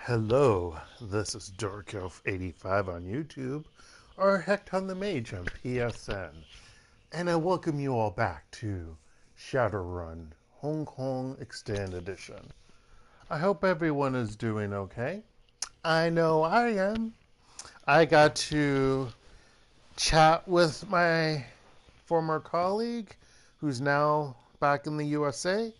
Hello, this is DarkElf85 on YouTube, or HektontheMage on PSN, and I welcome you all back to Shadowrun Hong Kong Extended Edition. I hope everyone is doing okay. I know I am. I got to chat with my former colleague, who's now back in the USA.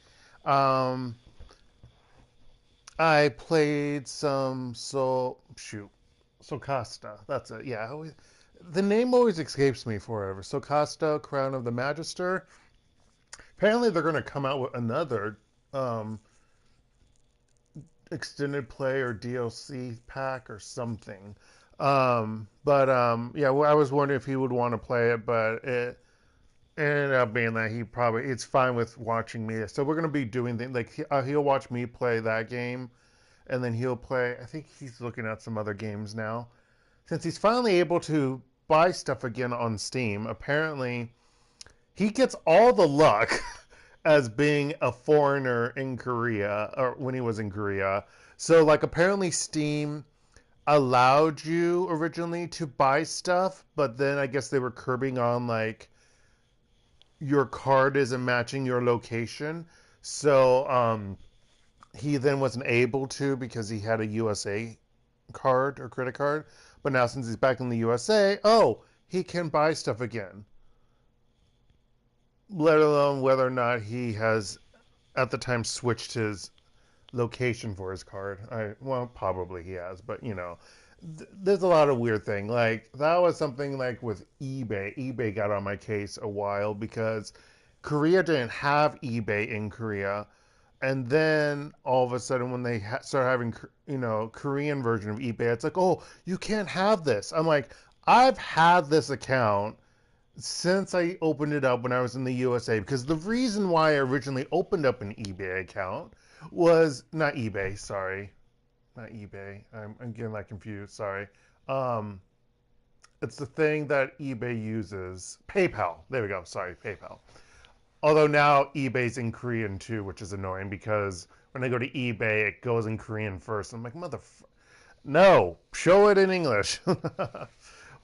I played some Socasta. That's it. Yeah, the name always escapes me forever. Socasta, Crown of the Magister. Apparently, they're going to come out with another extended play or DLC pack or something. Yeah, well, I was wondering if he would want to play it, but it ended up being that it's fine with watching me. So we're going to be doing things like he'll watch me play that game, and then he'll play. I think he's looking at some other games now, since he's finally able to buy stuff again on Steam. Apparently, he gets all the luck as being a foreigner in Korea, or when he was in Korea. So, like, apparently Steam allowed you originally to buy stuff, but then I guess they were curbing on like your card isn't matching your location. So he then wasn't able to because he had a USA card or credit card. But now since he's back in the USA, he can buy stuff again. Let alone whether or not he has at the time switched his location for his card. Well, probably he has, but there's a lot of weird thing. Like that was something like with eBay. eBay got on my case a while because Korea didn't have eBay in Korea, and then all of a sudden when they started having Korean version of eBay, it's like, oh, you can't have this. I'm like, I've had this account since I opened it up when I was in the USA, because the reason why I originally opened up an eBay account was not eBay, sorry, not eBay. I'm getting that confused. Sorry. It's the thing that eBay uses. PayPal. There we go. Sorry, PayPal. Although now eBay's in Korean too, which is annoying because when I go to eBay, it goes in Korean first. I'm like, no, show it in English.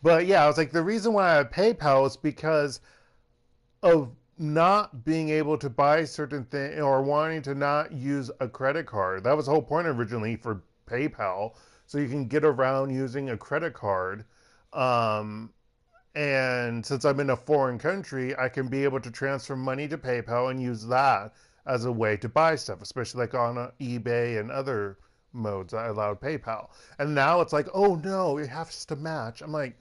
But yeah, I was like, the reason why I have PayPal is because of not being able to buy certain things or wanting to not use a credit card. That was the whole point originally for PayPal, so you can get around using a credit card. And since I'm in a foreign country, I can be able to transfer money to PayPal and use that as a way to buy stuff, especially like on eBay and other modes I allowed PayPal. And now it's like, oh no, it has to match. I'm like,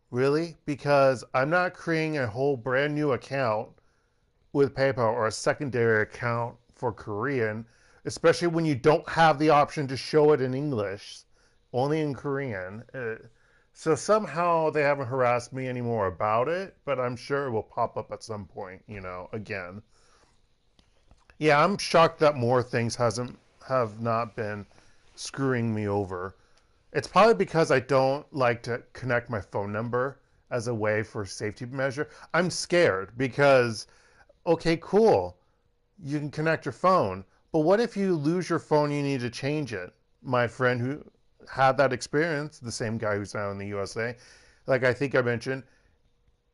really? Because I'm not creating a whole brand new account with PayPal or a secondary account for Korean, especially when you don't have the option to show it in English, only in Korean. So somehow they haven't harassed me anymore about it, but I'm sure it will pop up at some point, again. Yeah, I'm shocked that more things have not been screwing me over. It's probably because I don't like to connect my phone number as a way for safety measure. I'm scared because, okay, cool, you can connect your phone, but what if you lose your phone and you need to change it? My friend who had that experience, the same guy who's now in the USA, like I think I mentioned,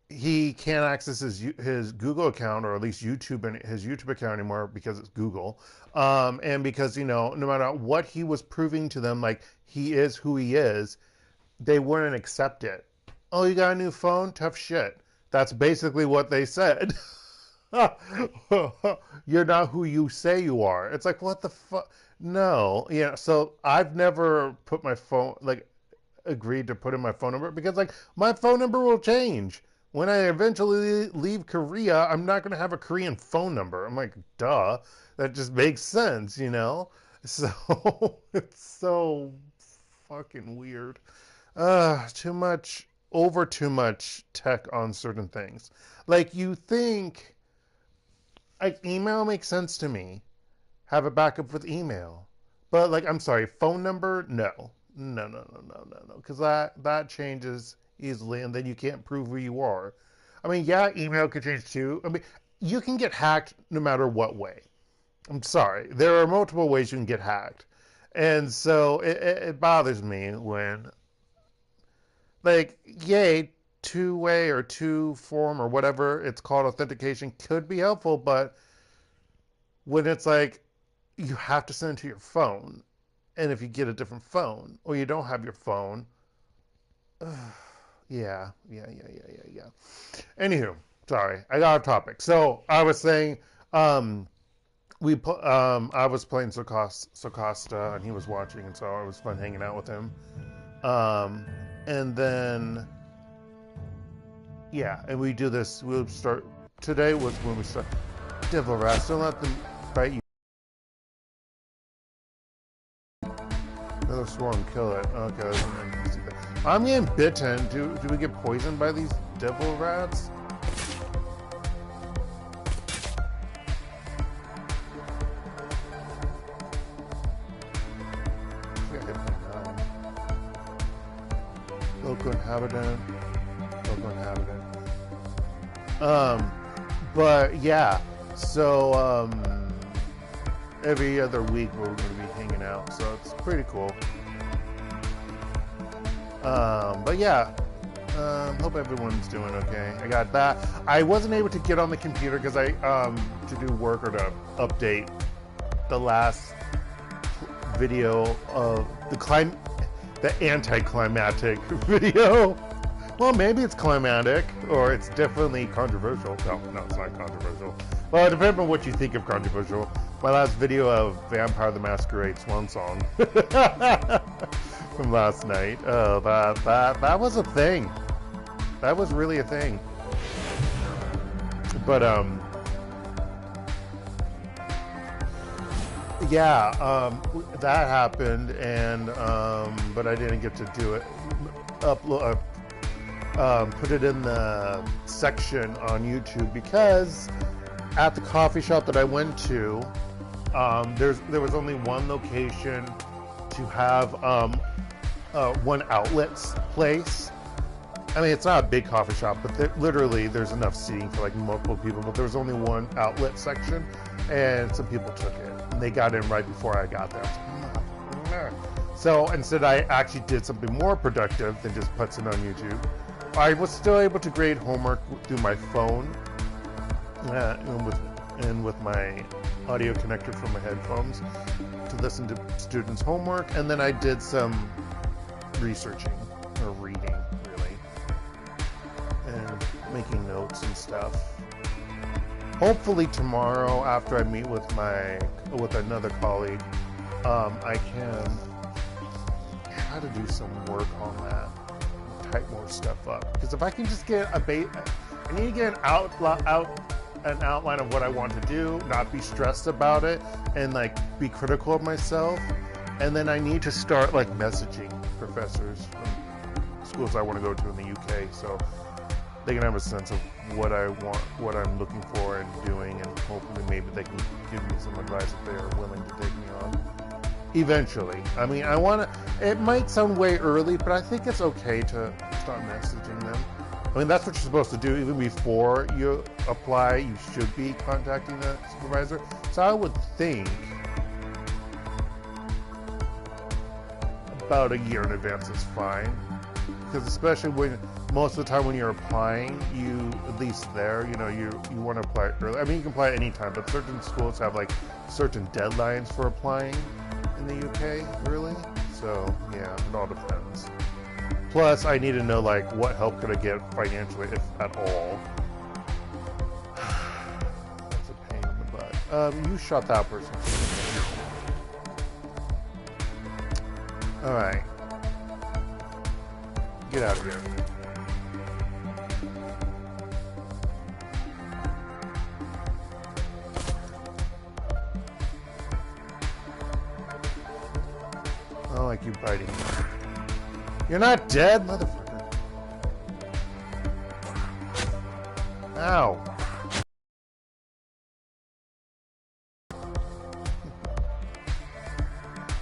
he can't access his Google account, or at least YouTube, and his YouTube account anymore because it's Google, and because no matter what he was proving to them, like he is who he is, they wouldn't accept it. Oh, you got a new phone? Tough shit. That's basically what they said. You're not who you say you are. It's like, what the fuck? No, so I've never put my phone, like, agreed to put in my phone number because, like, my phone number will change. When I eventually leave Korea, I'm not going to have a Korean phone number. I'm like, duh. That just makes sense. So, it's so fucking weird. Too much tech on certain things. Like, you think, like, email makes sense to me. Have a backup with email. But, like, I'm sorry, phone number? No. No. Because that changes easily, and then you can't prove who you are. I mean, yeah, email could change too. I mean, you can get hacked no matter what way. I'm sorry. There are multiple ways you can get hacked. And so it bothers me when, like, yay, two-way or two-form or whatever it's called, authentication could be helpful, but when it's like you have to send it to your phone, and if you get a different phone or you don't have your phone, yeah. Anywho, sorry, I got off topic. So I was saying, I was playing Socosta, and he was watching, and so it was fun hanging out with him. And then, yeah, and we do this. We'll start today was when we start. Devil rats, don't let them bite you. Another swarm, kill it. Okay, I'm getting bitten. Do we get poisoned by these devil rats? Local inhabitant. But yeah, so every other week we're going to be hanging out, so it's pretty cool. But yeah, hope everyone's doing okay. I got that. I wasn't able to get on the computer because I to do work or to update the last video of the anticlimactic video. Well, maybe it's climatic, or it's definitely controversial. No, it's not controversial. Well, it depends on what you think of controversial. My last video of Vampire the Masquerade Swan Song from last night. Oh, that was a thing. That was really a thing. But yeah, that happened, and but I didn't get to do it. Put it in the section on YouTube because at the coffee shop that I went to, there was only one location to have one outlets place. I mean, it's not a big coffee shop, but literally there's enough seating for like multiple people, but there was only one outlet section, and some people took it. And they got in right before I got there. So instead I actually did something more productive than just puts it on YouTube. I was still able to grade homework through my phone and with my audio connector from my headphones to listen to students' homework, and then I did some researching or reading, really, and making notes and stuff. Hopefully tomorrow, after I meet with another colleague, I can try to do some work on that. Type more stuff up, because if I can just get I need to get an outline of what I want to do, not be stressed about it, and like be critical of myself. And then I need to start like messaging professors from schools I want to go to in the UK, so they can have a sense of what I want, what I'm looking for and doing, and hopefully maybe they can give me some advice if they are willing to take me on. Eventually. I mean, it might sound way early, but I think it's okay to start messaging them. I mean, that's what you're supposed to do. Even before you apply, you should be contacting the supervisor. So I would think about a year in advance is fine. Because especially when, most of the time when you're applying, at least there, you want to apply early. I mean, you can apply anytime, but certain schools have like certain deadlines for applying in the UK, really. So yeah, it all depends. Plus, I need to know like what help could I get financially, if at all. That's a pain in the butt. You shot that person. All right, get out of here. I don't like you biting me. You're not dead, motherfucker. Ow.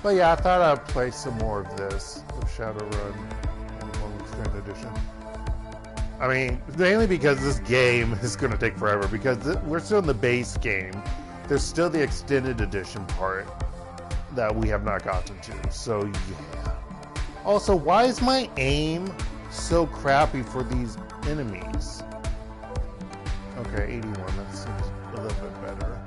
But yeah, I thought I'd play some more of this, of Shadowrun, on Extended Edition. I mean, mainly because this game is going to take forever, because we're still in the base game. There's still the Extended Edition part that we have not gotten to. So yeah. Also, why is my aim so crappy for these enemies? Okay, 81. That seems a little bit better.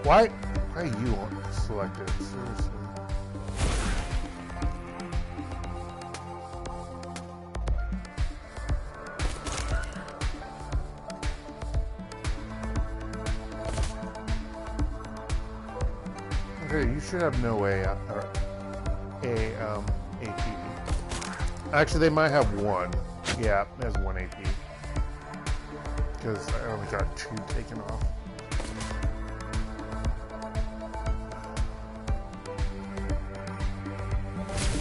Why are you selected? Seriously. Okay, you should have no way AP. Actually, they might have one. Yeah, there's one AP. Because I only got 2 taken off.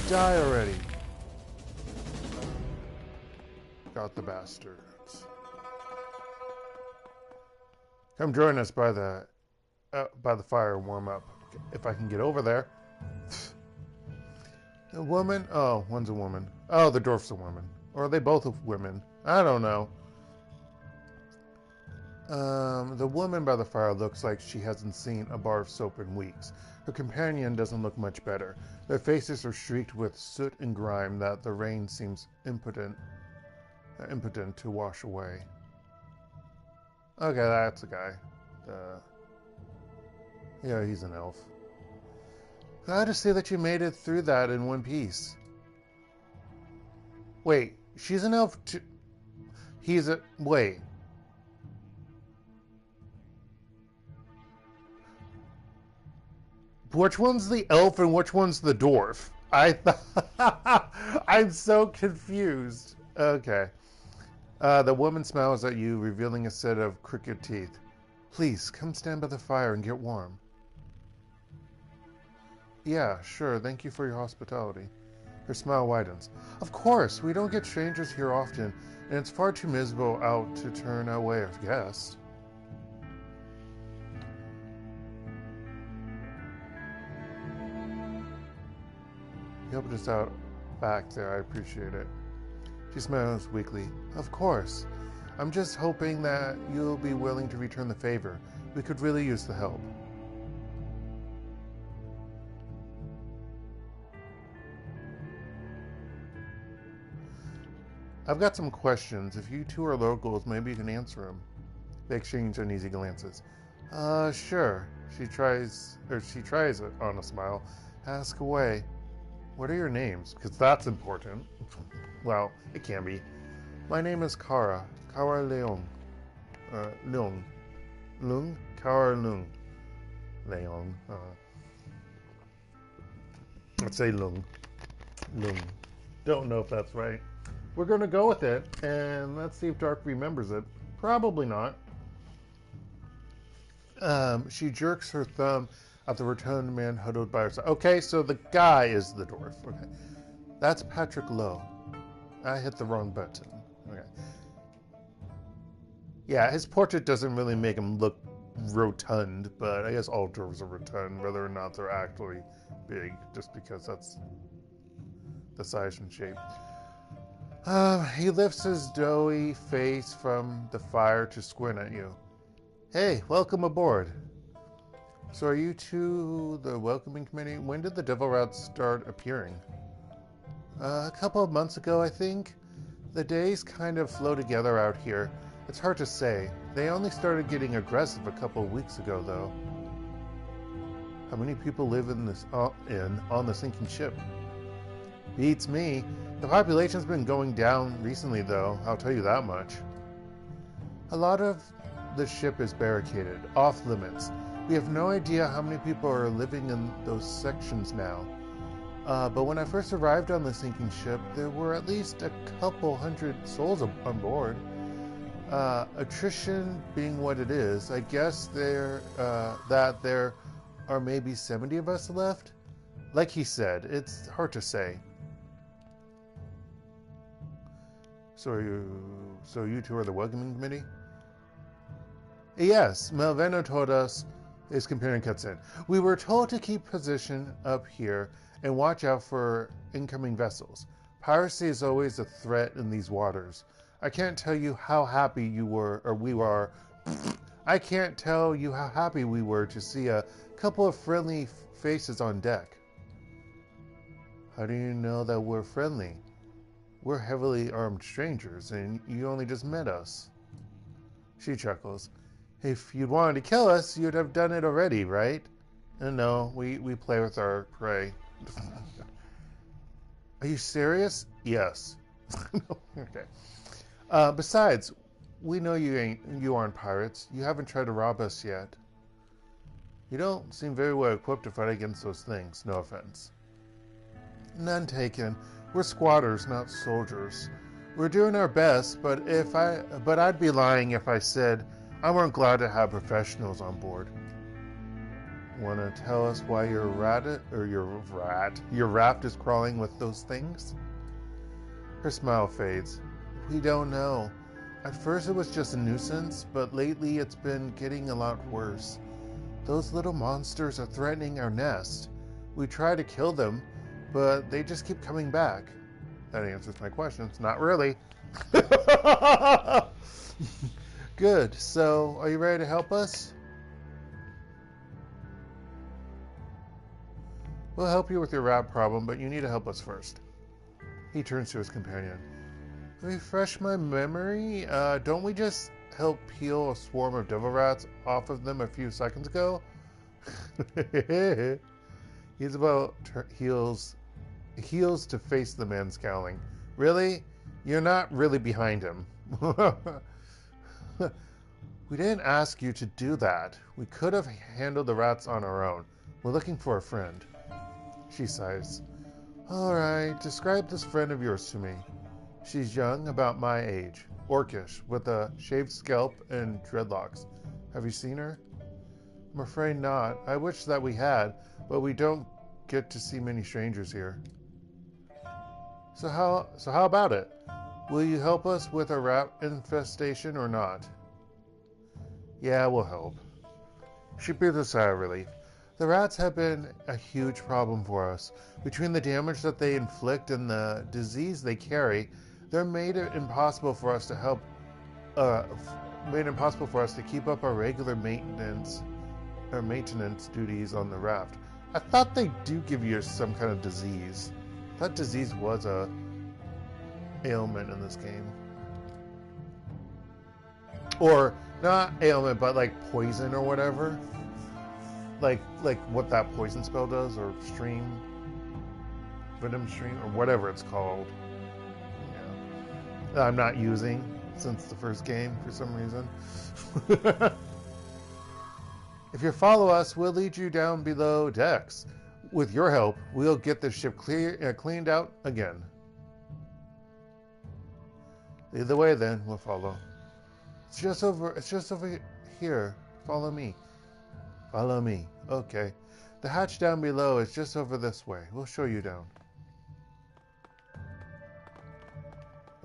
Die already. Got the bastards. Come join us by the fire and warm up. If I can get over there. A woman? Oh, one's a woman. Oh, the dwarf's a woman. Or are they both women? I don't know. The woman by the fire looks like she hasn't seen a bar of soap in weeks. Her companion doesn't look much better. Their faces are streaked with soot and grime that the rain seems impotent to wash away. Okay, that's a guy. Yeah, he's an elf. Glad to see that you made it through that in one piece. Wait, she's an elf too? Wait. Which one's the elf and which one's the dwarf? I'm so confused. Okay. The woman smiles at you, revealing a set of crooked teeth. Please, come stand by the fire and get warm. Yeah, sure. Thank you for your hospitality. Her smile widens. Of course, we don't get strangers here often, and it's far too miserable out to turn away a guest. You helped us out back there. I appreciate it. She smiles weakly. Of course. I'm just hoping that you'll be willing to return the favor. We could really use the help. I've got some questions. If you two are locals, maybe you can answer them. They exchange uneasy glances. Sure. She tries it on a smile. Ask away. What are your names? Because that's important. Well, it can be. My name is Kara. Kara Leung. Lung? Kara Lung. Leung. Let's say Lung. Lung. Don't know if that's right. We're going to go with it, and let's see if Dark remembers it. Probably not. She jerks her thumb at the rotund man huddled by her side. Okay, so the guy is the dwarf. Okay. That's Patrick Lowe. I hit the wrong button. Okay. Yeah, his portrait doesn't really make him look rotund, but I guess all dwarves are rotund, whether or not they're actually big, just because that's the size and shape. He lifts his doughy face from the fire to squint at you. Hey, welcome aboard. So are you two the welcoming committee? When did the devil rats start appearing? A couple of months ago, I think. The days kind of flow together out here. It's hard to say. They only started getting aggressive a couple of weeks ago, though. How many people live in this on the sinking ship? Beats me. The population's been going down recently, though. I'll tell you that much. A lot of the ship is barricaded, off limits. We have no idea how many people are living in those sections now. But when I first arrived on the sinking ship, there were at least a couple hundred souls on board. Attrition being what it is, I guess there are maybe 70 of us left. Like he said, it's hard to say. So you two are the welcoming committee? Yes, Melveno told us. His companion cuts in. We were told to keep position up here and watch out for incoming vessels. Piracy is always a threat in these waters. I can't tell you how happy you were, or we were. I can't tell you how happy we were to see a couple of friendly faces on deck. How do you know that we're friendly? We're heavily armed strangers, and you only just met us. She chuckles. If you'd wanted to kill us, you'd have done it already, right? No, we play with our prey. Are you serious? Yes. Okay. Besides, we know you aren't pirates. You haven't tried to rob us yet. You don't seem very well equipped to fight against those things. No offense. None taken. We're squatters, not soldiers. We're doing our best, but I'd be lying if I said I weren't glad to have professionals on board. Want to tell us why your raft is crawling with those things? Her smile fades. We don't know. At first it was just a nuisance, but lately it's been getting a lot worse. Those little monsters are threatening our nest. We try to kill them, but they just keep coming back. That answers my questions. Not really. Good. So, are you ready to help us? We'll help you with your rat problem, but you need to help us first. He turns to his companion. Refresh my memory? Don't we just help peel a swarm of devil rats off of them a few seconds ago? He's about heels to face the man scowling. Really? You're not really behind him. We didn't ask you to do that. We could have handled the rats on our own. We're looking for a friend. She sighs. All right, describe this friend of yours to me. She's young, about my age, orcish, with a shaved scalp and dreadlocks. Have you seen her? I'm afraid not. I wish that we had, but we don't get to see many strangers here. So how about it? Will you help us with a rat infestation or not? Yeah, we'll help. She breathed a sigh of relief. The rats have been a huge problem for us. Between the damage that they inflict and the disease they carry, they're made it impossible for us to keep up our regular maintenance duties on the raft. I thought they do give you some kind of disease. That disease was a ailment in this game. Or not ailment, but like poison or whatever. Like what that poison spell does, or venom stream, or whatever it's called. Yeah. I'm not using since the first game for some reason. If you follow us, we'll lead you down below decks. With your help, we'll get this ship cleaned out again. Either way, then we'll follow. It's just over here. Follow me. Follow me. Okay. The hatch down below is just over this way. We'll show you down.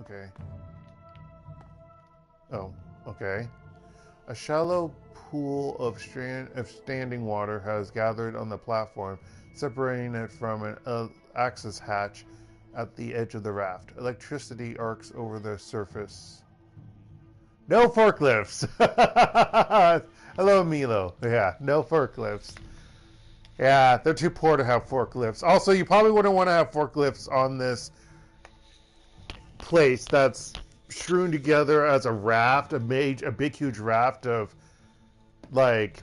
Okay. Oh, okay. A shallow pool of standing water has gathered on the platform, separating it from an access hatch at the edge of the raft. Electricity arcs over the surface. No forklifts! Hello, Milo. Yeah, no forklifts. Yeah, they're too poor to have forklifts. Also, you probably wouldn't want to have forklifts on this place that's strewn together as a raft, a big, huge raft of, like,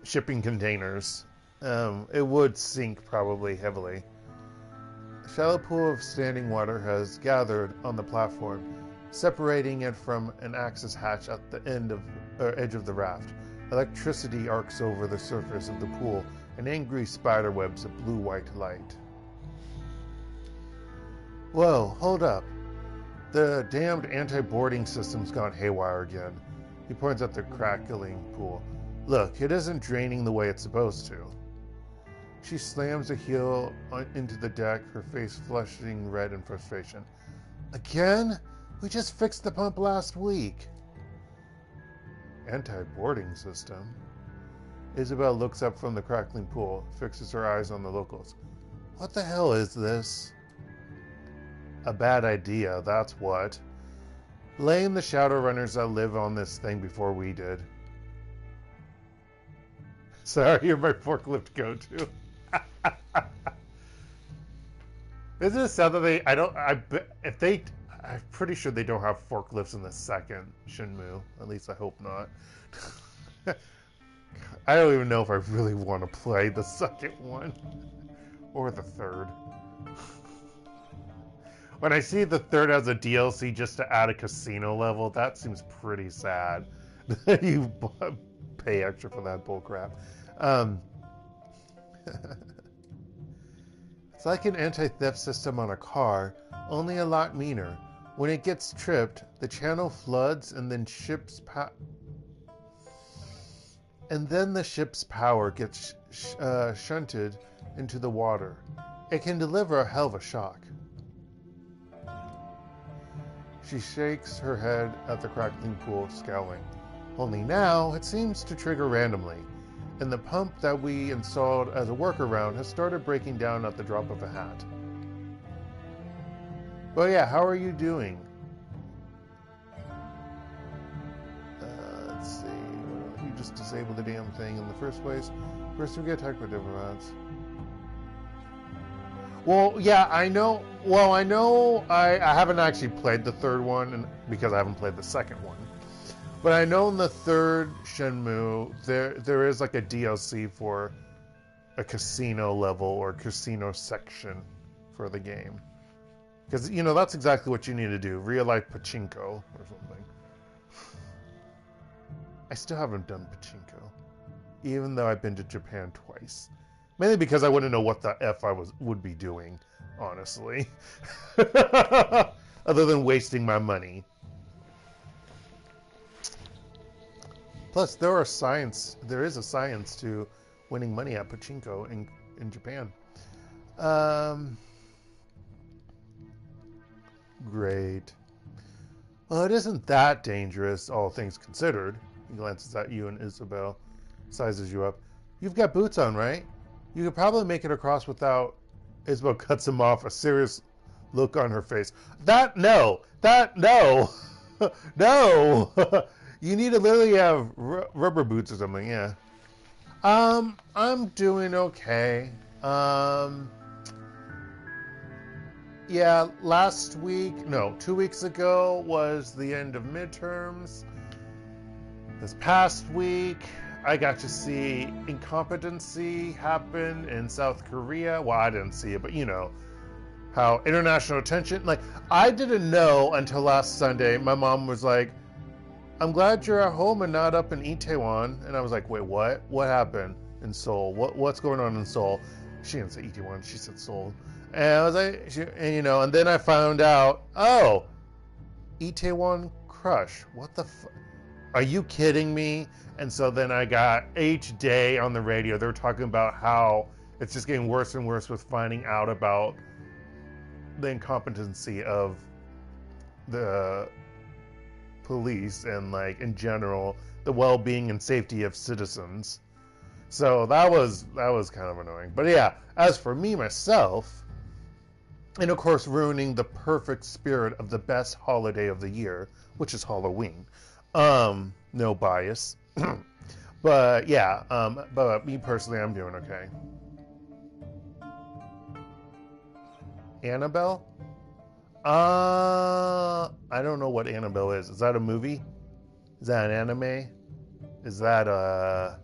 shipping containers. It would sink probably heavily. A shallow pool of standing water has gathered on the platform, separating it from an access hatch at the edge of the raft. Electricity arcs over the surface of the pool, and angry spider webs of blue-white light. Whoa, hold up. The damned anti-boarding system's gone haywire again. He points at the crackling pool. Look, it isn't draining the way it's supposed to. She slams a heel into the deck, her face flushing red in frustration. Again? We just fixed the pump last week. Anti-boarding system? Isabel looks up from the crackling pool, fixes her eyes on the locals. What the hell is this? A bad idea, that's what. Blame the Shadowrunners that live on this thing before we did. Sorry, you're my forklift go-to. Isn't it sad that they, I'm pretty sure they don't have forklifts in the second Shenmue. At least I hope not. I don't even know if I really want to play the second one. Or the third. When I see the third as a DLC just to add a casino level, that seems pretty sad. You pay extra for that bullcrap. It's like an anti-theft system on a car, only a lot meaner. When it gets tripped, the channel floods and then the ship's power gets shunted into the water. It can deliver a hell of a shock. She shakes her head at the crackling pool, scowling. Only now, it seems to trigger randomly, and the pump that we installed as a workaround has started breaking down at the drop of a hat. Well, yeah, how are you doing? Let's see. You just disabled the damn thing in the first place. First, we get attacked by diplomats. Well, yeah, I know. Well, I know I haven't actually played the third one because I haven't played the second one. But I know in the third Shenmue, there is like a DLC for a casino level or casino section for the game. Because, you know, that's exactly what you need to do. Real life pachinko or something. I still haven't done pachinko. Even though I've been to Japan twice. Mainly because I wouldn't know what the F I would be doing, honestly. Other than wasting my money. Plus, there is a science to winning money at pachinko in Japan. Great. Well, it isn't that dangerous, all things considered. He glances at you and Isabel, sizes you up. You've got boots on, right? You could probably make it across without... Isabel cuts him off, a serious look on her face. No! No! You need to literally have rubber boots or something, yeah. I'm doing okay. Yeah, 2 weeks ago was the end of midterms. This past week, I got to see incompetency happen in South Korea. Well, I didn't see it, but you know, how international attention, like, I didn't know until last Sunday. My mom was like, I'm glad you're at home and not up in Itaewon. And I was like, wait, what? What happened in Seoul? What's going on in Seoul? She didn't say Itaewon, she said Seoul. And I was like, and then I found out, oh, Itaewon Crush. What the fuck? Are you kidding me? And so then I got each day on the radio, they were talking about how it's just getting worse and worse with finding out about the incompetency of the police and, like, in general, the well-being and safety of citizens. So that was kind of annoying. But yeah, as for me myself, and of course ruining the perfect spirit of the best holiday of the year, which is Halloween. No bias. But yeah, but me personally, I'm doing okay. Annabelle? I don't know what Annabelle is. Is that a movie? Is that an anime? Is that a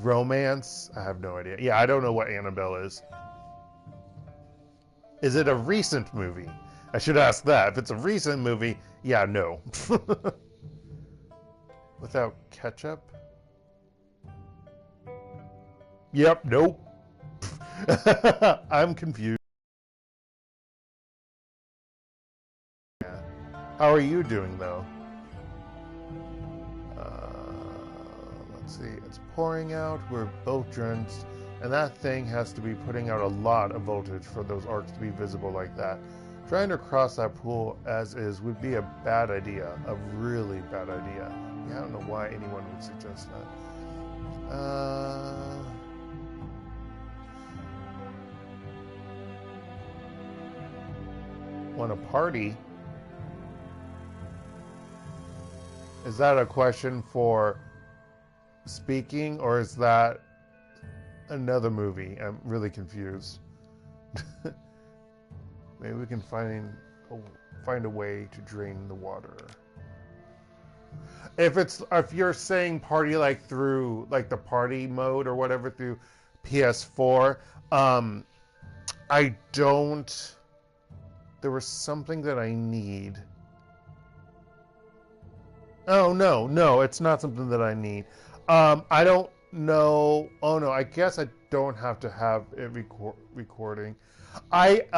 romance? I have no idea. Yeah, I don't know what Annabelle is. Is it a recent movie? I should ask that. If it's a recent movie, yeah, no. Without ketchup? Yep, nope. I'm confused. How are you doing, though? Let's see. It's pouring out. We're both drenched. And that thing has to be putting out a lot of voltage for those arcs to be visible like that. Trying to cross that pool as is would be a bad idea. A really bad idea. Yeah, I don't know why anyone would suggest that. want to party. Is that a question for speaking, or is that another movie? I'm really confused. Maybe we can find a way to drain the water. If you're saying party like through like the party mode or whatever through PS4, I don't. There was something that I need. Oh no, it's not something that I need. I don't know. Oh no, I guess I don't have to have it recording. It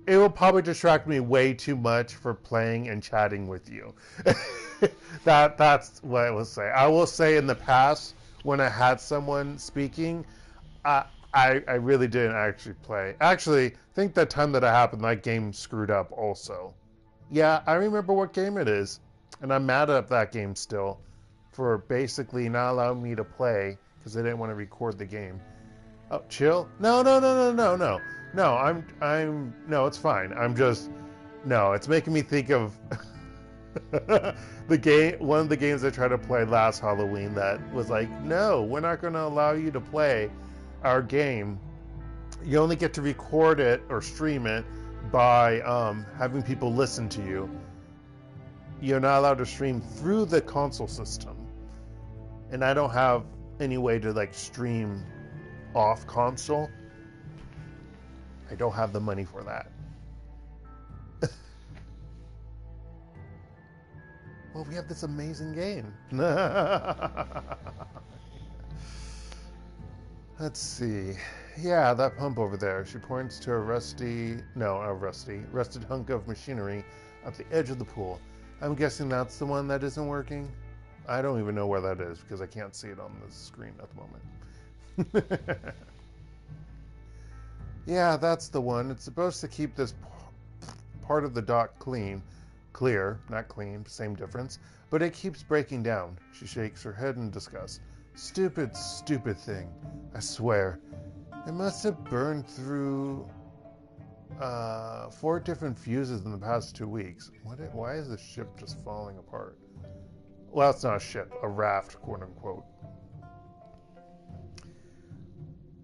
will probably distract me way too much for playing and chatting with you. That's what I will say. I will say in the past when I had someone speaking, I really didn't actually play. Actually, I think that time that happened, that game screwed up also. Yeah, I remember what game it is, and I'm mad at that game still for basically not allowing me to play because they didn't want to record the game. Oh, chill? No. No, no, it's fine. No, it's making me think of one of the games I tried to play last Halloween that was like, no, we're not going to allow you to play our game. You only get to record it or stream it by having people listen to you. You're not allowed to stream through the console system. And I don't have any way to like stream off console. I don't have the money for that. Well, we have this amazing game. Let's see. Yeah, that pump over there. She points to a rusted hunk of machinery at the edge of the pool. I'm guessing that's the one that isn't working. I don't even know where that is because I can't see it on the screen at the moment. Yeah, that's the one. It's supposed to keep this part of the dock clear, not clean, same difference, but it keeps breaking down. She shakes her head in disgust. Stupid thing. I swear. It must have burned through 4 different fuses in the past 2 weeks. Why is the ship just falling apart? Well, it's not a ship, a raft, quote unquote.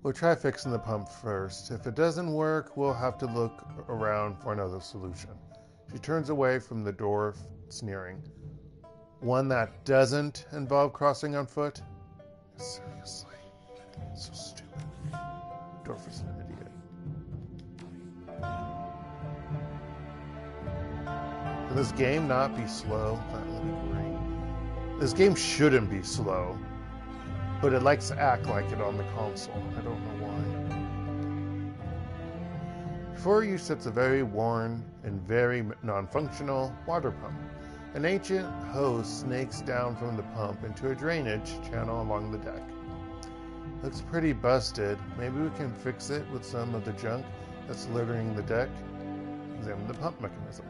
We'll try fixing the pump first. If it doesn't work, we'll have to look around for another solution. She turns away from the door, sneering. One that doesn't involve crossing on foot? Seriously. So stupid. Dorf is an idiot. Can this game not be slow? That would be great. This game shouldn't be slow. But it likes to act like it on the console. I don't know why. Before you sits a very worn and very non-functional water pump. An ancient hose snakes down from the pump into a drainage channel along the deck. Looks pretty busted. Maybe we can fix it with some of the junk that's littering the deck. Examine the pump mechanism.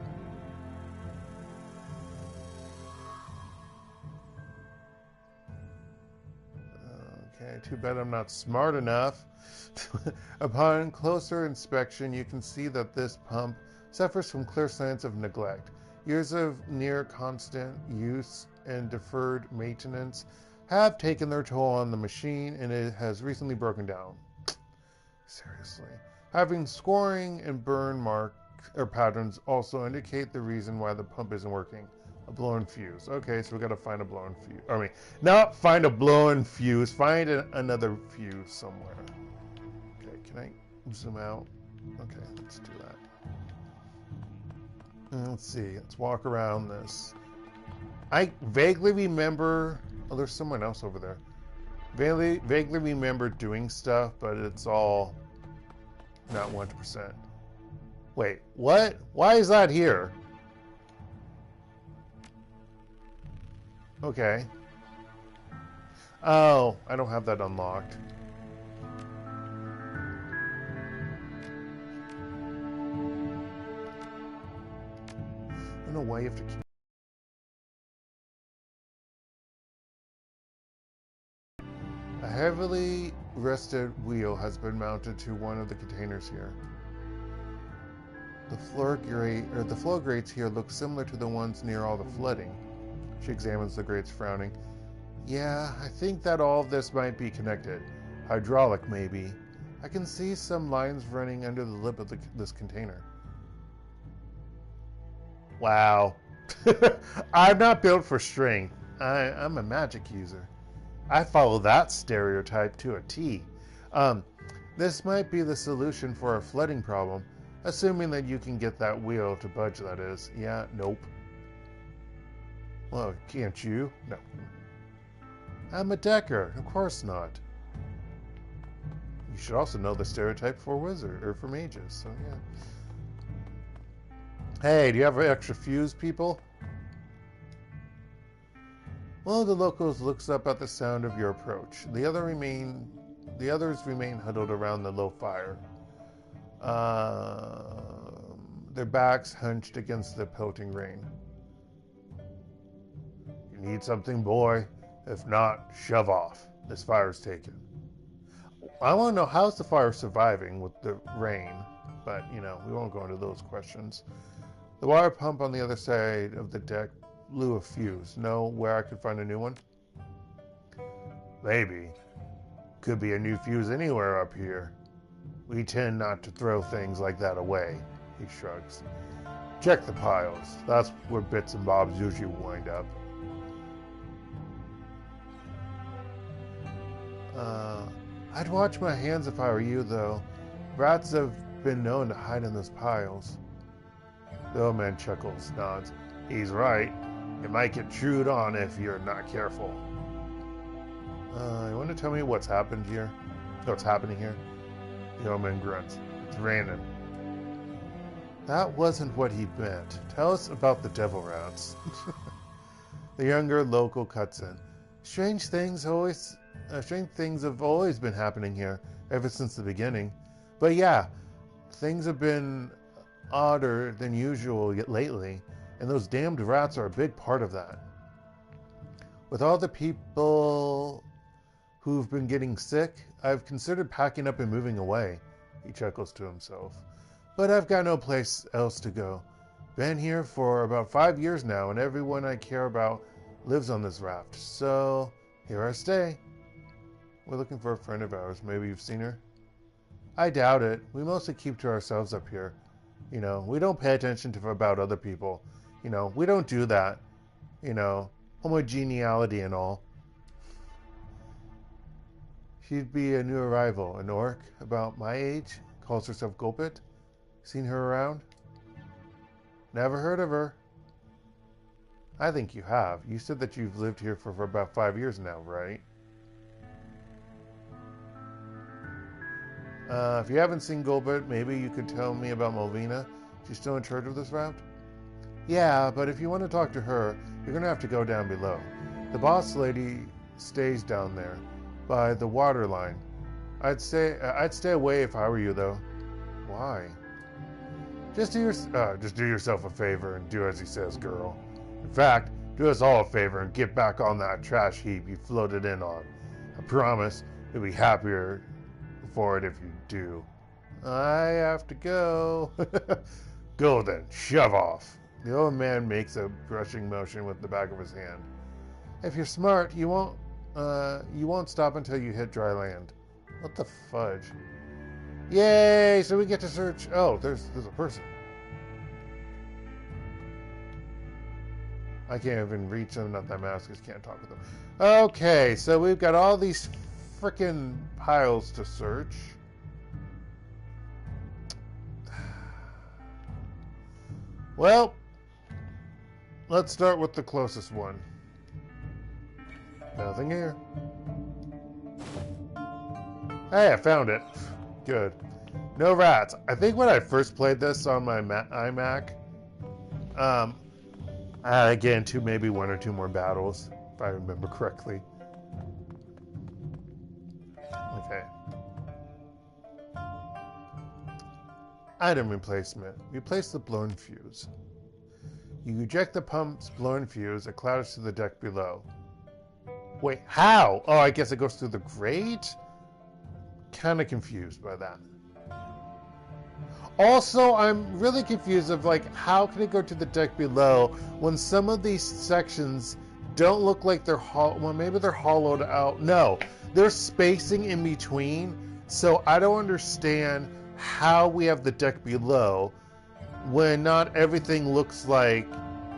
Okay, too bad I'm not smart enough. Upon closer inspection, you can see that this pump suffers from clear signs of neglect. Years of near constant use and deferred maintenance have taken their toll on the machine, and it has recently broken down. Seriously. Having scoring and burn mark or patterns also indicate the reason why the pump isn't working. A blown fuse. Okay, so we gotta find a blown fuse. I mean, not find a blown fuse. Find another fuse somewhere. Okay, can I zoom out? Okay, let's do that. Let's see. Let's walk around this. I vaguely remember. Oh, there's someone else over there. Vaguely remember doing stuff, but it's all not 100%. Wait, what? Why is that here? Okay. Oh, I don't have that unlocked. I don't know why you have to keep... A heavily rested wheel has been mounted to one of the containers here. The flow grates here look similar to the ones near all the flooding. She examines the grates, frowning. Yeah, I think that all of this might be connected. Hydraulic, maybe. I can see some lines running under the lip of this container. Wow. I'm not built for strength. I'm a magic user. I follow that stereotype to a T. This might be the solution for our flooding problem, assuming that you can get that wheel to budge, that is. Yeah, nope. Well, can't you? No. I'm a decker. Of course not. You should also know the stereotype for wizard or for mages, so yeah. Hey, do you have an extra fuse, people? One of the locals looks up at the sound of your approach. The others remain huddled around the low fire. Their backs hunched against the pelting rain. You need something, boy? If not, shove off. This fire's taken. I want to know how's the fire surviving with the rain, but, you know, we won't go into those questions. The water pump on the other side of the deck blew a fuse. Know where I could find a new one? Maybe. Could be a new fuse anywhere up here. We tend not to throw things like that away, he shrugs. Check the piles. That's where bits and bobs usually wind up. I'd watch my hands if I were you, though. Rats have been known to hide in those piles. The old man chuckles, nods. He's right. It might get chewed on if you're not careful. You want to tell me what's happened here? What's happening here? The old man grunts. It's raining. That wasn't what he meant. Tell us about the devil rats. The younger local cuts in. Strange things have always been happening here, ever since the beginning. But yeah, things have been odder than usual lately, and those damned rats are a big part of that. With all the people who've been getting sick, I've considered packing up and moving away, he chuckles to himself. But I've got no place else to go. Been here for about 5 years now, and everyone I care about lives on this raft, so here I stay. We're looking for a friend of ours. Maybe you've seen her? I doubt it. We mostly keep to ourselves up here. You know, we don't pay attention about other people. You know, we don't do that. You know, homogeneity and all. She'd be a new arrival, an orc about my age, calls herself Gobbet. Seen her around? Never heard of her. I think you have. You said that you've lived here for about 5 years now, right? If you haven't seen Gobbet, maybe you could tell me about Malvina. She's still in charge of this raft? Yeah, but if you want to talk to her, you're going to have to go down below. The boss lady stays down there, by the water line. I'd stay away if I were you, though. Why? Just do yourself a favor and do as he says, girl. In fact, do us all a favor and get back on that trash heap you floated in on. I promise you'll be happier for it if you do. I have to go. Go then, shove off. The old man makes a brushing motion with the back of his hand. If you're smart, you won't stop until you hit dry land. What the fudge? Yay! So we get to search. Oh, there's a person. I can't even reach them. Not that maskers can't talk with them. Okay, so we've got all these frickin' piles to search. Well, let's start with the closest one. Nothing here. Hey, I found it. Good. No rats. I think when I first played this on my iMac, I had to get into maybe 1 or 2 more battles, if I remember correctly. Okay. Item replacement. Replace the blown fuse. You eject the pump's blown fuse, it clatters to the deck below. Wait, how? Oh, I guess it goes through the grate? Kind of confused by that. Also, I'm really confused of like, how can it go to the deck below when some of these sections don't look like they're well, maybe they're hollowed out. No, there's spacing in between. So I don't understand how we have the deck below when not everything looks like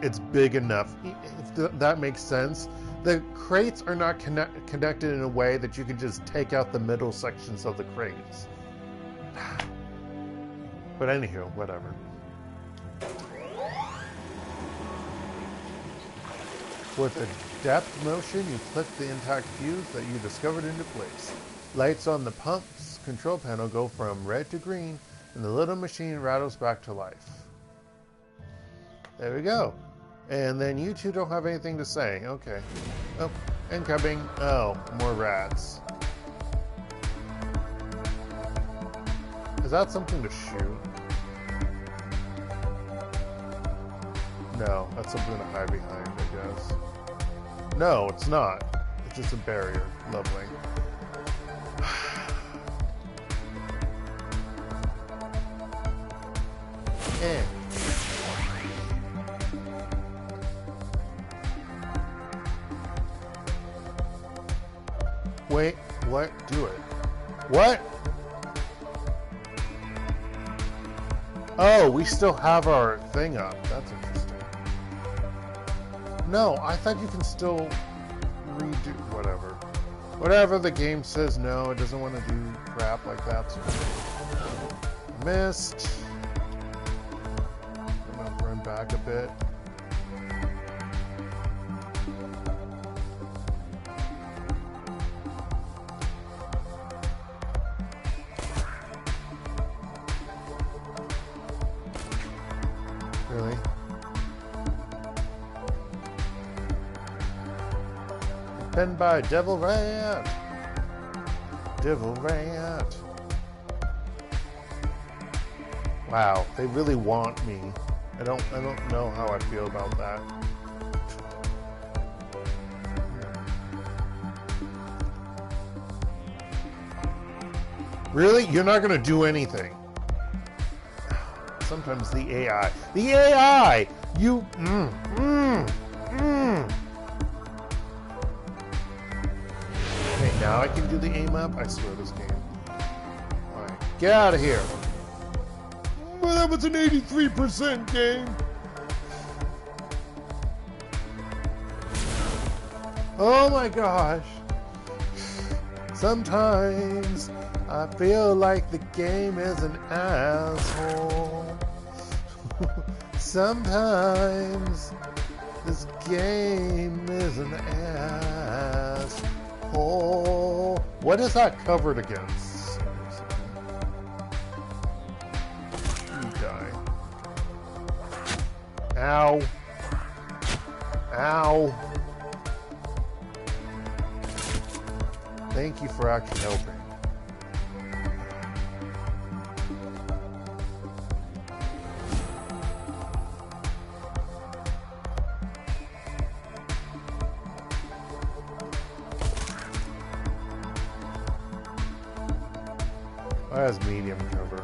it's big enough. If that makes sense. The crates are not connected in a way that you can just take out the middle sections of the crates. But anywho, whatever. With a depth motion, you click the intact fuse that you discovered into place. Lights on the pump's control panel go from red to green, and the little machine rattles back to life. There we go. And then you two don't have anything to say. Okay. Oh, incoming. Oh, more rats. Is that something to shoot? No, that's something to hide behind, I guess. No, it's not. It's just a barrier. Lovely. Eh. Wait, what? Do it. What? Oh, we still have our thing up. That's interesting. No, I thought you can still redo whatever. Whatever the game says no, it doesn't want to do crap like that. So missed. I'm gonna run back a bit. Really? Pinned by Devil Rat. Devil Rat. Wow, they really want me. I don't know how I feel about that. Really? You're not gonna do anything. Sometimes the AI. The AI! You... Okay, now I can do the aim up. I swear this game. Alright, get out of here. Well, that was an 83% game. Oh my gosh. Sometimes I feel like the game is an asshole. Sometimes this game is an asshole. What is that covered against? You die. Ow. Ow. Thank you for actually helping. That has medium cover.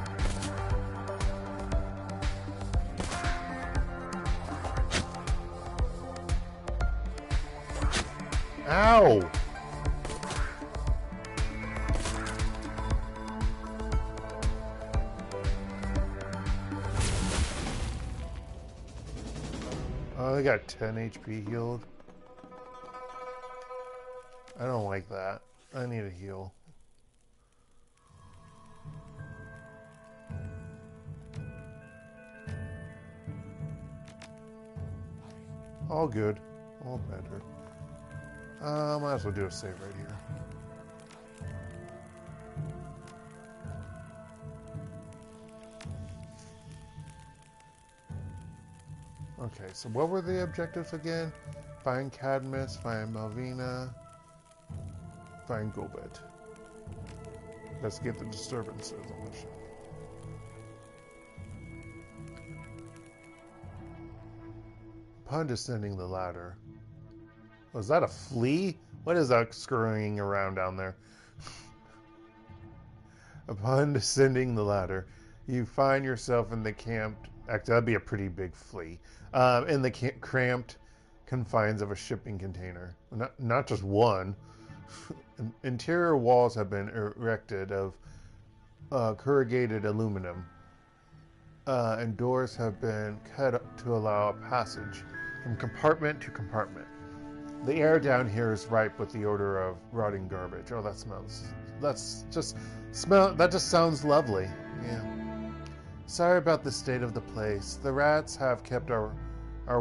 Ow! Oh, they got 10 HP healed. I don't like that. I need a heal. All good. All better. Might as well do a save right here. Okay, so what were the objectives again? Find Cadmus, find Malvina, find Gobbet. Let's get the disturbances on the ship. Upon descending the ladder. Was that a flea? What is that scurrying around down there? Upon descending the ladder, You find yourself in the camped, actually, that'd be a pretty big flea, in the cramped confines of a shipping container. Not just one. Interior walls have been erected of corrugated aluminum, and doors have been cut to allow passage from compartment to compartment. The air down here is ripe with the odor of rotting garbage. Oh, that just sounds lovely. Yeah. Sorry about the state of the place. The rats have kept our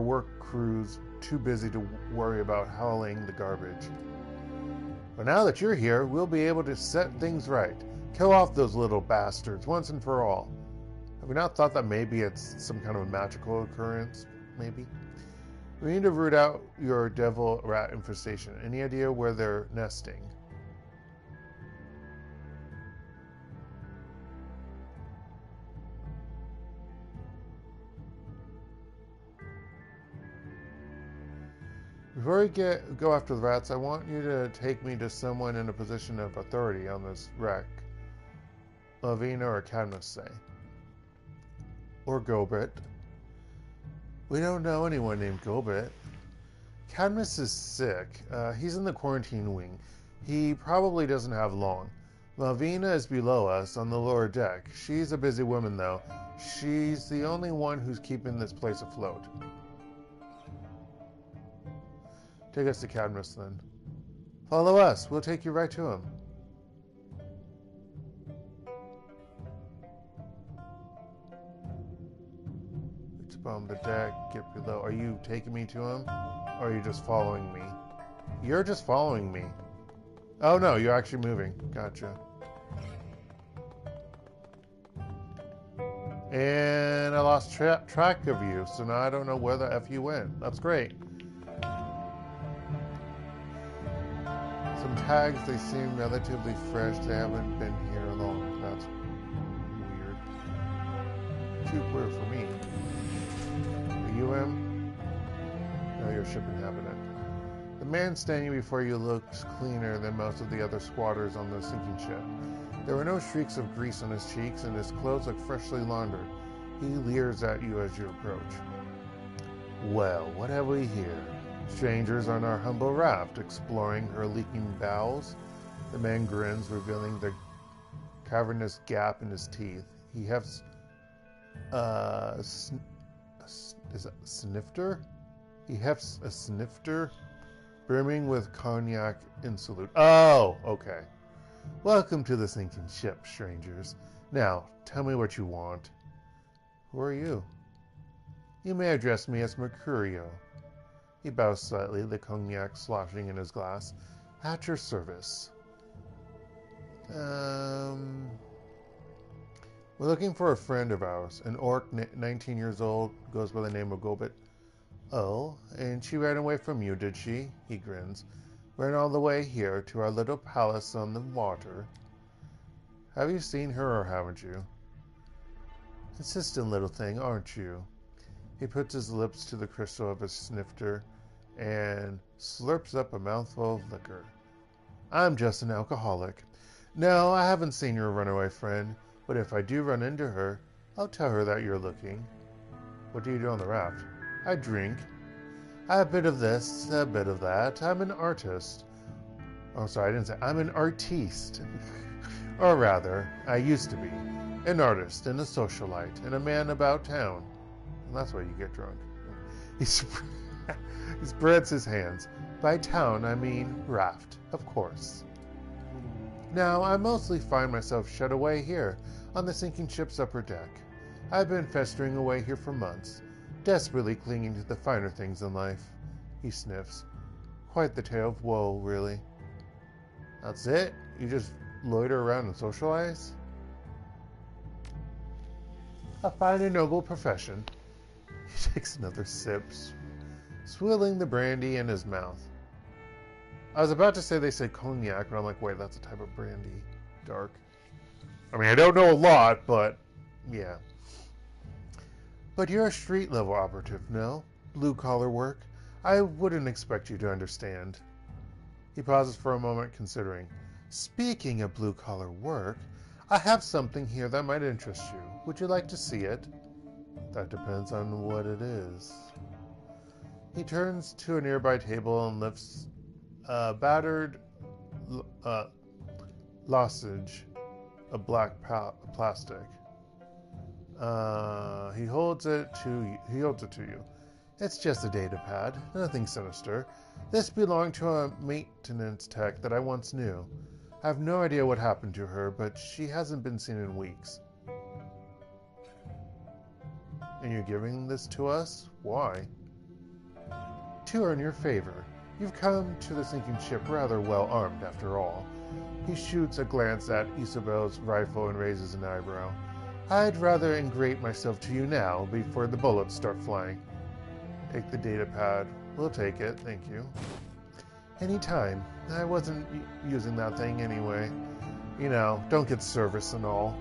work crews too busy to worry about hauling the garbage. But now that you're here, we'll be able to set things right. Kill off those little bastards once and for all. Have we not thought that maybe it's some kind of a magical occurrence? Maybe? We need to root out your devil rat infestation. Any idea where they're nesting? Before we go after the rats, I want you to take me to someone in a position of authority on this wreck. Lavina or Cadmus, say. Or Gobbet. We don't know anyone named Gobbet. Cadmus is sick. He's in the quarantine wing. He probably doesn't have long. Lavina is below us on the lower deck. She's a busy woman, though. She's the only one who's keeping this place afloat. Take us to Cadmus, then. Follow us. We'll take you right to him. It's bomb the deck. Get below. Are you taking me to him? Or are you just following me? You're just following me. Oh, no. You're actually moving. Gotcha. And I lost track of you, so now I don't know where the F you went. That's great. Some tags, they seem relatively fresh. They haven't been here long. That's weird. Too queer for me. Are you him? No, you're a ship inhabitant. The man standing before you looks cleaner than most of the other squatters on the sinking ship. There were no streaks of grease on his cheeks, and his clothes look freshly laundered. He leers at you as you approach. Well, what have we here? Strangers on our humble raft, exploring her leaking bowels. The man grins, revealing the cavernous gap in his teeth. He has is that a snifter? He hefts a snifter, brimming with cognac in salute. Oh, okay. Welcome to the sinking ship, strangers. Now, tell me what you want. Who are you? You may address me as Mercurio. He bows slightly, the cognac sloshing in his glass. At your service. We're looking for a friend of ours, an orc, 19 years old, goes by the name of Gobbet. Oh, and she ran away from you, did she? He grins. Ran all the way here to our little palace on the water. Have you seen her or haven't you? Insistent little thing, aren't you? He puts his lips to the crystal of his snifter and slurps up a mouthful of liquor. I'm just an alcoholic. No, I haven't seen your runaway friend, but if I do run into her, I'll tell her that you're looking. What do you do on the raft? I drink. I have a bit of this, a bit of that. I'm an artist. Oh, sorry, I didn't say. I'm an artiste. Or rather, I used to be. An artist and a socialite and a man about town. And that's why you get drunk. He spreads his hands. By town, I mean raft, of course. Now, I mostly find myself shut away here, on the sinking ship's upper deck. I've been festering away here for months, desperately clinging to the finer things in life. He sniffs. Quite the tale of woe, really. That's it? You just loiter around and socialize? A fine and noble profession. He takes another sip, swilling the brandy in his mouth. I was about to say they say cognac, but I'm like, wait, that's a type of brandy. Dark. I mean, I don't know a lot, but yeah. But you're a street-level operative, no? Blue-collar work? I wouldn't expect you to understand. He pauses for a moment, considering. Speaking of blue-collar work, I have something here that might interest you. Would you like to see it? That depends on what it is. He turns to a nearby table and lifts a battered lozenge of black plastic. He holds it to you. It's just a data pad, nothing sinister. This belonged to a maintenance tech that I once knew. I have no idea what happened to her, but she hasn't been seen in weeks. And you're giving this to us? Why? To earn your favor. You've come to the sinking ship rather well armed, after all. He shoots a glance at Isabel's rifle and raises an eyebrow. I'd rather ingrate myself to you now, before the bullets start flying. Take the data pad. We'll take it, thank you. Anytime. I wasn't using that thing anyway. You know, don't get service and all.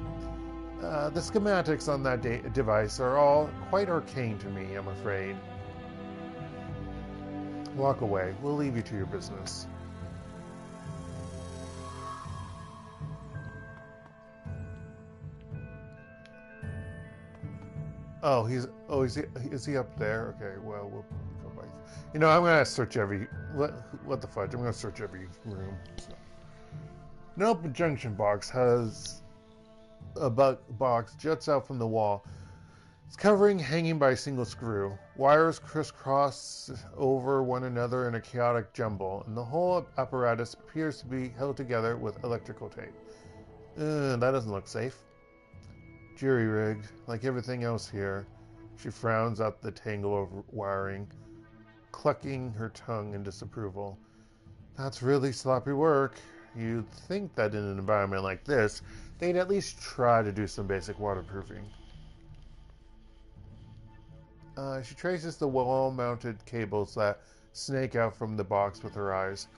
The schematics on that device are all quite arcane to me, I'm afraid. Walk away. We'll leave you to your business. Oh, is he up there? Okay, well, we'll go back. You know, I'm gonna search every what the fudge? I'm gonna search every room. So. An open junction box has a box juts out from the wall. It's covering hanging by a single screw. Wires crisscross over one another in a chaotic jumble, and the whole apparatus appears to be held together with electrical tape. That doesn't look safe. Jury-rigged, like everything else here. She frowns at the tangle of wiring, clucking her tongue in disapproval. That's really sloppy work. You'd think that in an environment like this, they'd at least try to do some basic waterproofing. She traces the wall-mounted cables that snake out from the box with her eyes,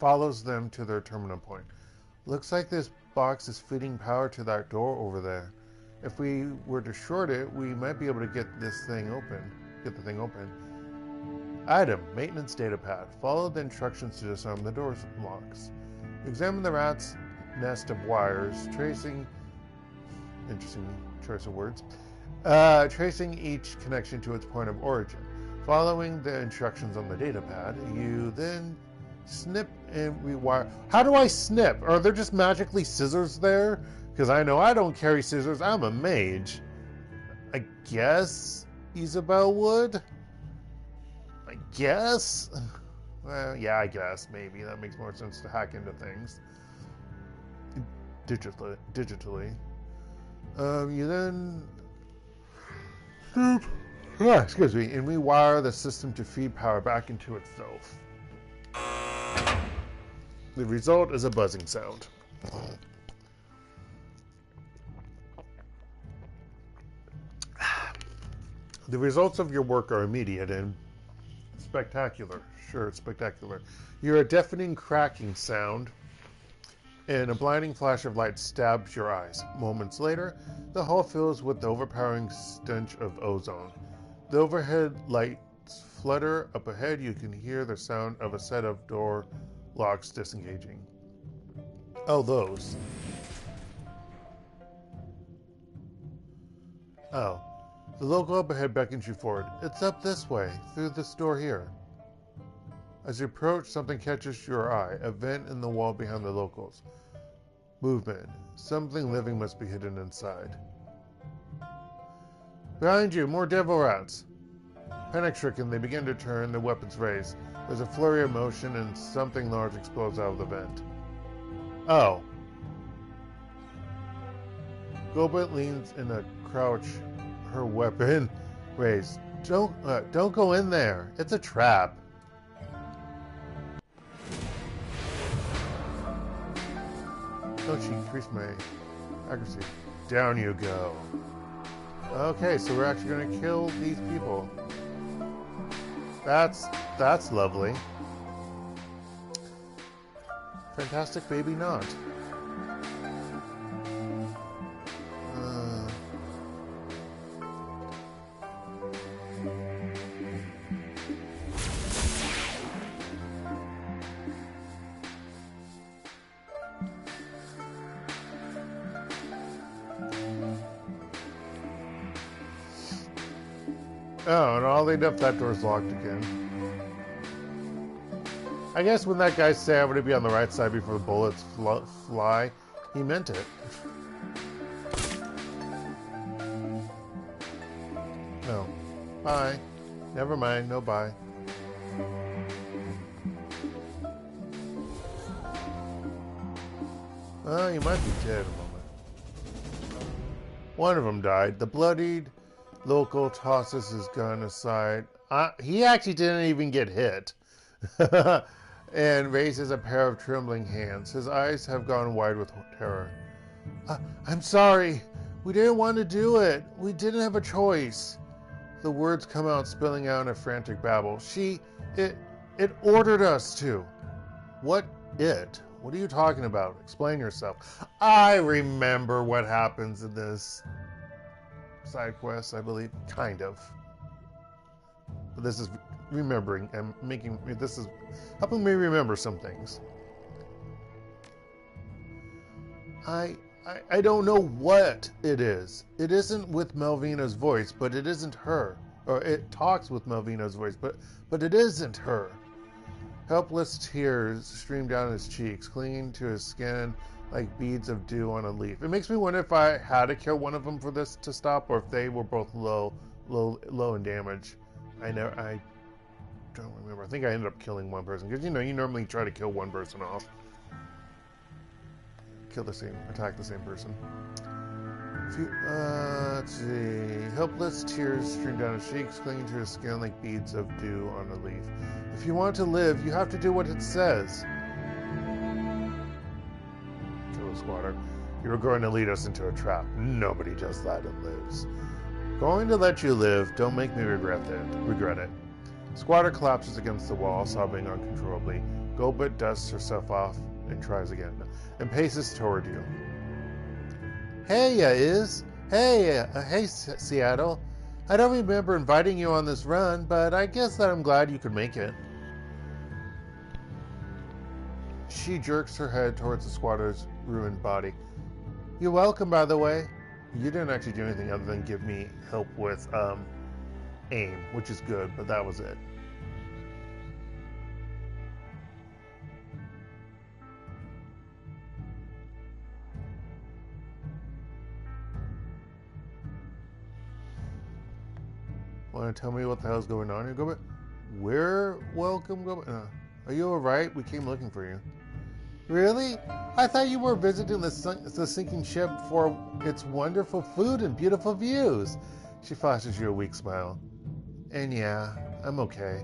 follows them to their terminal point. Looks like this box is feeding power to that door over there. If we were to short it, we might be able to get the thing open. Item, maintenance data pad. Follow the instructions to disarm the door locks. Examine the rat's nest of wires, tracing, interesting choice of words, tracing each connection to its point of origin. Following the instructions on the data pad, you then snip and rewire. How do I snip? Are there just magically scissors there? Because I know I don't carry scissors. I'm a mage. I guess Isabel would? I guess? Well, yeah, I guess. Maybe. That makes more sense to hack into things. Digitally. You then... excuse me. And rewire the system to feed power back into itself. The result is a buzzing sound. The results of your work are immediate and spectacular. Sure, it's spectacular. You hear a deafening cracking sound, and a blinding flash of light stabs your eyes. Moments later, the hall fills with the overpowering stench of ozone. The overhead lights flutter up ahead. You can hear the sound of a set of door locks disengaging. Oh, those. Oh. The local up ahead beckons you forward. It's up this way, through this door here. As you approach, something catches your eye. A vent in the wall behind the locals. Movement. Something living must be hidden inside. Behind you, more devil rats. Panic-stricken, they begin to turn, their weapons raised. There's a flurry of motion, and something large explodes out of the vent. Oh. Gobbet leans in a crouch, her weapon raised. Don't go in there. It's a trap. Oh, she increased my accuracy. Down you go. Okay, so we're actually going to kill these people. That's lovely. Fantastic baby knot. Oh, and oddly enough, that door's locked again. I guess when that guy said I'm going to be on the right side before the bullets fly, he meant it. No. Bye. Never mind. No bye. Oh, you might be dead in a moment. One of them died. The bloodied local tosses his gun aside. He actually didn't even get hit. And raises a pair of trembling hands. His eyes have gone wide with terror. I'm sorry. We didn't want to do it. We didn't have a choice. The words come out, spilling out in a frantic babble. It ordered us to. What it? What are you talking about? Explain yourself. I remember what happens in this side quest, I believe. Kind of. But this is remembering and this is helping me remember some things. I don't know what it is. It isn't with Melvina's voice, but it isn't her. Or it talks with Melvina's voice, but it isn't her. Helpless tears stream down his cheeks, clinging to his skin like beads of dew on a leaf. It makes me wonder if I had to kill one of them for this to stop, or if they were both low in damage. I don't remember. I think I ended up killing one person because you normally try to kill one person off. Attack the same person. Let's see. Helpless tears stream down his cheeks, clinging to his skin like beads of dew on a leaf. If you want to live, you have to do what it says. Kill the squatter. You were going to lead us into a trap. Nobody does that and lives. Going to let you live. Don't make me regret it. Squatter collapses against the wall, sobbing uncontrollably. Gobbet dusts herself off and tries again, and paces toward you. Hey, hey, Seattle. I don't remember inviting you on this run, but I guess that I'm glad you could make it. She jerks her head towards the squatter's ruined body. You're welcome, by the way. You didn't actually do anything other than give me help with aim, which is good, but that was it. Want to tell me what the hell's going on here, Gobbet? We're welcome, Gobbet. Are you alright? We came looking for you. Really? I thought you were visiting the sinking ship for its wonderful food and beautiful views. She flashes you a weak smile. And yeah, I'm okay.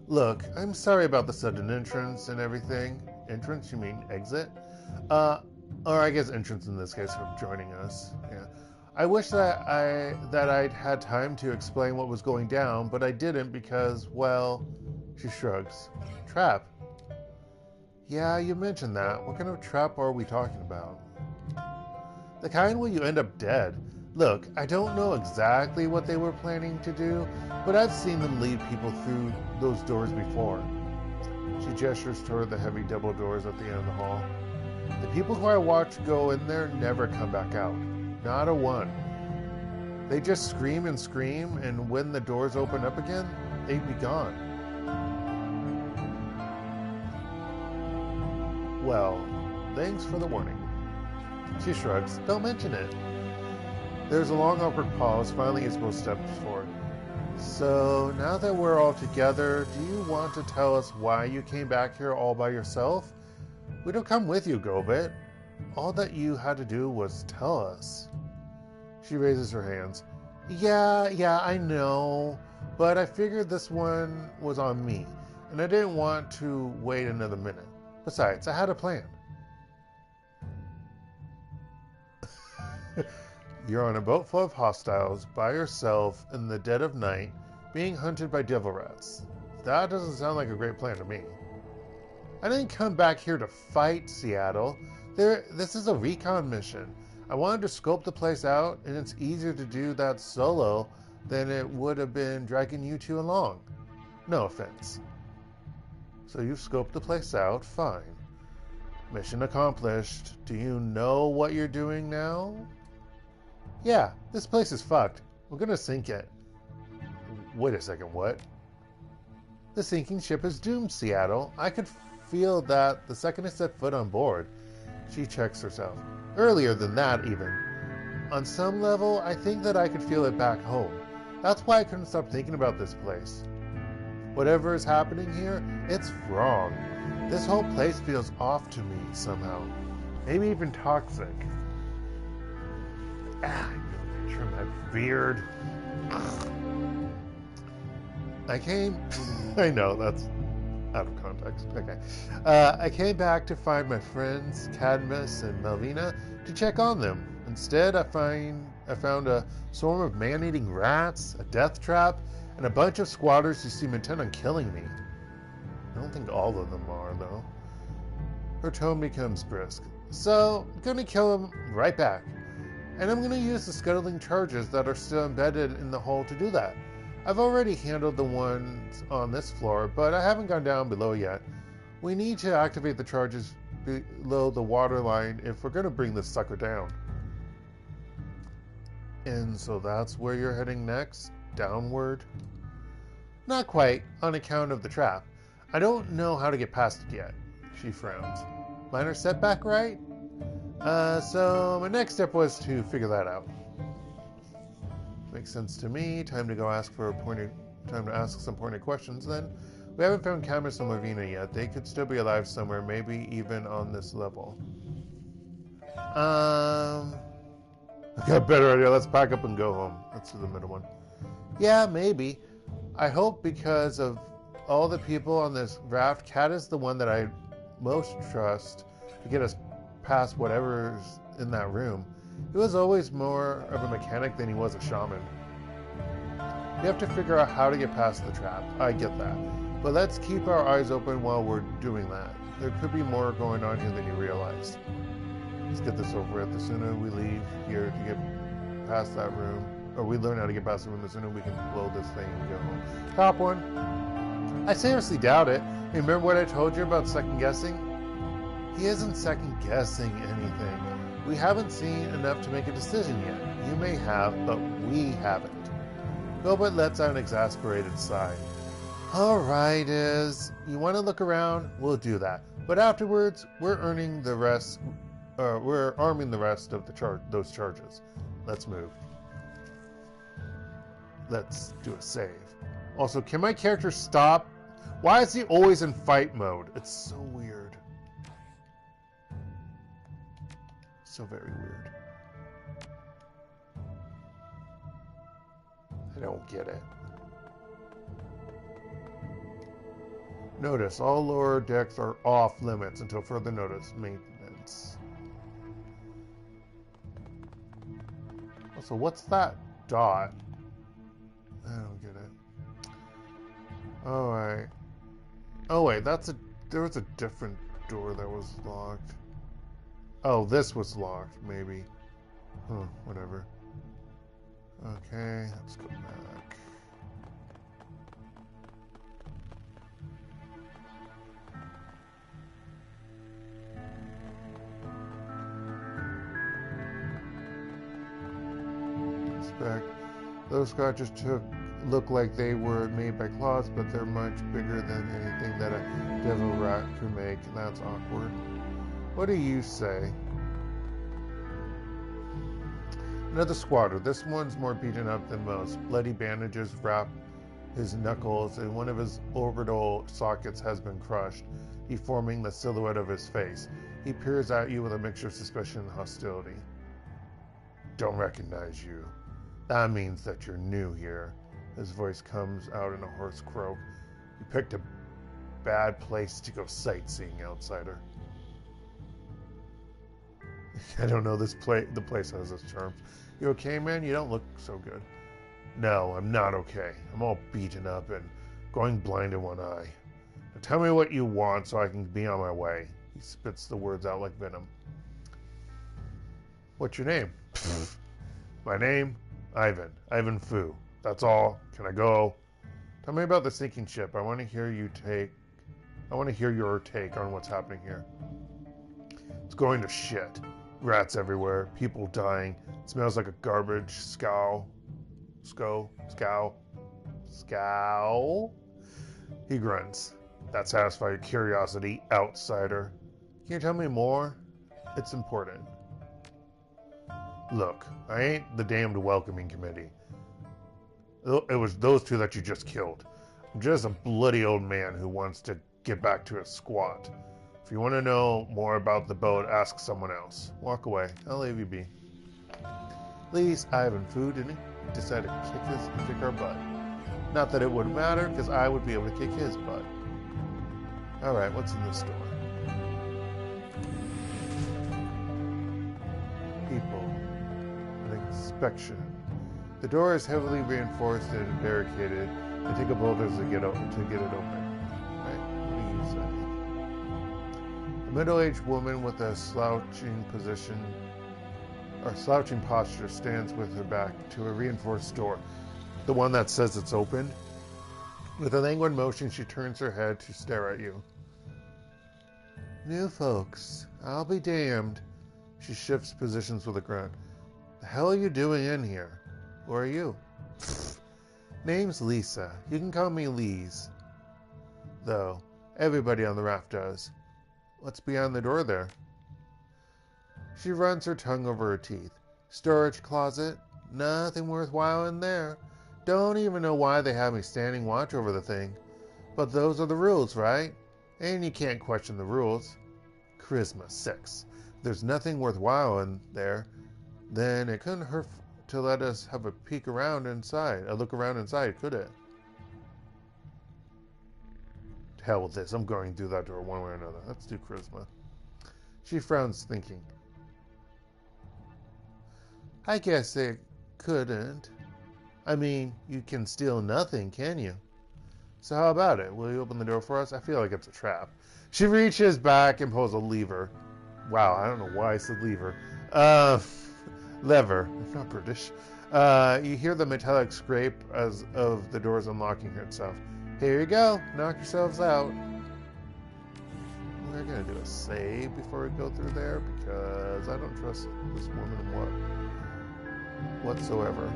Look, I'm sorry about the sudden entrance and everything. Entrance? You mean exit? Or I guess entrance in this case for joining us. Yeah. I wish that I'd had time to explain what was going down, but I didn't because, well, she shrugs. Trap? Yeah, you mentioned that. What kind of trap are we talking about? The kind where you end up dead. Look, I don't know exactly what they were planning to do, but I've seen them lead people through those doors before. She gestures toward the heavy double doors at the end of the hall. The people who I watch go in there never come back out. Not a one. They just scream and scream, and when the doors open up again, they'd be gone. Well, thanks for the warning. She shrugs. Don't mention it. There's a long awkward pause. Finally, Isabel steps forward. So, now that we're all together, do you want to tell us why you came back here all by yourself? We don't come with you, Gobbet. All that you had to do was tell us. She raises her hands. Yeah, I know. But I figured this one was on me, and I didn't want to wait another minute. Besides, I had a plan. You're on a boat full of hostiles, by yourself, in the dead of night, being hunted by devil rats. That doesn't sound like a great plan to me. I didn't come back here to fight, Seattle. This is a recon mission. I wanted to scope the place out, and it's easier to do that solo than it would have been dragging you two along. No offense. So you've scoped the place out, fine. Mission accomplished. Do you know what you're doing now? Yeah, this place is fucked. We're gonna sink it. Wait a second, what? The sinking ship is doomed, Seattle. I could feel that the second I set foot on board. She checks herself. Earlier than that, even. On some level, I think that I could feel it back home. That's why I couldn't stop thinking about this place. Whatever is happening here, it's wrong. This whole place feels off to me somehow. Maybe even toxic. Trim my beard. I know, that's out of context. Okay. I came back to find my friends, Cadmus and Melvina, to check on them. Instead, I found a swarm of man-eating rats, a death trap, and a bunch of squatters who seem intent on killing me. I don't think all of them are, though. Her tone becomes brisk. So, I'm gonna kill them right back. And I'm gonna use the scuttling charges that are still embedded in the hull to do that. I've already handled the ones on this floor, but I haven't gone down below yet. We need to activate the charges below the waterline if we're gonna bring this sucker down. And so that's where you're heading next? Downward? Not quite, on account of the trap. I don't know how to get past it yet. She frowns. Minor setback, right? So my next step was to figure that out. Makes sense to me. Time to ask some pointed questions then. We haven't found Camus and Lavina yet. They could still be alive somewhere, maybe even on this level. I got a better idea. Let's pack up and go home. Let's do the middle one. Yeah, maybe. I hope because of all the people on this raft, Cat is the one that I most trust to get us past whatever's in that room. He was always more of a mechanic than he was a shaman. We have to figure out how to get past the trap. I get that. But let's keep our eyes open while we're doing that. There could be more going on here than you realize. Let's get this over with. The sooner we leave here to get past that room, or we learn how to get past the room, the sooner we can blow this thing and go home. Top one. I seriously doubt it. Remember what I told you about second guessing? He isn't second guessing anything. We haven't seen enough to make a decision yet. You may have, but we haven't. Gobbet lets out an exasperated sigh. Alright, you want to look around? We'll do that. But afterwards, we're arming the rest of those charges. Let's move. Let's do a save. Also, can my character stop? Why is he always in fight mode? It's so weird. So very weird. I don't get it. Notice, all lower decks are off limits until further notice. Maintenance. Also, what's that dot? I don't get it. Alright. Oh wait, there was a different door that was locked. Oh, this was locked, maybe. Huh, whatever. Okay, let's go back. Inspect. Those scratches look like they were made by claws, but they're much bigger than anything that a devil rat could make. That's awkward. What do you say? Another squatter. This one's more beaten up than most. Bloody bandages wrap his knuckles, and one of his orbital sockets has been crushed, deforming the silhouette of his face. He peers at you with a mixture of suspicion and hostility. Don't recognize you. That means that you're new here. His voice comes out in a hoarse croak. You picked a bad place to go sightseeing, outsider. I don't know, the place has its charms. You okay, man? You don't look so good. No, I'm not okay. I'm all beaten up and going blind in one eye. Now tell me what you want so I can be on my way. He spits the words out like venom. What's your name? My name? Ivan. Ivan Fu. That's all. Can I go? Tell me about the sinking ship. I want to hear your take on what's happening here. It's going to shit. Rats everywhere. People dying. It smells like a garbage scow. Scowl. He grunts. That satisfies your curiosity, outsider. Can you tell me more? It's important. Look, I ain't the damned welcoming committee. It was those two that you just killed. I'm just a bloody old man who wants to get back to his squat. If you want to know more about the boat, ask someone else. Walk away. I'll leave you be. At least I haven't food and he decided to kick our butt. Not that it would matter, because I would be able to kick his butt. Alright, what's in this door? People. An inspection. The door is heavily reinforced and barricaded. They take a boulders to get it open. Right? What do you say? A middle-aged woman with a slouching posture stands with her back to a reinforced door. The one that says it's open. With a languid motion, she turns her head to stare at you. New folks, I'll be damned. She shifts positions with a grunt. The hell are you doing in here? Who are you? Name's Lisa. You can call me Lise. Though, everybody on the raft does. What's behind the door there? She runs her tongue over her teeth. Storage closet? Nothing worthwhile in there. Don't even know why they have me standing watch over the thing. But those are the rules, right? And you can't question the rules. Charisma 6. If there's nothing worthwhile in there, then it couldn't hurt to let us have a peek around inside. A look around inside, could it? To hell with this. I'm going through that door one way or another. Let's do charisma. She frowns, thinking. I guess it couldn't. I mean, you can steal nothing, can you? So how about it? Will you open the door for us? I feel like it's a trap. She reaches back and pulls a lever. Wow, I don't know why I said lever. Lever. I'm not British. You hear the metallic scrape as of the doors unlocking itself. Here you go. Knock yourselves out. We're going to do a save before we go through there because I don't trust this woman whatsoever.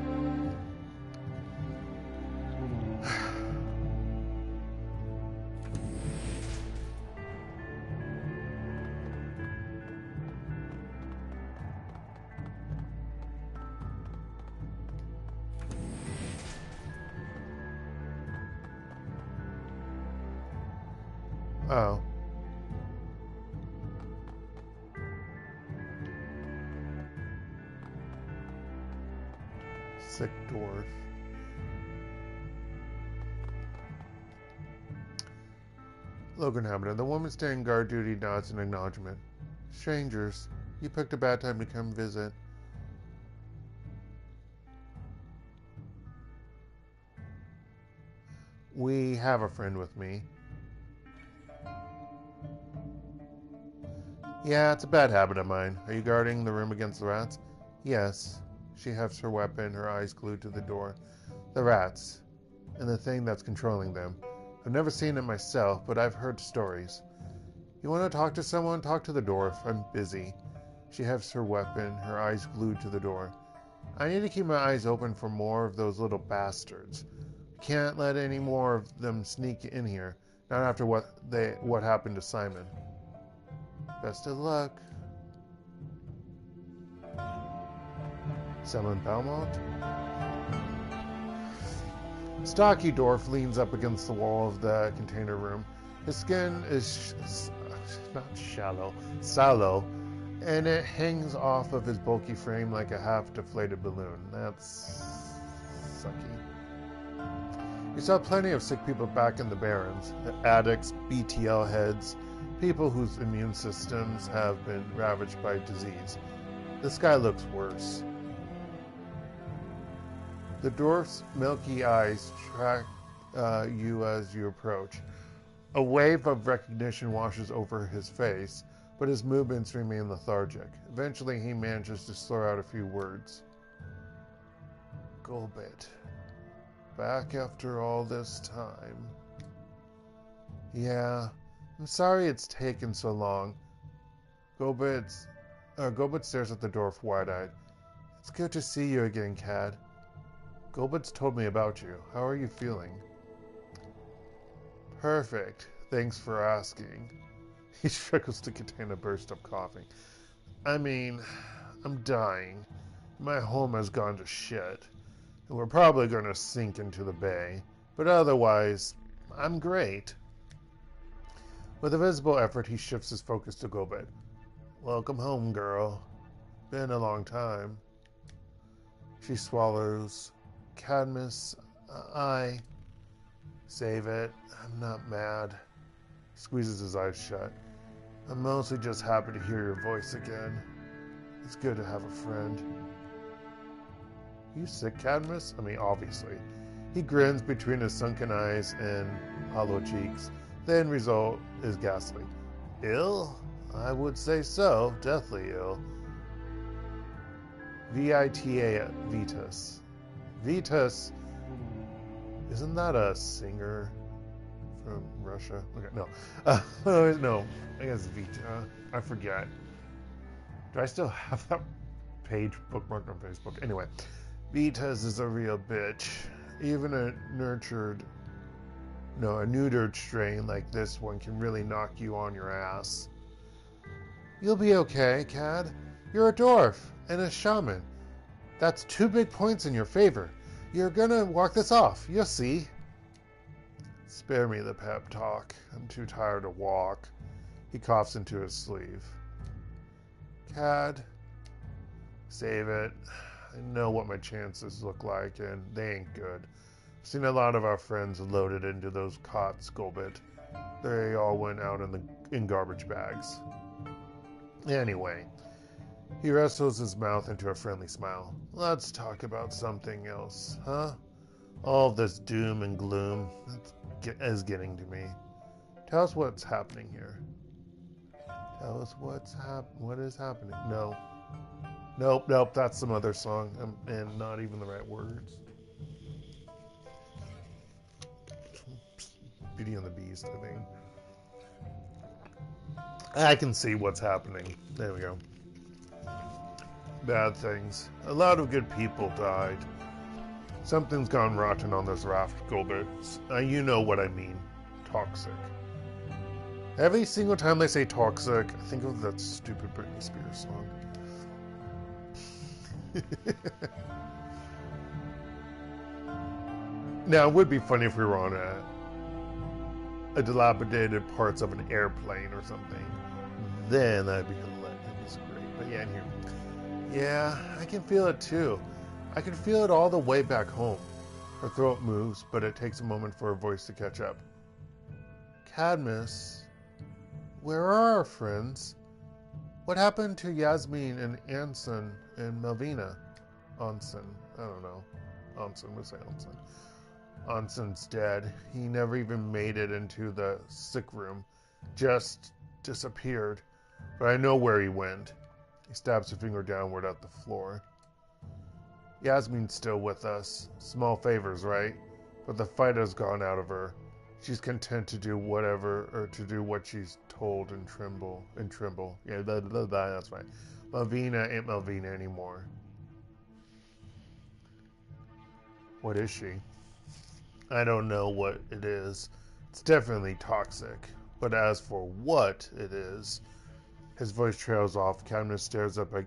Oh. Sick dwarf. Logan Hamilton. The woman standing guard duty nods in acknowledgement. Strangers, you picked a bad time to come visit. We have a friend with me. Yeah, it's a bad habit of mine. Are you guarding the room against the rats? Yes. She hefts her weapon, her eyes glued to the door. The rats, and the thing that's controlling them. I've never seen it myself, but I've heard stories. You want to talk to someone? Talk to the dwarf. I'm busy. She hefts her weapon, her eyes glued to the door. I need to keep my eyes open for more of those little bastards. Can't let any more of them sneak in here. Not after what happened to Simon. Best of luck. Summon Belmont. Stocky dwarf leans up against the wall of the container room. His skin is not sallow, and it hangs off of his bulky frame like a half-deflated balloon. That's sucky. You saw plenty of sick people back in the Barrens. Addicts, BTL heads, people whose immune systems have been ravaged by disease. This guy looks worse. The dwarf's milky eyes track you as you approach. A wave of recognition washes over his face, but his movements remain lethargic. Eventually, he manages to slur out a few words. Gobbet. Back after all this time. Yeah, I'm sorry it's taken so long. Gobbet stares at the dwarf wide-eyed. It's good to see you again, Cad. Gobbet's told me about you. How are you feeling? Perfect. Thanks for asking. He struggles to contain a burst of coughing. I mean, I'm dying. My home has gone to shit. And we're probably going to sink into the bay. But otherwise, I'm great. With a visible effort, he shifts his focus to Gobbet. Welcome home, girl. Been a long time. She swallows. Cadmus, I... Save it. I'm not mad. He squeezes his eyes shut. I'm mostly just happy to hear your voice again. It's good to have a friend. You sick, Cadmus? I mean, obviously. He grins between his sunken eyes and hollow cheeks. The end result is ghastly. Ill? I would say so. Deathly ill. Vita Vitus. Vitus. Isn't that a singer from Russia? Okay, no. No, I guess Vita. I forget. Do I still have that page bookmarked on Facebook? Anyway, Vitas is a real bitch. Even a neutered strain like this one can really knock you on your ass. You'll be okay, Cad. You're a dwarf and a shaman. That's 2 big points in your favor. You're gonna walk this off. You'll see. Spare me the pep talk. I'm too tired to walk. He coughs into his sleeve. Cad, save it. I know what my chances look like, and they ain't good. I've seen a lot of our friends loaded into those cots, Gobbet. They all went out in garbage bags. Anyway, he wrestles his mouth into a friendly smile. Let's talk about something else, huh? All this doom and gloom is getting to me. Tell us what's happening here. Tell us what is happening. No. Nope, that's some other song, and not even the right words. Beauty and the Beast, I think. I can see what's happening. There we go. Bad things. A lot of good people died. Something's gone rotten on this raft, Gobbet. You know what I mean. Toxic. Every single time they say toxic, I think of that stupid Britney Spears song. Now, it would be funny if we were on a dilapidated parts of an airplane or something. Then that'd be hilarious. Great. But yeah, in here. Yeah, I can feel it too. I can feel it all the way back home. Her throat moves, but it takes a moment for her voice to catch up. Cadmus, where are our friends? What happened to Yasmin and Anson and Melvina? Anson, I don't know. Anson, we'll say Anson. Anson's dead. He never even made it into the sick room. Just disappeared. But I know where he went. He stabs a finger downward at the floor. Yasmin's still with us. Small favors, right? But the fight has gone out of her. She's content to do whatever, or to do what she's told and tremble. Yeah, that's right. Melvina ain't Melvina anymore. What is she? I don't know what it is. It's definitely toxic. But as for what it is, his voice trails off. Cadmus stares up at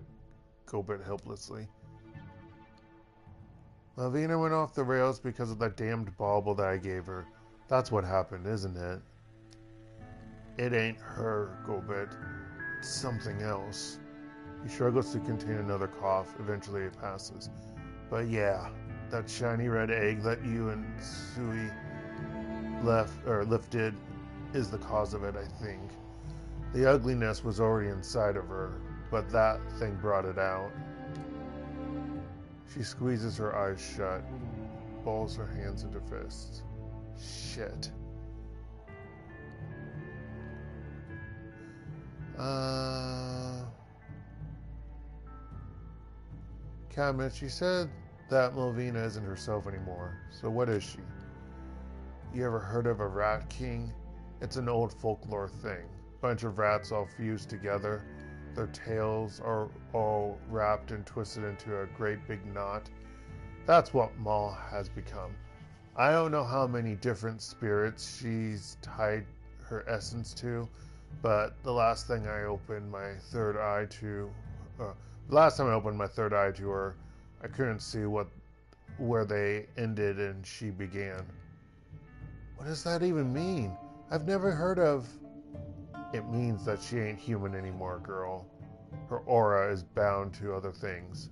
Gobbet helplessly. Melvina went off the rails because of that damned bauble that I gave her. That's what happened, isn't it? It ain't her, Gobbet. It's something else. He struggles to contain another cough. Eventually it passes. But yeah, that shiny red egg that you and Sui lifted is the cause of it, I think. The ugliness was already inside of her, but that thing brought it out. She squeezes her eyes shut, balls her hands into fists. Shit. Cadmus, she said that Melvina isn't herself anymore. So what is she? You ever heard of a rat king? It's an old folklore thing. Bunch of rats all fused together. Their tails are all wrapped and twisted into a great big knot. That's what Maul has become. I don't know how many different spirits she's tied her essence to, but the last time I opened my third eye to her, I couldn't see where they ended and she began. What does that even mean? I've never heard of... It means that she ain't human anymore, girl. Her aura is bound to other things.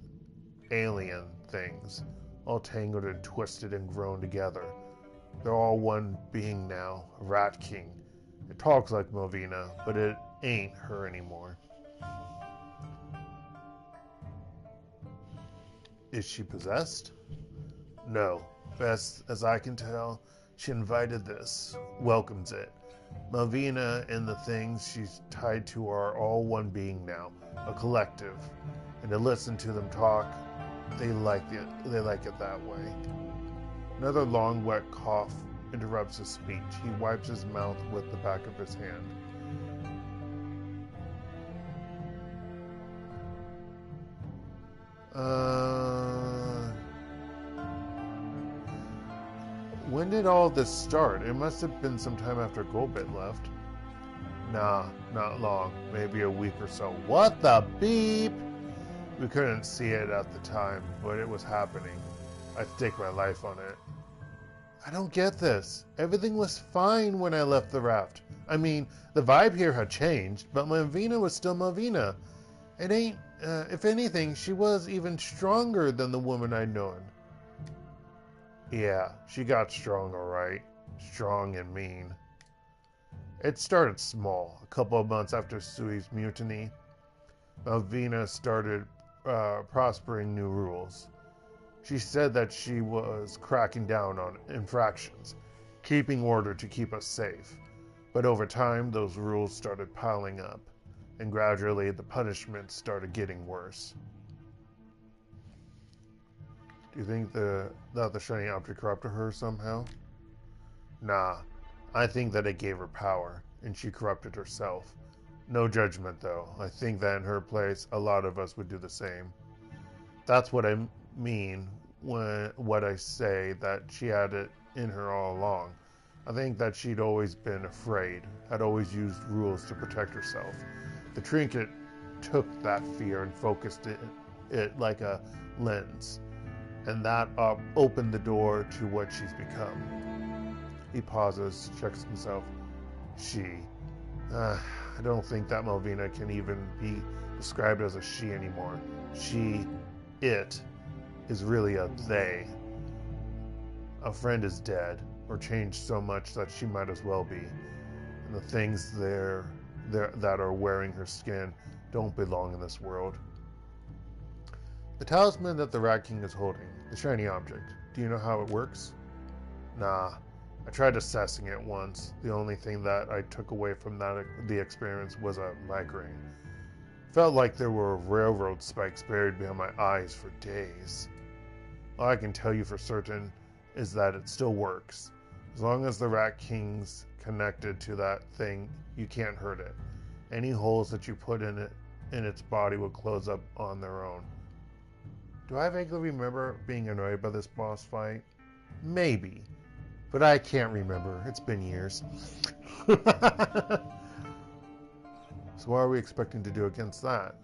Alien things. All tangled and twisted and grown together. They're all one being now, a Rat King. It talks like Melvina, but it ain't her anymore. Is she possessed? No. Best as I can tell, she invited this, welcomes it. Melvina and the things she's tied to are all one being now, a collective. And to listen to them talk, they like it that way. Another long, wet cough interrupts his speech. He wipes his mouth with the back of his hand. When did all this start? It must have been sometime after Gobbet left. Nah, not long. Maybe a week or so. What the beep? We couldn't see it at the time, but it was happening. I'd stake my life on it. I don't get this. Everything was fine when I left the raft. I mean, the vibe here had changed, but Melvina was still Melvina. It ain't, if anything, she was even stronger than the woman I'd known. Yeah, she got strong, all right. Strong and mean. It started small. A couple of months after Sui's mutiny, Melvina started prospering new rules. She said that she was cracking down on infractions, keeping order to keep us safe. But over time, those rules started piling up, and gradually the punishments started getting worse. Do you think that the shiny object corrupted her somehow? Nah, I think that it gave her power, and she corrupted herself. No judgment, though. I think that in her place, a lot of us would do the same. That's what I mean when I say that she had it in her all along. I think that she'd always been afraid, had always used rules to protect herself. The trinket took that fear and focused it like a lens. And that opened the door to what she's become. He pauses, checks himself. I don't think that Melvina can even be described as a she anymore. It is really a they. A friend is dead, or changed so much that she might as well be. And the things that are wearing her skin don't belong in this world. The talisman that the Rat King is holding, the shiny object, do you know how it works? Nah, I tried assessing it once. The only thing that I took away from the experience was a migraine. Felt like there were railroad spikes buried behind my eyes for days. All I can tell you for certain is that it still works. As long as the Rat King's connected to that thing, you can't hurt it. Any holes that you put in its body will close up on their own. Do I vaguely remember being annoyed by this boss fight? Maybe. But I can't remember. It's been years. So what are we expecting to do against that?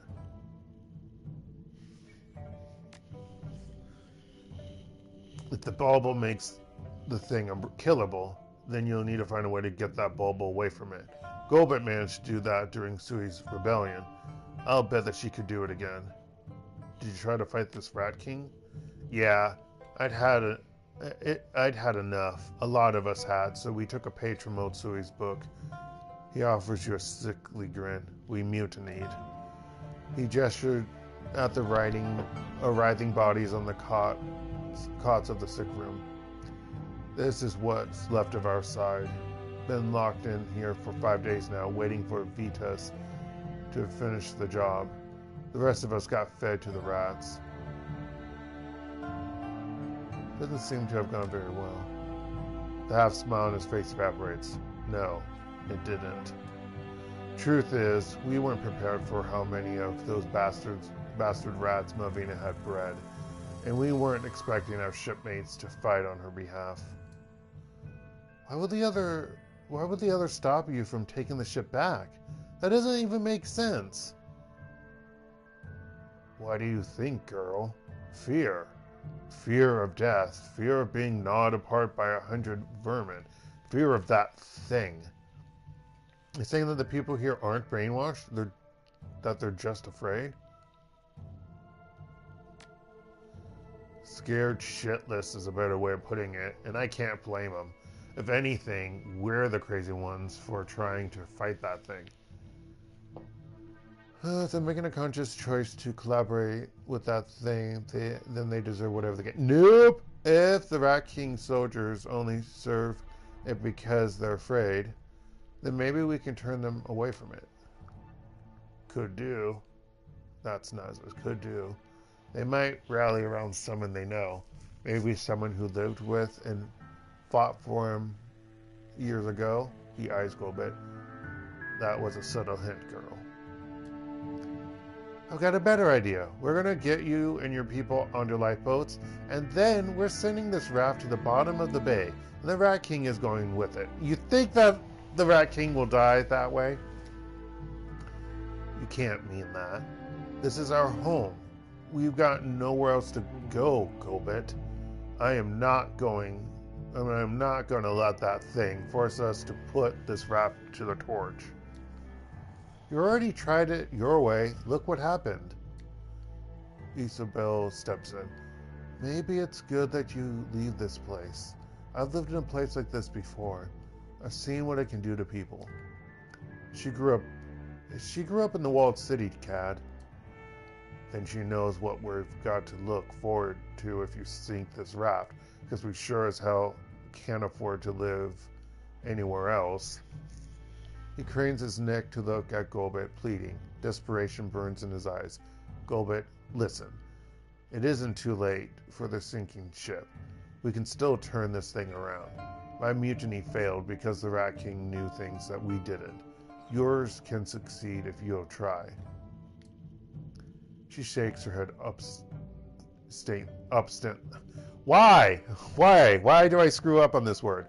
If the bauble makes the thing killable, then you'll need to find a way to get that bauble away from it. Gobbet managed to do that during Sui's rebellion. I'll bet that she could do it again. Did you try to fight this Rat King? Yeah, I'd had enough. A lot of us had, so we took a page from old Sui's book. He offers you a sickly grin. We mutinied. He gestured at the writhing bodies on the cots of the sick room. This is what's left of our side. Been locked in here for 5 days now, waiting for Vitas to finish the job. The rest of us got fed to the rats. Doesn't seem to have gone very well. The half smile on his face evaporates. No, it didn't. Truth is, we weren't prepared for how many of those bastard rats Melvina had bred. And we weren't expecting our shipmates to fight on her behalf. Why would the other stop you from taking the ship back? That doesn't even make sense. Why do you think, girl? Fear. Fear of death. Fear of being gnawed apart by 100 vermin. Fear of that thing. You're saying that the people here aren't brainwashed? That they're just afraid? Scared shitless is a better way of putting it, and I can't blame them. If anything, we're the crazy ones for trying to fight that thing. If they're making a conscious choice to collaborate with that thing, then they deserve whatever they get. Nope! If the Rat King soldiers only serve it because they're afraid, then maybe we can turn them away from it. Could do. That's nice. Could do. They might rally around someone they know. Maybe someone who lived with and fought for him years ago. He eyes Gobbet. That was a subtle hint, girl. I've got a better idea. We're going to get you and your people onto lifeboats, and then we're sending this raft to the bottom of the bay, and the Rat King is going with it. You think that the Rat King will die that way? You can't mean that. This is our home. We've got nowhere else to go, Gobbet. I'm not going to let that thing force us to put this raft to the torch. You already tried it your way. Look what happened. Isabel steps in. Maybe it's good that you leave this place. I've lived in a place like this before. I've seen what it can do to people. She grew up in the walled city, Cad. Then she knows what we've got to look forward to if you sink this raft, because we sure as hell can't afford to live anywhere else. He cranes his neck to look at Gobbet, pleading. Desperation burns in his eyes. Gobbet, listen. It isn't too late for the sinking ship. We can still turn this thing around. My mutiny failed because the Rat King knew things that we didn't. Yours can succeed if you'll try. She shakes her head Why? Why do I screw up on this word?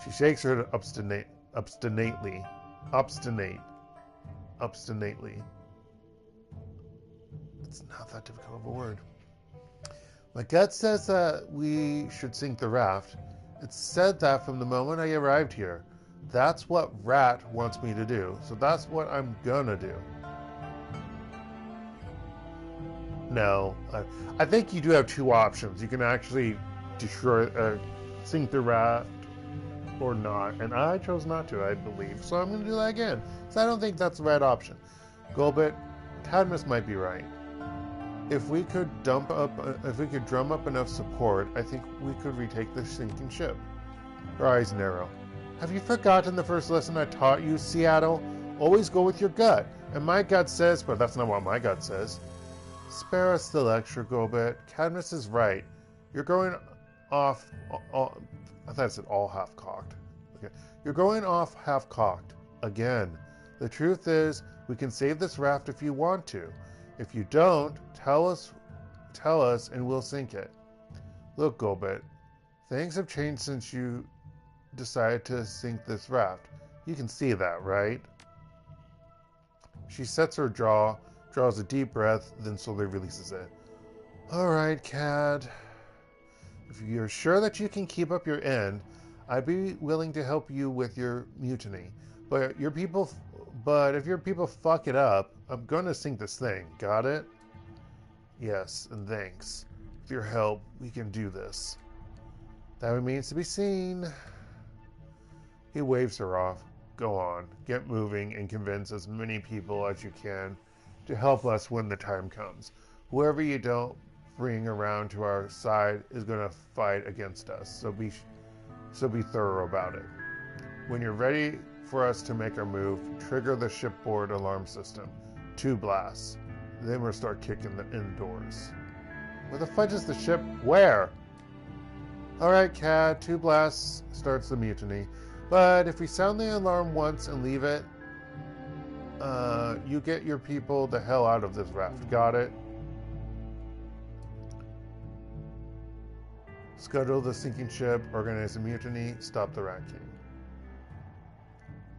She shakes her head obstinately. It's not that difficult of a word. My gut says that we should sink the raft. It said that from the moment I arrived here. That's what Rat wants me to do, so that's what I'm gonna do. No, I think you do have two options. You can actually sink the raft or not, and I chose not to, I believe. So I'm going to do that again. So I don't think that's the right option. Gobbet, Cadmus might be right. If we could drum up enough support, I think we could retake the sinking ship. Her eyes narrow. Have you forgotten the first lesson I taught you, Seattle? Always go with your gut. And my gut says, but that's not what my gut says. Spare us the lecture, Gobbet. Cadmus is right. You're going off... I thought I said all half-cocked. Okay. You're going off half-cocked. Again. The truth is, we can save this raft if you want to. If you don't, tell us and we'll sink it. Look, Gobbet. Things have changed since you decided to sink this raft. You can see that, right? She sets her jaw, draws a deep breath, then slowly releases it. All right, Cad. If you're sure that you can keep up your end, I'd be willing to help you with your mutiny. But if your people fuck it up, I'm gonna sink this thing. Got it? Yes, and thanks. With your help, we can do this. That remains to be seen. He waves her off. Go on, get moving and convince as many people as you can to help us when the time comes. Whoever you don't bring around to our side is going to fight against us, so be thorough about it. When you're ready for us to make our move, trigger the shipboard alarm system. 2 blasts. Then we'll start kicking the indoors. Where the fudge is the ship? Where? Alright, Cad, 2 blasts starts the mutiny. But if we sound the alarm once and leave it, you get your people the hell out of this raft. Got it? Scuttle the sinking ship, organize a mutiny, stop the Rat King.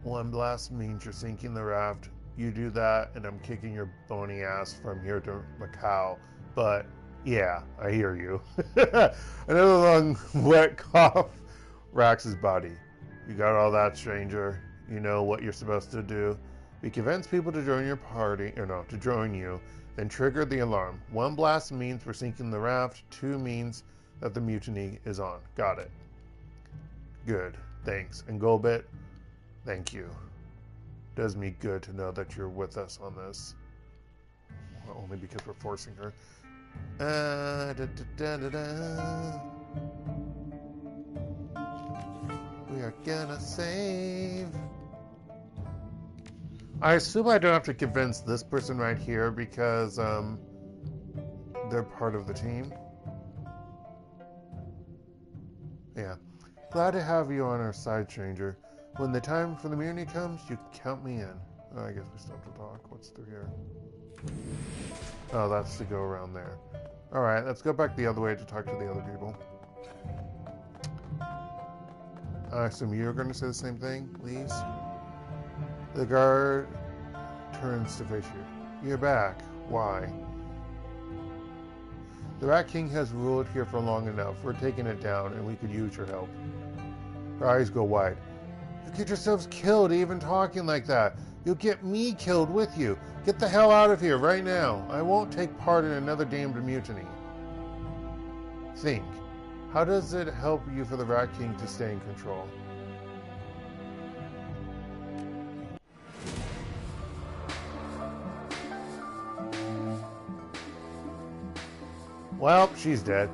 One blast means you're sinking the raft. You do that, and I'm kicking your bony ass from here to Macau. But, yeah, I hear you. Another long, wet cough racks his body. You got all that, stranger. You know what you're supposed to do. We convince people to join your party, or no, to join you, then trigger the alarm. One blast means we're sinking the raft. Two means that the mutiny is on. Got it. Good. Thanks. And Gobbet, thank you. Does me good to know that you're with us on this. Well, only because we're forcing her. We are gonna save. I assume I don't have to convince this person right here because they're part of the team. Yeah. Glad to have you on our side, stranger. When the time for the mutiny comes, you count me in. Oh, I guess we still have to talk. What's through here? Oh, that's to go around there. Alright, let's go back the other way to talk to the other people. I assume you're going to say the same thing, please? The guard turns to face you. You're back. Why? The Rat King has ruled here for long enough. We're taking it down, and we could use your help. Her eyes go wide. You get yourselves killed even talking like that. You'll get me killed with you. Get the hell out of here right now. I won't take part in another damned mutiny. Think. How does it help you for the Rat King to stay in control? Well, she's dead.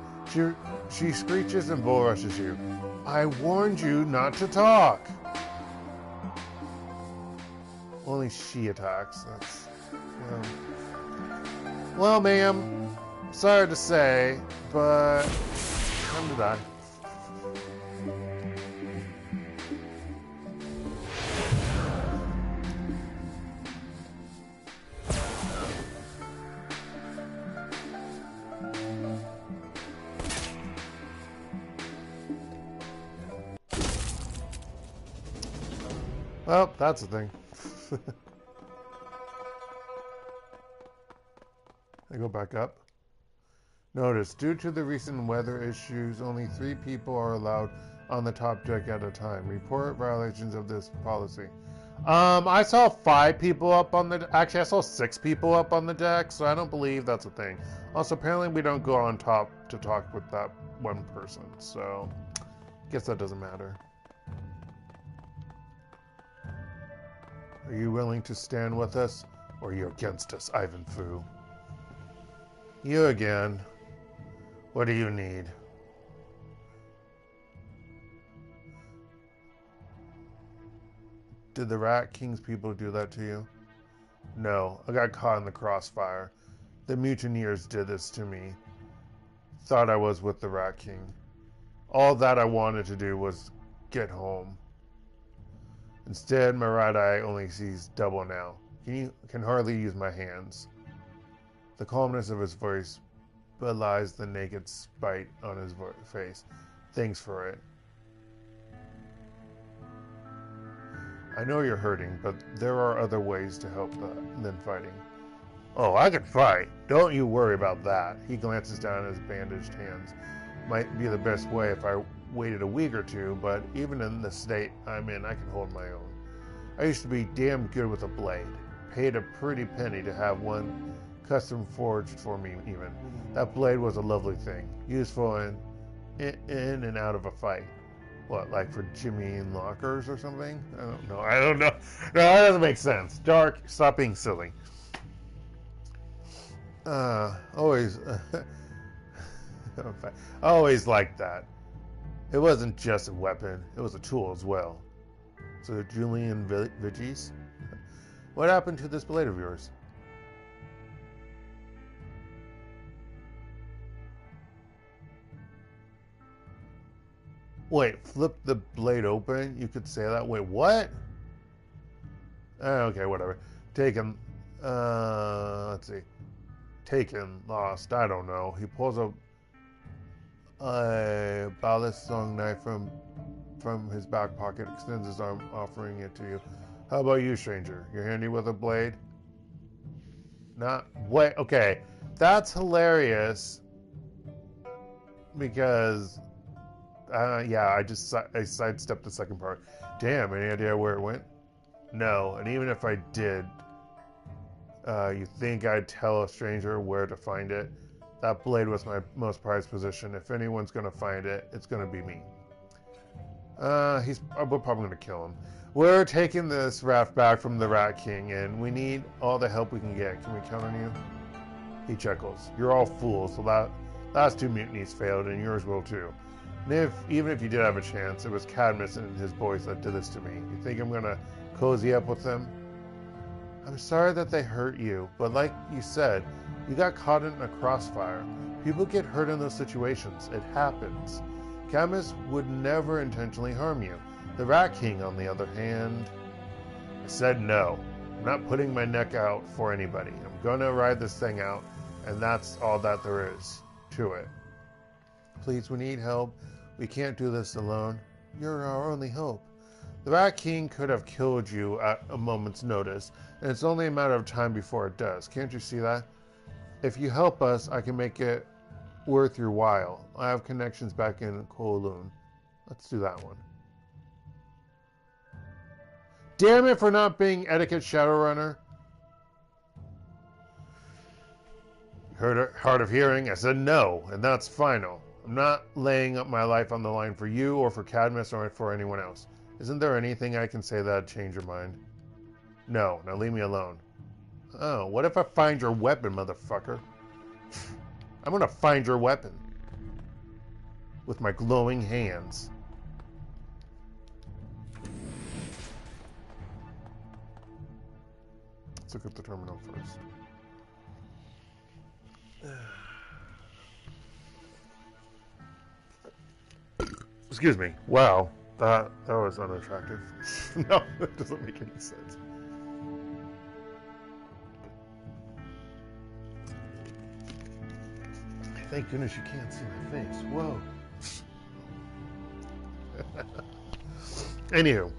She screeches and bull rushes you. I warned you not to talk. Only she attacks. That's well, ma'am. Sorry to say, but time to die. Well, that's the thing. I go back up. Notice, due to the recent weather issues, only 3 people are allowed on the top deck at a time. Report violations of this policy. I saw 5 people up on the... Actually, I saw 6 people up on the deck, so I don't believe that's a thing. Also, apparently we don't go on top to talk with that one person, so... guess that doesn't matter. Are you willing to stand with us, or are you against us, Ivan Fu? You again. What do you need? Did the Rat King's people do that to you? No, I got caught in the crossfire. The mutineers did this to me. Thought I was with the Rat King. All that I wanted to do was get home. Instead, my right eye only sees double now. Can hardly use my hands. The calmness of his voice belies the naked spite on his face. Thanks for it. I know you're hurting, but there are other ways to help than fighting. Oh, I can fight. Don't you worry about that. He glances down at his bandaged hands. Might be the best way if I waited a week or two, but even in the state I'm in, I can hold my own. I used to be damn good with a blade. Paid a pretty penny to have one custom forged for me even. That blade was a lovely thing. Useful in and out of a fight. What, like for Jimmy and lockers or something? I don't know. No, that doesn't make sense. Dark, stop being silly. Always always liked that. It wasn't just a weapon, it was a tool as well. So Julian Vigis? What happened to this blade of yours? Wait, flip the blade open? You could say that? Wait, what? Okay, whatever. Taken, let's see. Taken, lost, I don't know. He pulls up a ballast long knife from his back pocket, extends his arm, offering it to you. How about you, stranger? You're handy with a blade? Not wait. Okay, that's hilarious. Because, yeah, I sidestepped the second part. Damn, any idea where it went? No, and even if I did, you think I'd tell a stranger where to find it? That blade was my most prized possession. If anyone's gonna find it, it's gonna be me. We're probably gonna kill him. We're taking this raft back from the Rat King, and we need all the help we can get. Can we count on you? He chuckles. You're all fools, so that last 2 mutinies failed, and yours will too. And even if you did have a chance, it was Cadmus and his boys that did this to me. You think I'm gonna cozy up with them? I'm sorry that they hurt you, but like you said, you got caught in a crossfire. People get hurt in those situations. It happens. Cadmus would never intentionally harm you. The Rat King, on the other hand... I said no. I'm not putting my neck out for anybody. I'm gonna ride this thing out, and that's all that there is to it. Please, we need help. We can't do this alone. You're our only hope. The Rat King could have killed you at a moment's notice, and it's only a matter of time before it does. Can't you see that? If you help us, I can make it worth your while. I have connections back in Kowloon. Let's do that one. Damn it for not being etiquette Shadowrunner. Hard of hearing, I said no, and that's final. I'm not laying up my life on the line for you or for Cadmus or for anyone else. Isn't there anything I can say that'd change your mind? No, now leave me alone. Oh, what if I find your weapon, motherfucker? I'm gonna find your weapon. With my glowing hands. Let's look at the terminal first. Excuse me. Wow, that was unattractive. No, that doesn't make any sense. Thank goodness you can't see my face. Whoa. Anywho,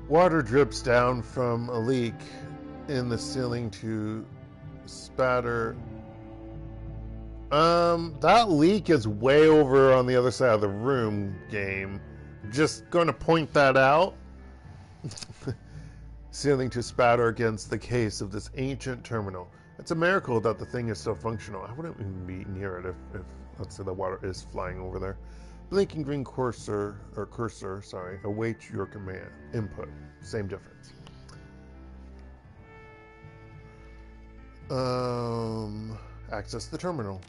water drips down from a leak in the ceiling to spatter. That leak is way over on the other side of the room, game. Just going to point that out. Ceiling to spatter against the case of this ancient terminal. It's a miracle that the thing is still functional. I wouldn't even be near it if let's say the water is flying over there. Blinking green cursor, awaits your command. Input. Same difference. Access the terminal.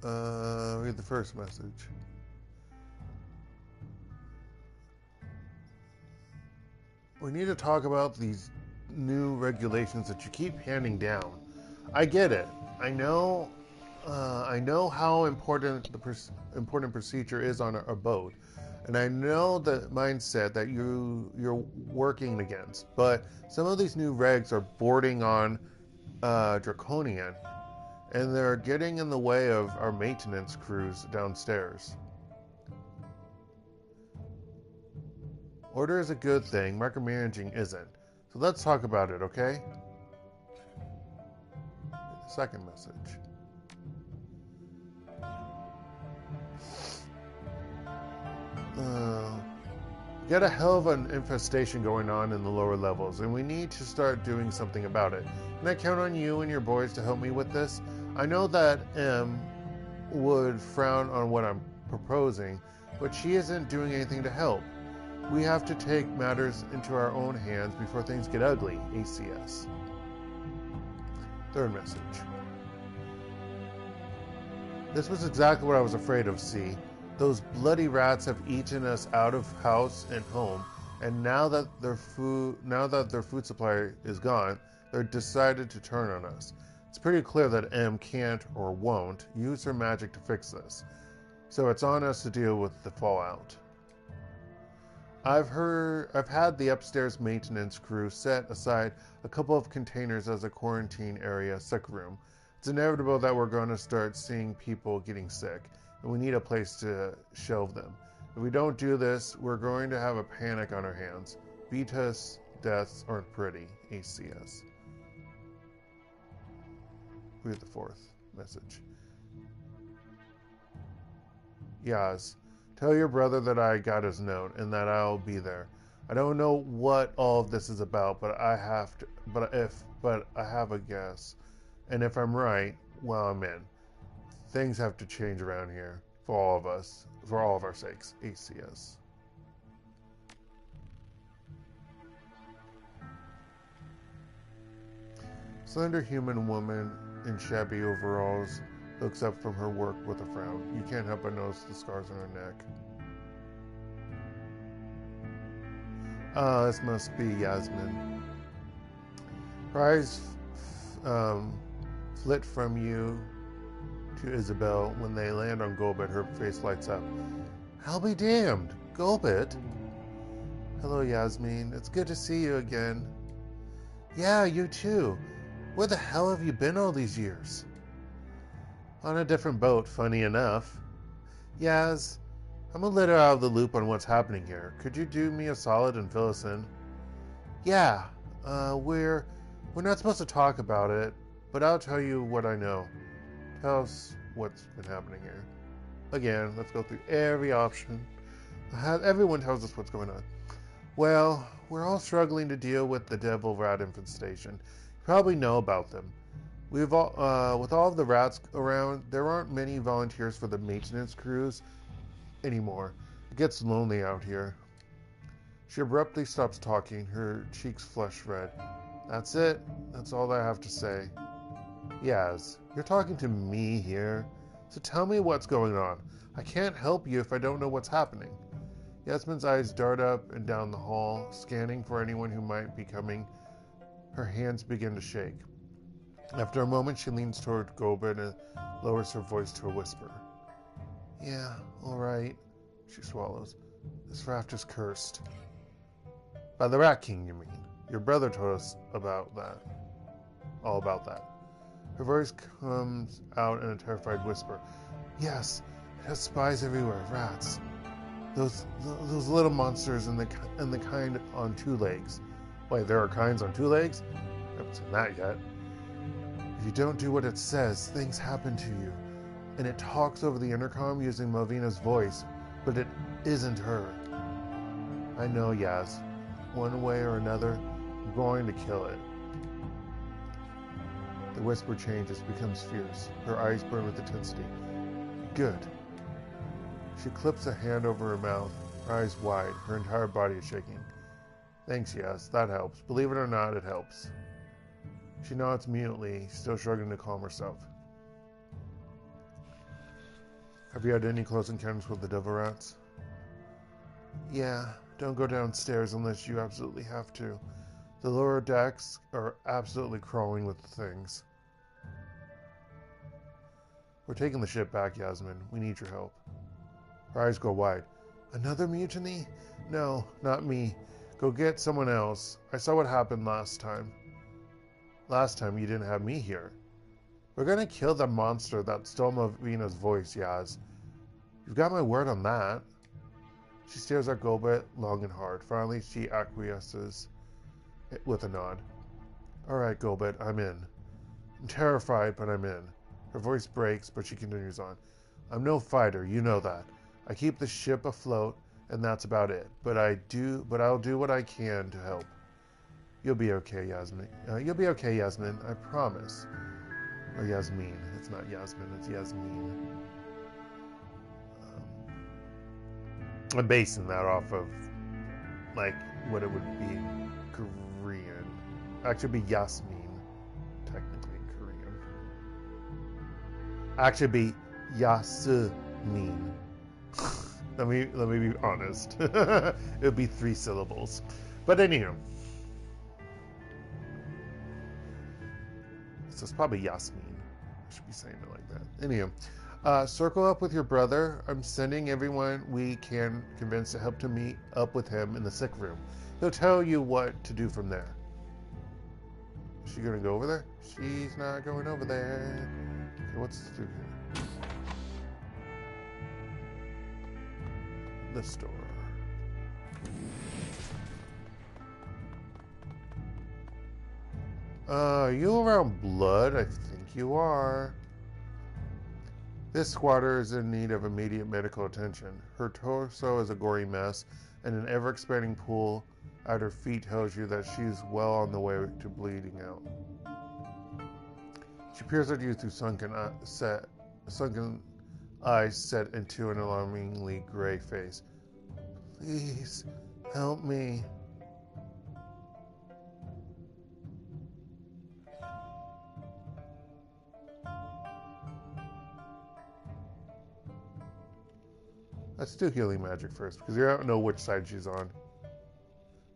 Read the first message. We need to talk about these new regulations that you keep handing down. I get it. I know how important important procedure is on a boat, and I know the mindset that you're working against. But some of these new regs are bordering on draconian, and they're getting in the way of our maintenance crews downstairs. Order is a good thing, micromanaging isn't. So let's talk about it, okay? Second message. We got a hell of an infestation going on in the lower levels, and we need to start doing something about it. Can I count on you and your boys to help me with this? I know that M would frown on what I'm proposing, but she isn't doing anything to help. We have to take matters into our own hands before things get ugly. ACS. Third message. This was exactly what I was afraid of, C. Those bloody rats have eaten us out of house and home, and now that their food supply is gone, they're decided to turn on us. It's pretty clear that M can't or won't use her magic to fix this. So it's on us to deal with the fallout. I've had the upstairs maintenance crew set aside a couple of containers as a quarantine area sick room. It's inevitable that we're going to start seeing people getting sick, and we need a place to shelve them. If we don't do this, we're going to have a panic on our hands. Vitas deaths aren't pretty, ACS. Read the fourth message. Yaz, tell your brother that I got his note and that I'll be there. I don't know what all of this is about, but I have a guess. And if I'm right, well, I'm in. Things have to change around here for all of us, for all of our sakes. ACS. Slender human woman in shabby overalls looks up from her work with a frown. You can't help but notice the scars on her neck. Ah, this must be Yasmin. Her eyes flit from you to Isabel. When they land on Gobbet, her face lights up. I'll be damned. Gobbet? Hello, Yasmin. It's good to see you again. Yeah, you too. Where the hell have you been all these years? On a different boat, funny enough. Yaz, I'm a little out of the loop on what's happening here. Could you do me a solid and fill us in? Yeah, we're not supposed to talk about it, but I'll tell you what I know. Tell us what's been happening here. Again, let's go through every option. Everyone tells us what's going on. Well, we're all struggling to deal with the devil rat infestation. You probably know about them. With all of the rats around, there aren't many volunteers for the maintenance crews anymore. It gets lonely out here. She abruptly stops talking, her cheeks flush red. That's it. That's all I have to say. Yaz, you're talking to me here, so tell me what's going on. I can't help you if I don't know what's happening. Yasmin's eyes dart up and down the hall, scanning for anyone who might be coming. Her hands begin to shake. After a moment, she leans toward Gobbet and lowers her voice to a whisper. Yeah, all right, she swallows. This raft is cursed. By the Rat King, you mean? Your brother told us about that. All about that. Her voice comes out in a terrified whisper. Yes, it has spies everywhere, rats. Those little monsters and the kind on two legs. Wait, there are kinds on two legs? I haven't seen that yet. If you don't do what it says, things happen to you. And it talks over the intercom using Malvina's voice, but it isn't her. I know, Yaz. One way or another, I'm going to kill it. The whisper changes, becomes fierce. Her eyes burn with intensity. Good. She clips a hand over her mouth, her eyes wide, her entire body is shaking. Thanks, Yaz. That helps. Believe it or not, it helps. She nods mutely, still struggling to calm herself. Have you had any close encounters with the devil rats? Yeah, don't go downstairs unless you absolutely have to. The lower decks are absolutely crawling with the things. We're taking the ship back, Yasmin. We need your help. Her eyes go wide. Another mutiny? No, not me. Go get someone else. I saw what happened last time. Last time you didn't have me here. We're gonna kill the monster that stole Malvina's voice, Yaz. You've got my word on that. She stares at Gobbet long and hard. Finally, she acquiesces with a nod. All right, Gobbet, I'm in. I'm terrified, but I'm in. Her voice breaks, but she continues on. I'm no fighter, you know that. I keep the ship afloat, and that's about it. But I'll do what I can to help. You'll be okay, Yasmin. You'll be okay, Yasmin. I promise. Or Yasmin. It's not Yasmin. It's Yasmin. I'm basing that off of, like, what it would be in Korean. Actually, be Yasmin, technically in Korean. Actually, be Yasmin. let me be honest. It would be 3 syllables. But anywho. So it's probably Yasmin. I should be saying it like that. Anywho. Circle up with your brother. I'm sending everyone we can convince to help to meet up with him in the sick room. He'll tell you what to do from there. Is she gonna go over there? She's not going over there. Okay, what's to do here? The store. You around blood? I think you are. This squatter is in need of immediate medical attention. Her torso is a gory mess, and an ever-expanding pool at her feet tells you that she's well on the way to bleeding out. She peers at you through sunken eyes set into an alarmingly gray face. Please, help me. Let's do healing magic first, because you don't know which side she's on.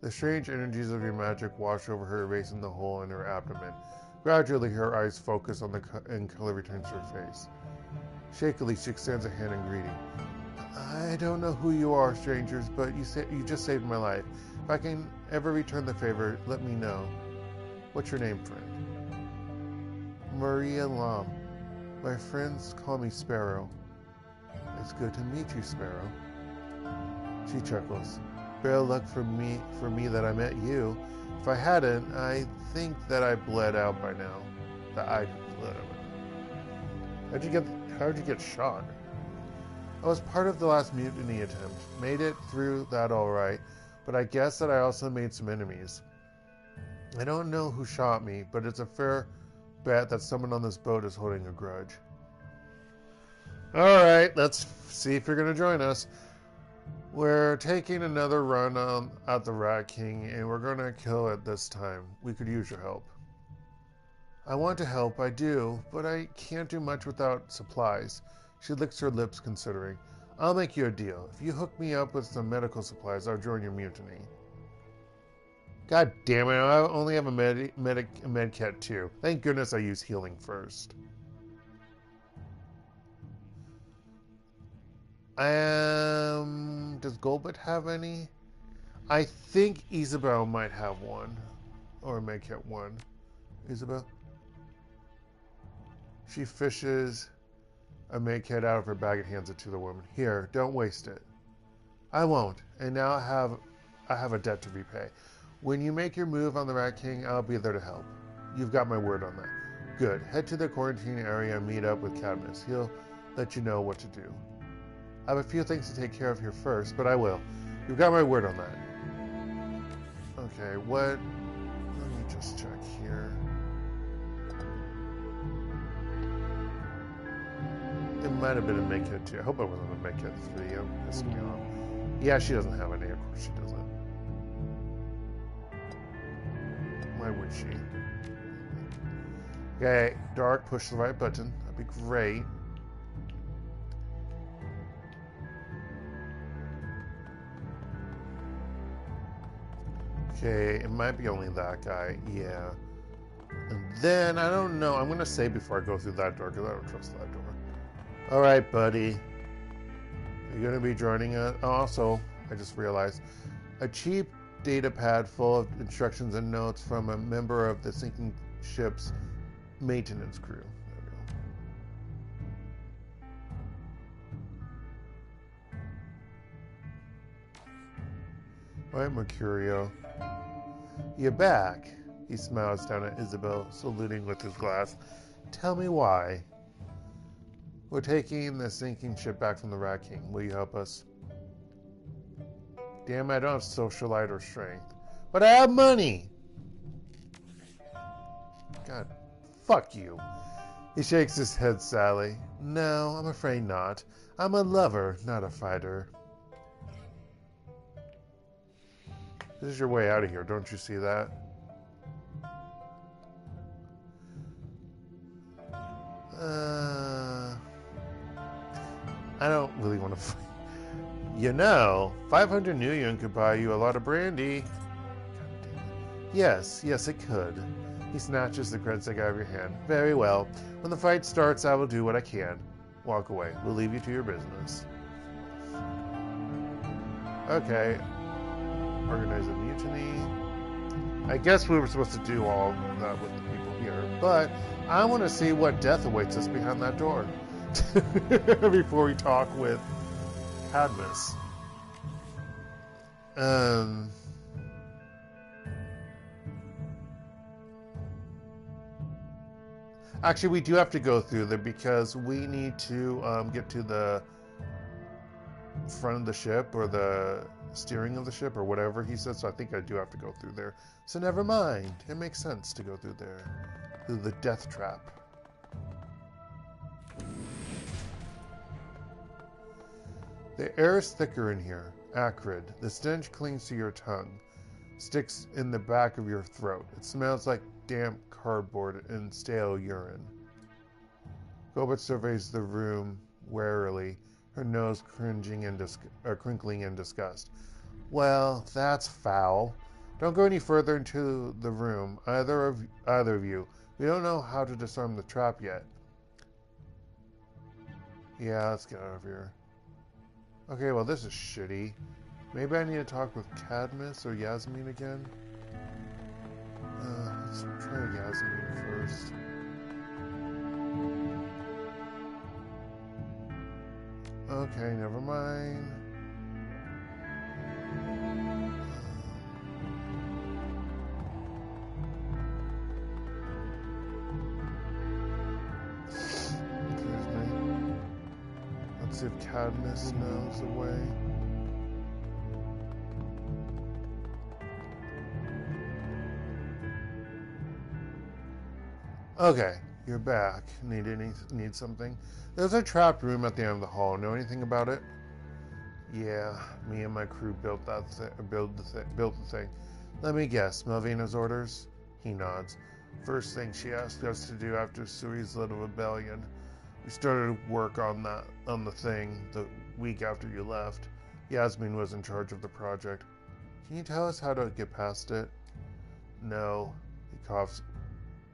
The strange energies of your magic wash over her, erasing the hole in her abdomen. Gradually, her eyes focus on and color returns to her face. Shakily, she extends a hand in greeting. I don't know who you are, strangers, but you just saved my life. If I can ever return the favor, let me know. What's your name, friend? Maria Lam. My friends call me Sparrow. It's good to meet you, Sparrow. She chuckles. Bad luck for me that I met you. If I hadn't, I think that I bled out by now. How'd you get shot? I was part of the last mutiny attempt. Made it through that all right, but I guess that I also made some enemies. I don't know who shot me, but it's a fair bet that someone on this boat is holding a grudge. Alright, let's see if you're going to join us. We're taking another run at the Rat King, and we're going to kill it this time. We could use your help. I want to help, I do, but I can't do much without supplies. She licks her lips, considering. I'll make you a deal. If you hook me up with some medical supplies, I'll join your mutiny. God damn it, I only have a med kit too. Thank goodness I use healing first. Does Gobbet have any? I think Isabel might have one. Or may get one. Isabel? She fishes a make kit out of her bag and hands it to the woman. Here, don't waste it. I won't. And now I have a debt to repay. When you make your move on the Rat King, I'll be there to help. You've got my word on that. Good. Head to the quarantine area and meet up with Cadmus. He'll let you know what to do. I have a few things to take care of here first, but I will. You've got my word on that. Okay, what? Let me just check here. It might have been a make it 2. I hope it wasn't a make it 3. I'm pissing me off. Yeah, she doesn't have any. Of course she doesn't. Why would she? Okay, Dark, push the right button. That'd be great. Okay, it might be only that guy, yeah. And then, I don't know, I'm going to save before I go through that door, because I don't trust that door. Alright, buddy. You're going to be joining us. Also, I just realized, a cheap data pad full of instructions and notes from a member of the sinking ship's maintenance crew. There we go. Alright, Mercurio. You're back. He smiles down at Isabel, saluting with his glass. Tell me why. We're taking the sinking ship back from the Rat King. Will you help us? Damn, I don't have socialite or strength. But I have money! God, fuck you. He shakes his head sadly. No, I'm afraid not. I'm a lover, not a fighter. This is your way out of here, don't you see that? I don't really want to fight. You know, 500 new yen could buy you a lot of brandy. God damn it. Yes, it could. He snatches the credstick out of your hand. Very well. When the fight starts, I will do what I can. Walk away. We'll leave you to your business. Okay. Organize a mutiny. I guess we were supposed to do all that with the people here, but I want to see what death awaits us behind that door before we talk with Cadmus. Actually, we do have to go through there because we need to get to the front of the ship or the steering of the ship or whatever he says. So I think I do have to go through there. So never mind. It makes sense to go through there. Through the death trap. The air is thicker in here. Acrid. The stench clings to your tongue. Sticks in the back of your throat. It smells like damp cardboard and stale urine. Gobbet surveys the room warily, her nose crinkling in disgust. Well, that's foul. Don't go any further into the room, either of you. We don't know how to disarm the trap yet. Yeah, let's get out of here. Okay, well this is shitty. Maybe I need to talk with Cadmus or Yasmin again. Let's try Yasmin first. Okay, never mind. Excuse me. Let's see if Cadmus knows the way. Okay, you're back. Need something? There's a trapped room at the end of the hall. Know anything about it? Yeah, me and my crew built the thing. Let me guess. Melvina's orders? He nods. First thing she asked us to do after Suri's little rebellion. We started work on the thing the week after you left. Yasmin was in charge of the project. Can you tell us how to get past it? No. He coughs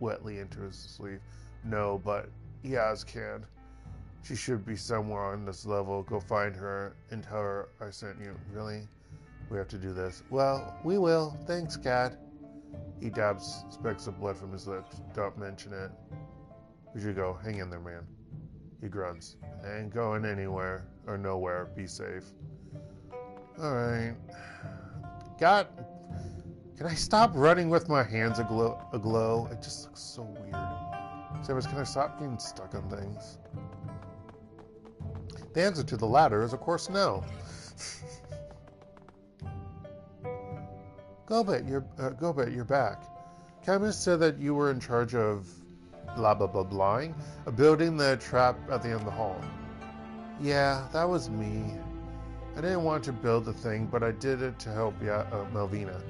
wetly into his sleeve. No, but Yaz can. She should be somewhere on this level. Go find her and tell her I sent you. Really? We have to do this. Well, we will. Thanks, Cat. He dabs specks of blood from his lips. Don't mention it. We should go. Hang in there, man. He grunts. Ain't going anywhere or nowhere. Be safe. Alright. Can I stop running with my hands aglow? It just looks so weird. Samus, can I stop getting stuck on things? The answer to the latter is, of course, no. Gobbet, you're back. Cadmus said that you were in charge of blah blah blah blahing, of building the trap at the end of the hall. Yeah, that was me. I didn't want to build the thing, but I did it to help Melvina,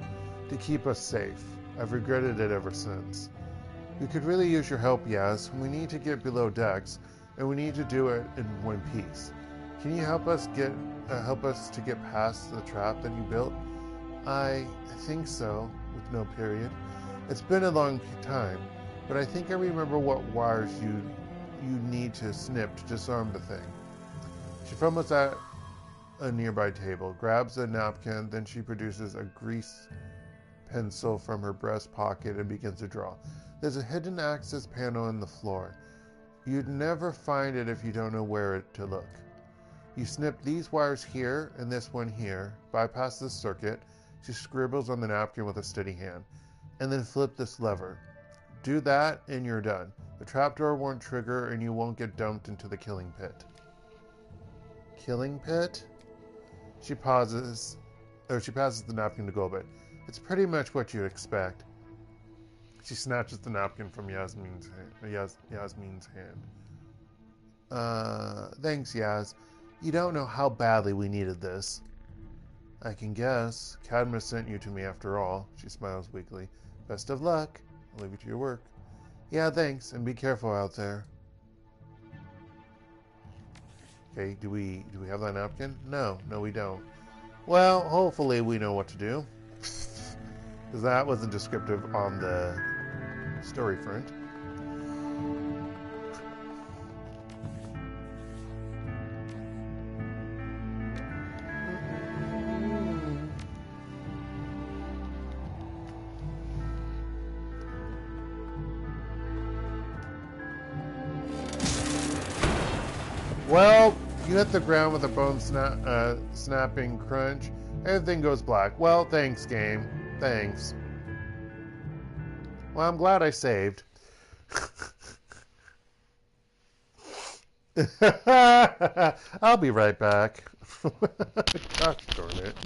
to keep us safe. I've regretted it ever since. We could really use your help, Yaz. We need to get below decks, and we need to do it in one piece. Can you help us to get past the trap that you built? I think so, with no period. It's been a long time, but I think I remember what wires you need to snip to disarm the thing. She fumbles at a nearby table, grabs a napkin, then she produces a grease pencil from her breast pocket and begins to draw. There's a hidden access panel in the floor. You'd never find it if you don't know where to look. You snip these wires here and this one here, bypass this circuit. She scribbles on the napkin with a steady hand, and then flip this lever. Do that and you're done. The trapdoor won't trigger and you won't get dumped into the killing pit. Killing pit? She passes the napkin to Gobbet. It's pretty much what you expect. She snatches the napkin from Yasmin's hand. Thanks, Yaz. You don't know how badly we needed this. I can guess. Cadmus sent you to me after all. She smiles weakly. Best of luck. I'll leave you to your work. Yeah, thanks, and be careful out there. Okay, do we have that napkin? No, we don't. Well, hopefully we know what to do. Because that wasn't descriptive on the story front. Well, you hit the ground with a bone snapping crunch. Everything goes black. Well, thanks, game. Thanks. Well, I'm glad I saved. I'll be right back. Gosh darn it.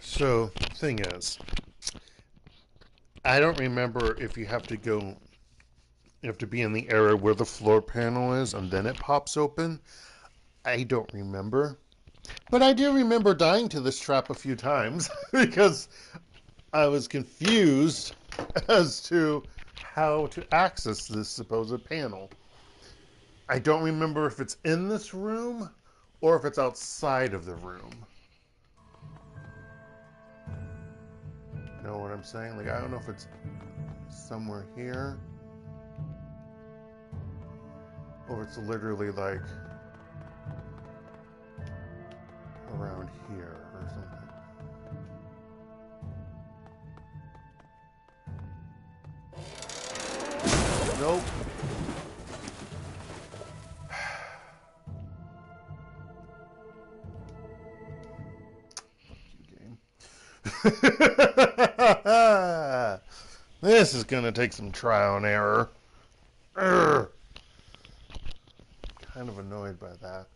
So, thing is, I don't remember if you have to go, you have to be in the area where the floor panel is and then it pops open. I don't remember. But I do remember dying to this trap a few times because I was confused as to how to access this supposed panel. I don't remember if it's in this room or if it's outside of the room. You know what I'm saying? Like, I don't know if it's somewhere here or it's literally like around here or something. Nope. This is gonna take some trial and error. Urgh. Kind of annoyed by that.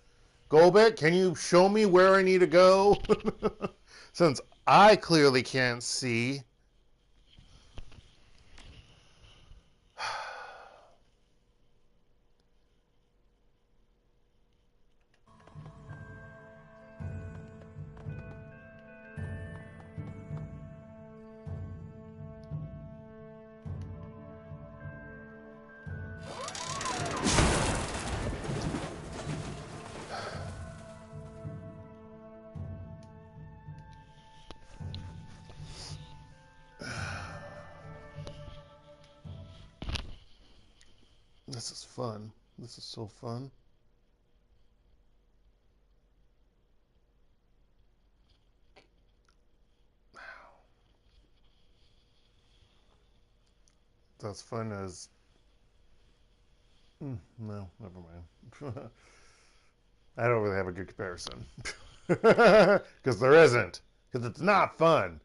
Gobbet, can you show me where I need to go? Since I clearly can't see. This is fun. This is so fun. That's fun as... no, never mind. I don't really have a good comparison. Because there isn't. Because it's not fun.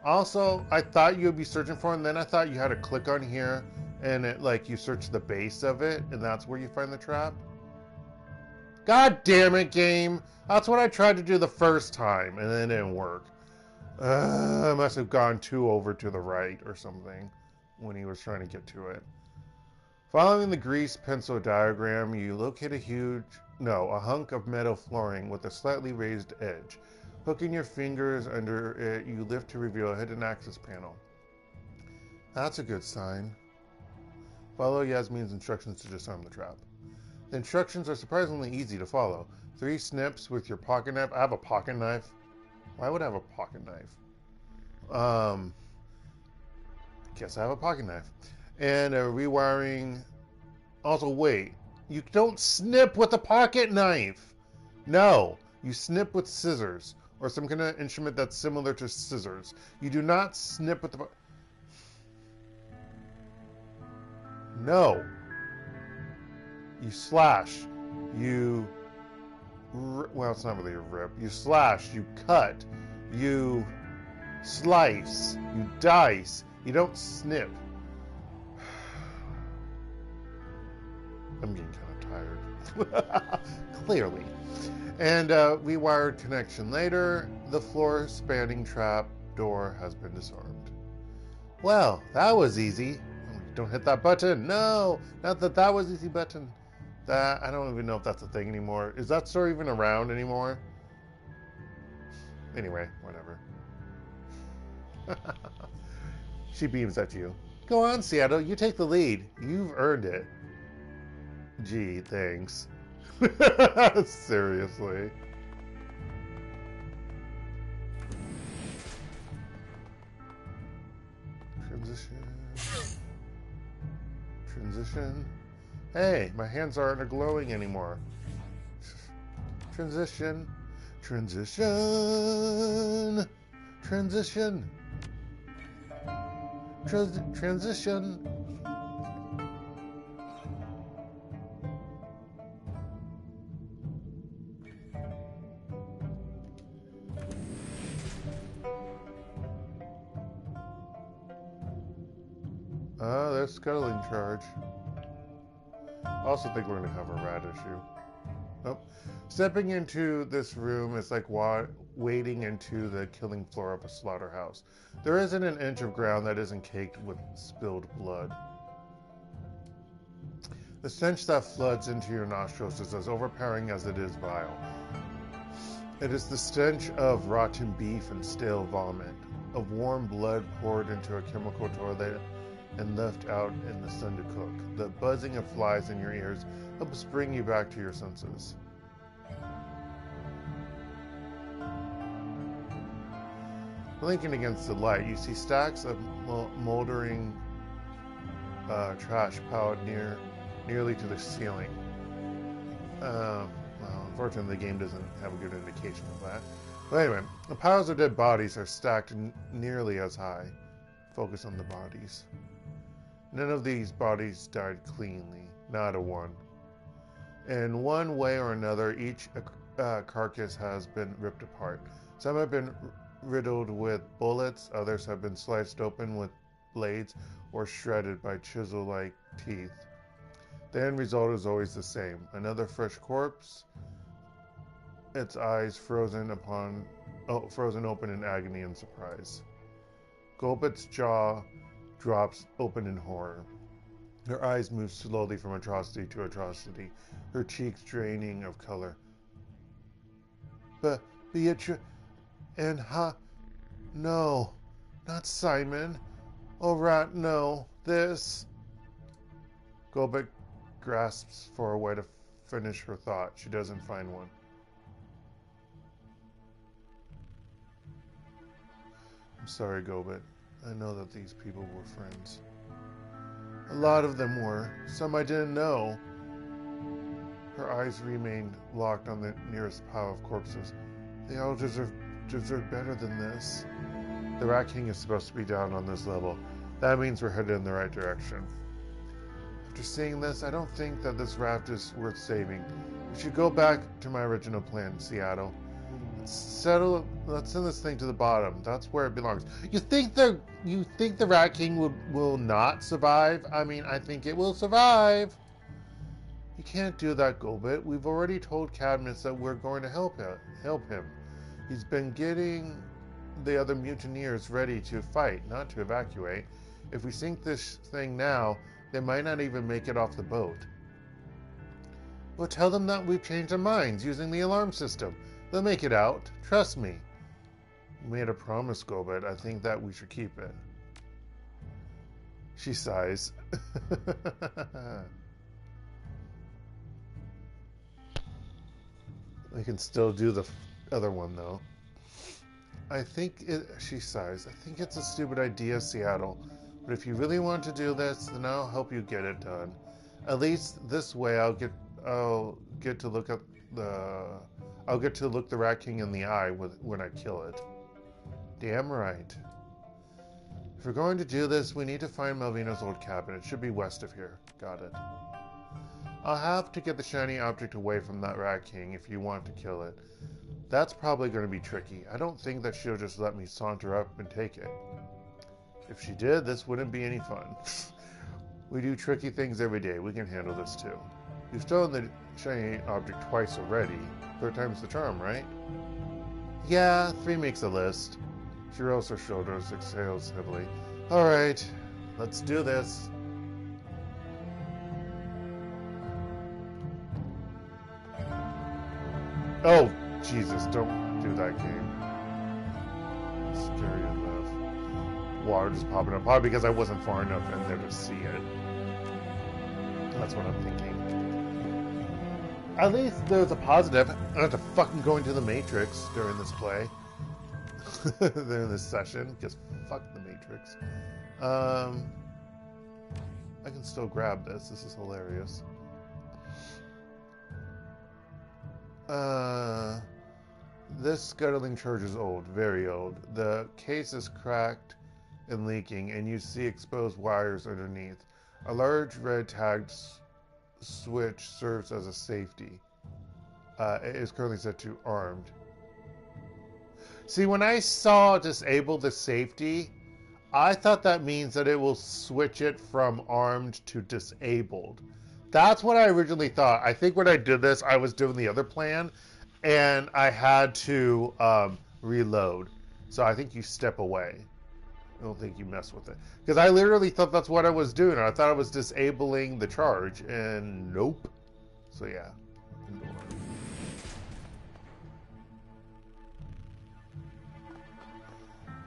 Also, I thought you would be searching for it, and then I thought you had to click on here, and it like you search the base of it, and that's where you find the trap. God damn it, game! That's what I tried to do the first time, and it didn't work. I must have gone too over to the right or something when he was trying to get to it. Following the grease pencil diagram, you locate a hunk of metal flooring with a slightly raised edge. Hooking your fingers under it, you lift to reveal a hidden access panel. That's a good sign. Follow Yasmin's instructions to disarm the trap. The instructions are surprisingly easy to follow. 3 snips with your pocket knife. I have a pocket knife. Why would I have a pocket knife? Guess I have a pocket knife. And a rewiring. Also, wait. You don't snip with a pocket knife. No. You snip with scissors. Or some kind of instrument that's similar to scissors. You do not snip with the... No. You slash. You... Well, it's not really a rip. You slash. You cut. You slice. You dice. You don't snip. I'm getting kind of tired. Clearly. And rewired connection later. The floor spanning trap door has been disarmed. Well, that was easy. Don't hit that button. No, not that was easy button. That I don't even know if that's a thing anymore. Is that store even around anymore? Anyway, whatever. She beams at you. Go on, Seattle. You take the lead. You've earned it. Gee, thanks. Seriously. Transition. Hey, my hands aren't glowing anymore. Transition. Transition. Transition. Transition. There's scuttling charge. I also think we're going to have a rat issue. Nope. Stepping into this room is like wading into the killing floor of a slaughterhouse. There isn't an inch of ground that isn't caked with spilled blood. The stench that floods into your nostrils is as overpowering as it is vile. It is the stench of rotten beef and stale vomit, of warm blood poured into a chemical toilet and left out in the sun to cook. The buzzing of flies in your ears helps bring you back to your senses. Blinking against the light, you see stacks of moldering trash piled nearly to the ceiling. Well, unfortunately, the game doesn't have a good indication of that. But anyway, the piles of dead bodies are stacked nearly as high. Focus on the bodies. None of these bodies died cleanly, not a one. In one way or another, each carcass has been ripped apart. Some have been riddled with bullets, others have been sliced open with blades or shredded by chisel-like teeth. The end result is always the same. Another fresh corpse, its eyes frozen open in agony and surprise. Gobbet's jaw drops open in horror. Her eyes move slowly from atrocity to atrocity, her cheeks draining of color. But Beatrice and no, not Simon. Oh, rat, no, this. Gobbet grasps for a way to finish her thought. She doesn't find one. I'm sorry, Gobbet. I know that these people were friends. A lot of them were. Some I didn't know. Her eyes remained locked on the nearest pile of corpses. They all deserve better than this. The Rat King is supposed to be down on this level. That means we're headed in the right direction. After seeing this, I don't think that this raft is worth saving. We should go back to my original plan, Seattle. Let's send this thing to the bottom. That's where it belongs. You think the Rat King will not survive? I mean, I think it will survive. You can't do that, Gobbet. We've already told Cadmus that we're going to help him. He's been getting the other mutineers ready to fight, not to evacuate. If we sink this thing now, they might not even make it off the boat. Well, tell them that we've changed our minds using the alarm system. They'll make it out. Trust me. You made a promise, Gobbet. I think that we should keep it. She sighs. We can still do the other one, though. She sighs. I think it's a stupid idea, Seattle. But if you really want to do this, then I'll help you get it done. At least this way I'll get to look the Rat King in the eye when I kill it. Damn right. If we're going to do this, we need to find Malvina's old cabin. It should be west of here. Got it. I'll have to get the shiny object away from that Rat King if you want to kill it. That's probably going to be tricky. I don't think that she'll just let me saunter up and take it. If she did, this wouldn't be any fun. We do tricky things every day. We can handle this too. You've stolen the shiny object twice already. Third time's the charm, right? Yeah, 3 makes a list. She rolls her shoulders, exhales heavily. Alright, let's do this. Oh, Jesus, don't do that game. Scary enough. Water just popping up. Probably because I wasn't far enough in there to see it. That's what I'm thinking. At least there's a positive. I don't have to fucking go into the Matrix during this play. During this session. Because fuck the Matrix. I can still grab this. This is hilarious. This scuttling charge is old. Very old. The case is cracked and leaking, and you see exposed wires underneath. A large red tagged switch serves as a safety. It is currently set to armed. See, when I saw disable the safety, I thought that means that it will switch it from armed to disabled. That's what I originally thought. I think when I did this, I was doing the other plan, and I had to reload. So I think you step away. I don't think you mess with it. Because I literally thought that's what I was doing. I thought I was disabling the charge, and nope. So yeah.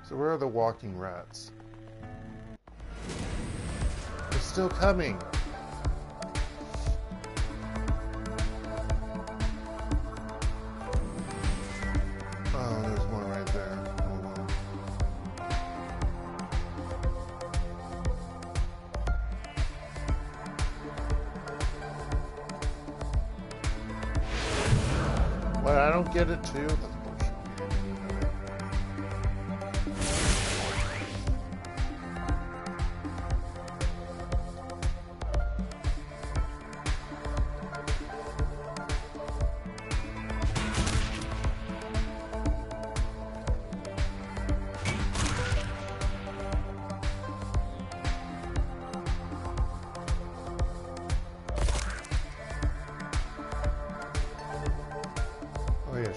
So where are the walking rats? They're still coming. Oh, there's one right there. Hold on. What, I don't get it too? That's bullshit.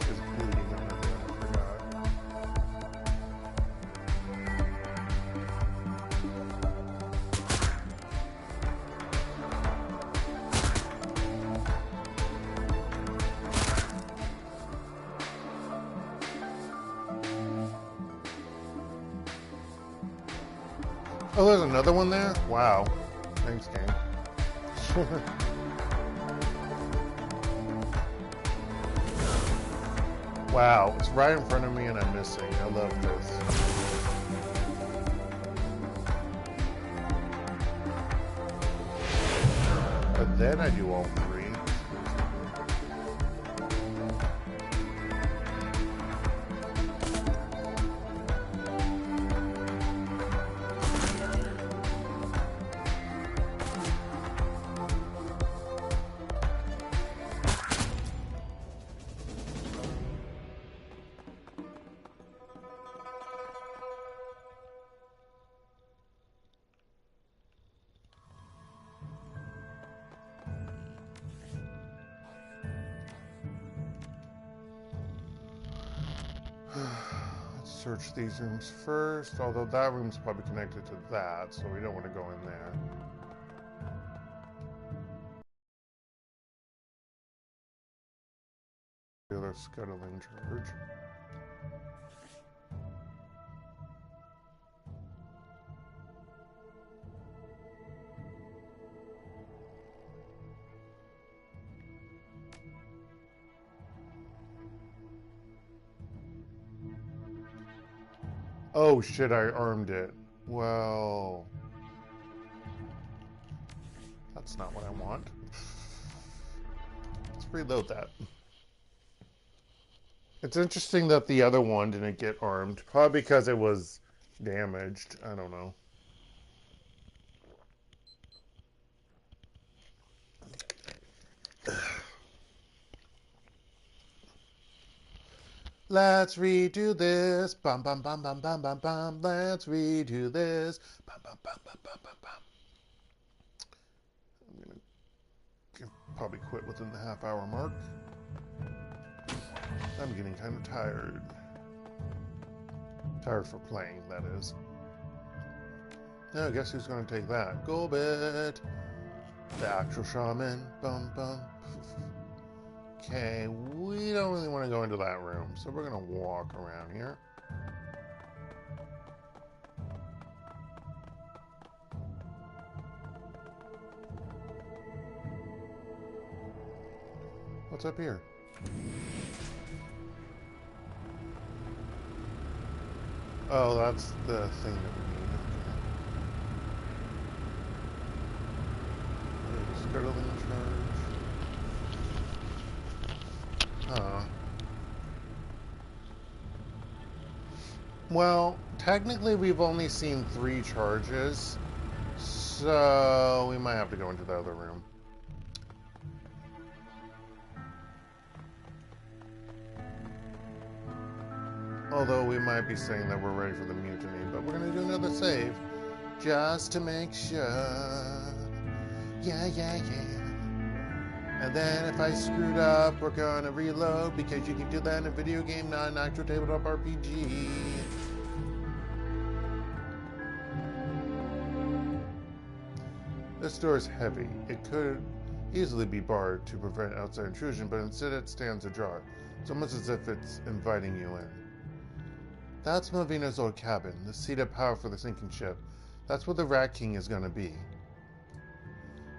is bleeding on her bed. I forgot. Oh, there's another one there? Wow. Thanks, game. Wow, it's right in front of me and I'm missing. I love this. But then I do all three. Let's search these rooms first, although that room's probably connected to that, so we don't want to go in there. The other scuttling charge. Oh shit, I armed it. Well, that's not what I want. Let's reload that. It's interesting that the other one didn't get armed. Probably because it was damaged. I don't know. Let's redo this. Bum bum bum bum bum bum bum. Let's redo this. Bum bum bum bum bum bum bum. I'm gonna probably quit within the half-hour mark. I'm getting kind of tired. Tired for playing, that is. Now, guess who's gonna take that? Gobbet, the actual shaman. Bum bum. Okay, we don't really want to go into that room, so we're going to walk around here. What's up here? Oh, that's the thing that we need. Okay. Scuttling charge. Well, technically we've only seen 3 charges, so we might have to go into the other room. Although we might be saying that we're ready for the mutiny, but we're going to do another save, just to make sure. Yeah. And then if I screwed up, we're gonna reload, because you can do that in a video game, not an actual tabletop RPG. This door is heavy. It could easily be barred to prevent outside intrusion, but instead it stands ajar. It's almost as if it's inviting you in. That's Melvina's old cabin, the seat of power for the sinking ship. That's where the Rat King is gonna be.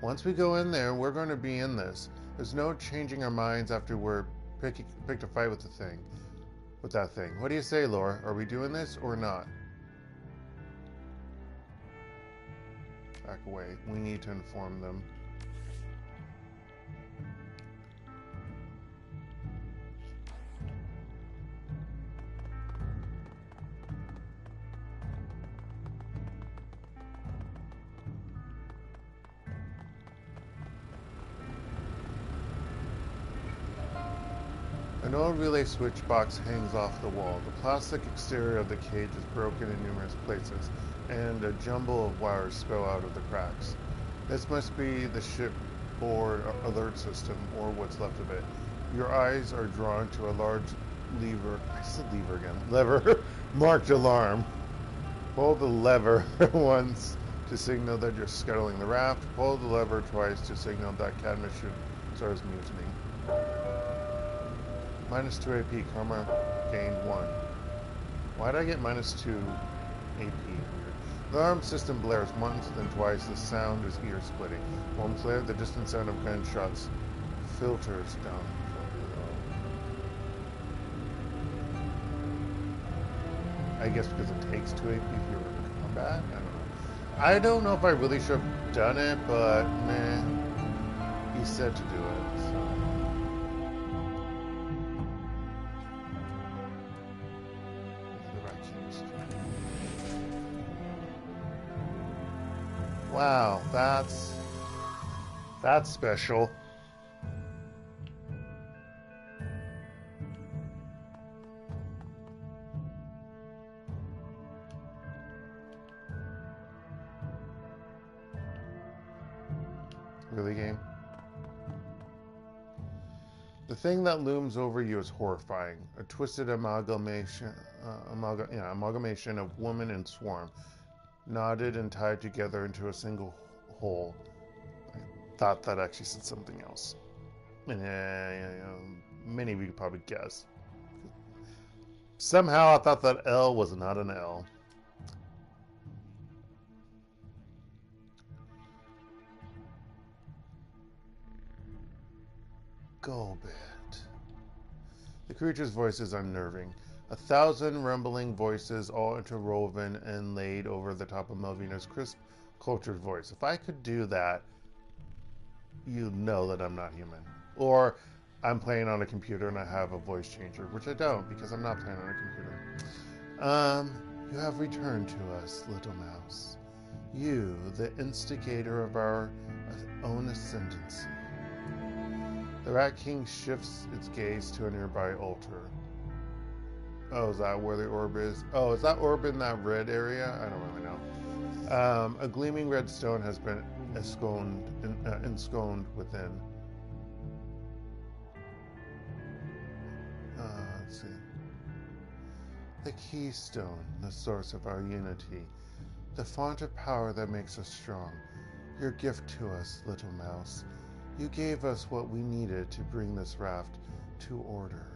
Once we go in there, we're going to be in this. There's no changing our minds after we're picked a fight with that thing. What do you say, Laura? Are we doing this or not? Back away. We need to inform them. An old relay switch box hangs off the wall. The plastic exterior of the cage is broken in numerous places, and a jumble of wires spill out of the cracks. This must be the shipboard alert system, or what's left of it. Your eyes are drawn to a large lever. I said lever again. Lever marked alarm. Pull the lever once to signal that you're scuttling the raft. Pull the lever twice to signal that Cadmus should start mutinying. -2 AP. Karma gained 1. Why did I get -2 AP? The alarm system blares once, then twice. The sound is ear-splitting. Moments later, the distant sound of gunshots filters down. I guess because it takes 2 AP if you're in combat? I don't know if I really should have done it, but meh. He said to do it, so. Wow, that's special. Really, game? The thing that looms over you is horrifying. A twisted amalgamation of woman and swarm, knotted and tied together into a single whole. I thought that actually said something else. Many of you could probably guess. Somehow I thought that L was not an L. Gobbet. The creature's voice is unnerving. 1,000 rumbling voices, all interwoven and laid over the top of Melvina's crisp, cultured voice. If I could do that, you know that I'm not human. Or I'm playing on a computer and I have a voice changer, which I don't because I'm not playing on a computer. You have returned to us, little mouse. You, the instigator of our own ascendancy. The Rat King shifts its gaze to a nearby altar. Oh, is that where the orb is? Oh, is that orb in that red area? I don't really know. A gleaming red stone has been ensconced within. Let's see. The keystone, the source of our unity. The font of power that makes us strong. Your gift to us, little mouse. You gave us what we needed to bring this raft to order.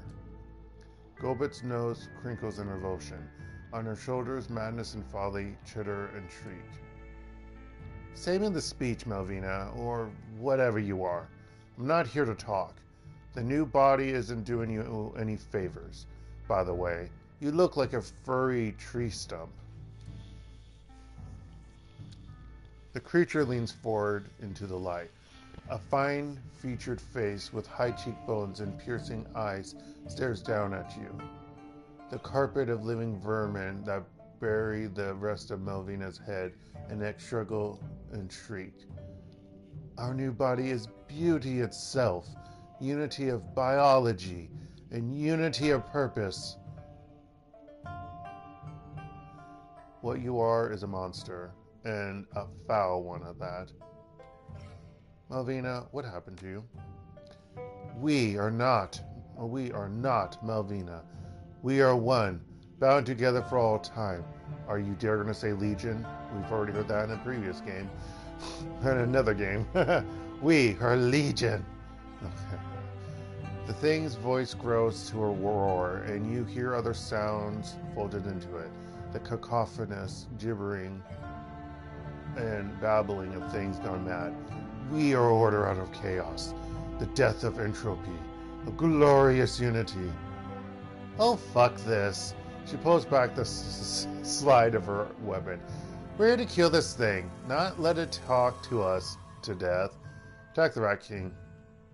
Gobbet's nose crinkles in revulsion. On her shoulders, madness and folly chitter and shriek. Save me the speech, Melvina, or whatever you are. I'm not here to talk. The new body isn't doing you any favors. By the way, you look like a furry tree stump. The creature leans forward into the light. A fine-featured face with high cheekbones and piercing eyes stares down at you. The carpet of living vermin that bury the rest of Melvina's head and neck struggle and shriek. Our new body is beauty itself, unity of biology, and unity of purpose. What you are is a monster, and a foul one at that. Melvina, what happened to you? We are not Melvina. We are one, bound together for all time. Are you dare going to say Legion? We've already heard that in a previous game. In another game. We are Legion. Okay. The thing's voice grows to a roar, and you hear other sounds folded into it. The cacophonous gibbering and babbling of things gone mad. We are order out of chaos, the death of entropy, a glorious unity. Oh, fuck this. She pulls back the slide of her weapon. We're here to kill this thing, not let it talk to us to death. Attack the Rat King.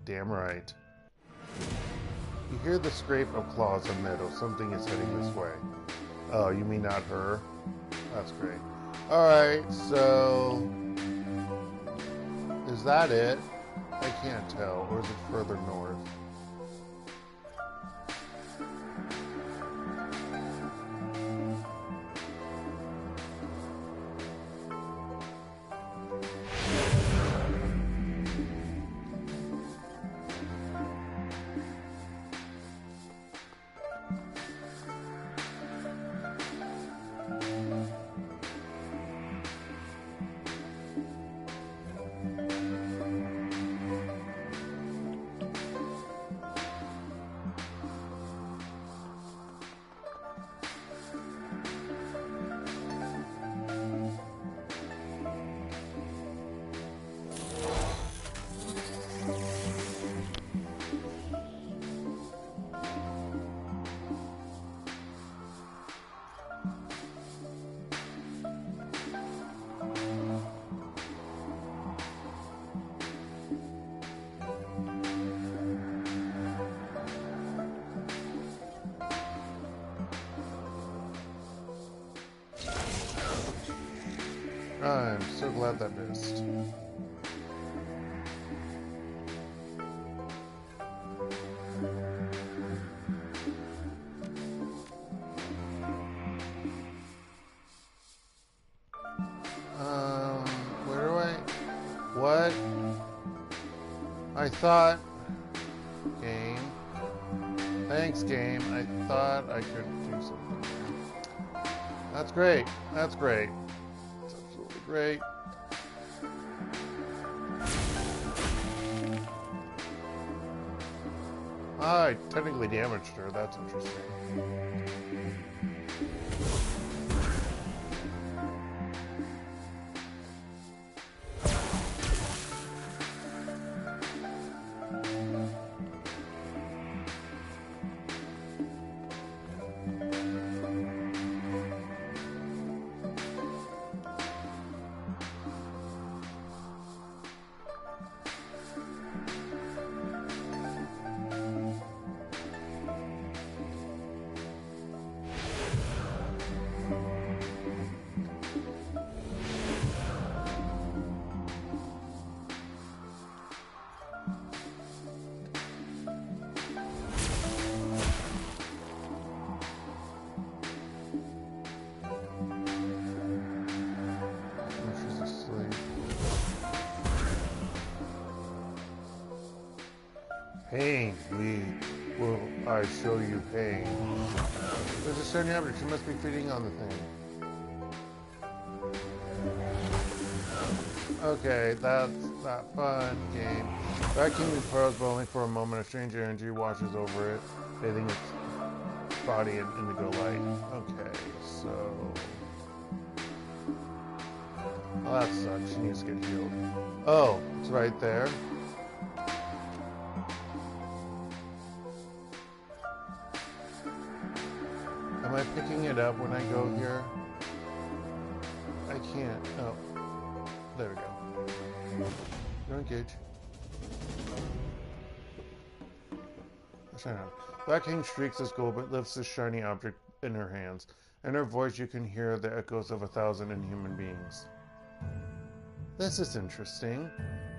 Damn right. You hear the scrape of claws on metal. Something is heading this way. Oh, you mean not her? That's great. Alright, so... is that it? I can't tell. Or is it further north? I'm so glad that missed. Where do I... What? I thought... Game. Thanks, game. I thought I could do something. That's great. That's great. That's absolutely great. I technically damaged her. That's interesting. Pain, will I show you pain? There's a certain average, she must be feeding on the thing. Okay, that's not fun game. That can be pearls, but only for a moment. A strange energy washes over it, bathing its body in indigo light. Okay, so... Well, that sucks. She needs to get healed. Oh, it's right there. Am I picking it up when I go here? I can't. Oh. There we go. Don't engage. Black King shrieks as Gobbet lifts this shiny object in her hands. In her voice you can hear the echoes of 1,000 inhuman beings. This is interesting.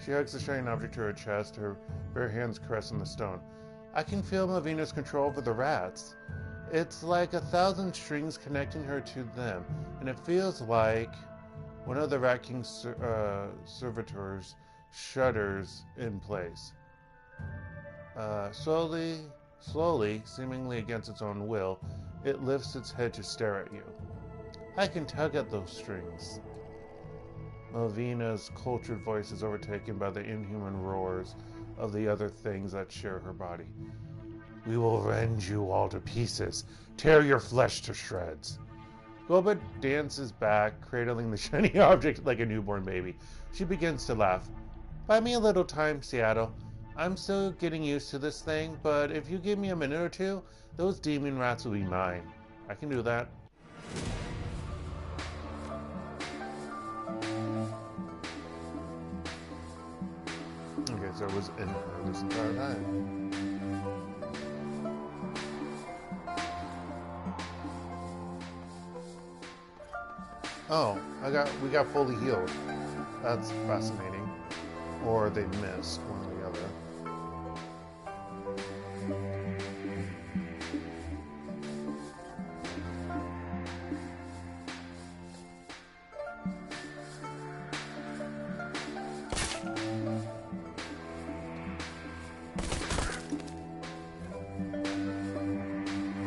She hugs the shiny object to her chest, her bare hands caressing the stone. I can feel Malvina's control over the rats. It's like 1,000 strings connecting her to them, and it feels like one of the Rat King's servitors shudders in place. Slowly, seemingly against its own will, it lifts its head to stare at you. I can tug at those strings. Malvina's cultured voice is overtaken by the inhuman roars of the other things that share her body. We will rend you all to pieces, tear your flesh to shreds. Gobbet dances back, cradling the shiny object like a newborn baby. She begins to laugh. Buy me a little time, Seattle. I'm still getting used to this thing, but if you give me a minute or two, those demon rats will be mine. I can do that. Okay, so it was in her this entire time. Oh, we got fully healed. That's fascinating. Or they missed, one or the other.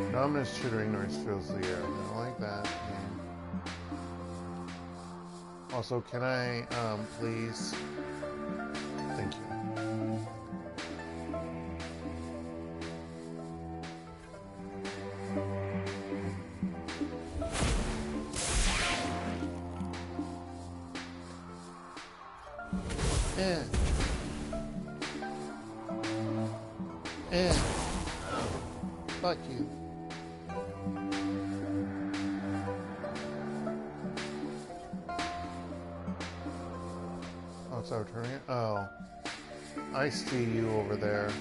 An ominous chittering noise fills the air. I don't like that. Also, can I, please? Thank you. Fuck you. Oh, it's out turning it? Oh. I see you over there.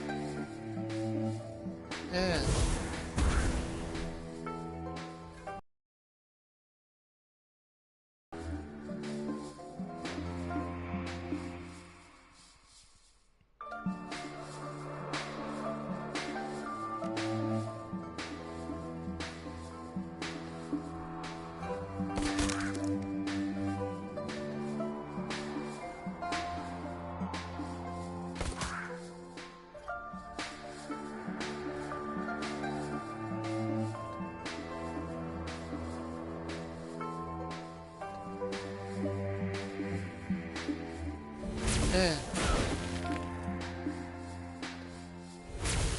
Eh.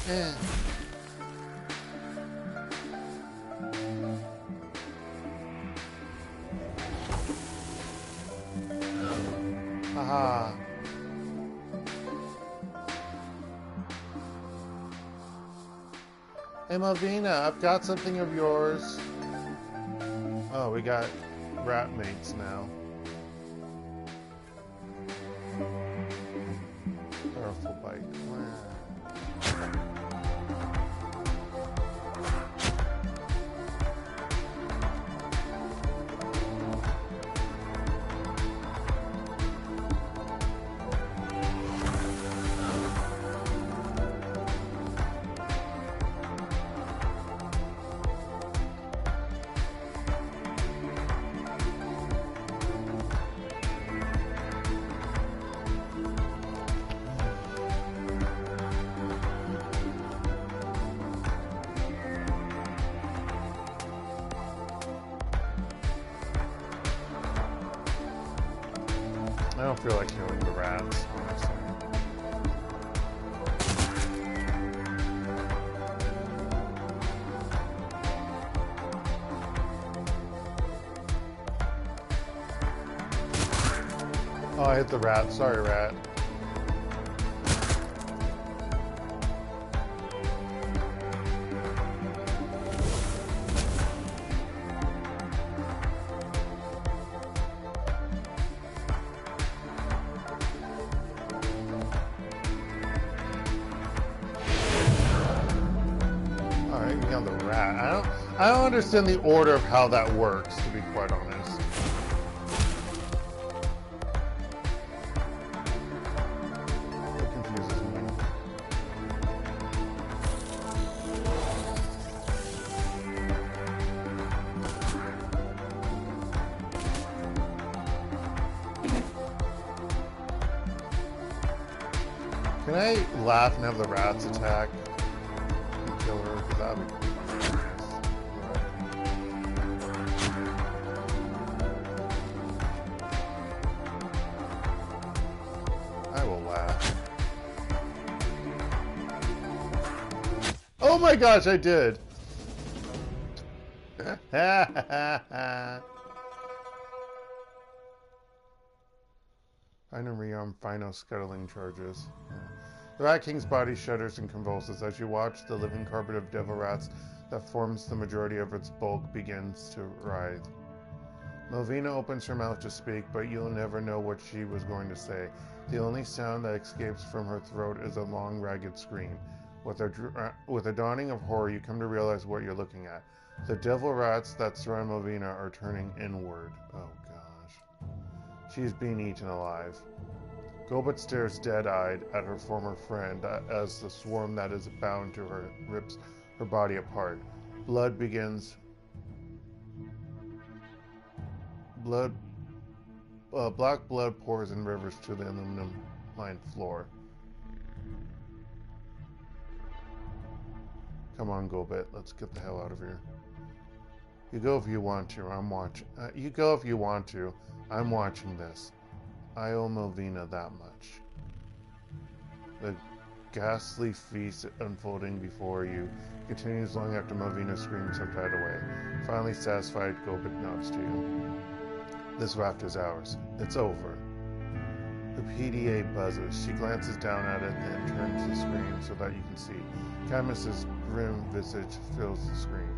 Eh. Haha. Hey Malvina, I've got something of yours. Oh, we got rat mates now. Powerful bite. I don't feel like killing the rats, honestly. Oh, I hit the rat. Sorry, rat. On the rat. I don't understand the order of how that works, to be quite honest. It confuses me. Can I laugh and have the rats attack and kill her? Because that would be oh my gosh, I did! Find and rearm Fino scuttling charges. The Rat King's body shudders and convulses as you watch the living carpet of devil rats that forms the majority of its bulk begins to writhe. Melvina opens her mouth to speak, but you'll never know what she was going to say. The only sound that escapes from her throat is a long, ragged scream. With a dawning of horror, you come to realize what you're looking at. The devil rats that surround Melvina are turning inward. Oh gosh. She's being eaten alive. Gobbet stares dead-eyed at her former friend as the swarm that is bound to her rips her body apart. Black blood pours in rivers to the aluminum-lined floor. Come on, Gobbet, let's get the hell out of here. You go if you want to, I'm watching. You go if you want to, I'm watching this. I owe Melvina that much. The ghastly feast unfolding before you continues long after Melvina's screams have died away. Finally satisfied, Gobbet nods to you. This raft is ours. It's over. The PDA buzzes. She glances down at it, then turns the screen so that you can see. Camus's grim visage fills the screen.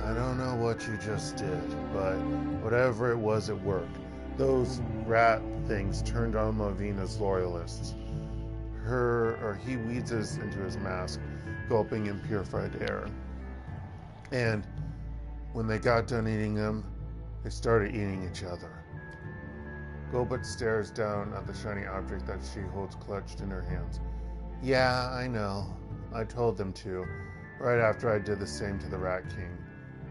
I don't know what you just did, but whatever it was, it worked. Those rat things turned on Melvina's loyalists. He wheezes into his mask, gulping in purified air. And when they got done eating him, they started eating each other. Gobbet stares down at the shiny object that she holds clutched in her hands. Yeah, I know. I told them to, right after I did the same to the Rat King.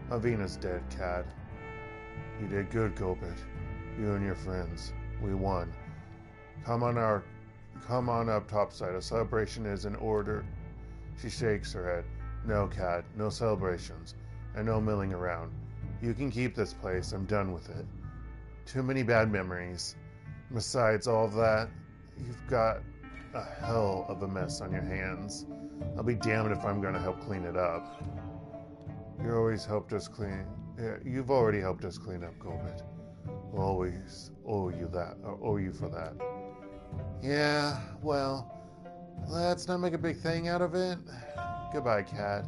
Melvina's dead, Cad. You did good, Gobbet. You and your friends. We won. Come on up topside. A celebration is in order. She shakes her head. No, Cad. No celebrations. And no milling around. You can keep this place. I'm done with it. Too many bad memories. Besides all of that, you've got a hell of a mess on your hands. I'll be damned if I'm going to help clean it up. You always helped us clean. Yeah, you've already helped us clean up, Gobbet. We'll always owe you that. Or owe you for that. Yeah, well, let's not make a big thing out of it. Goodbye, cat.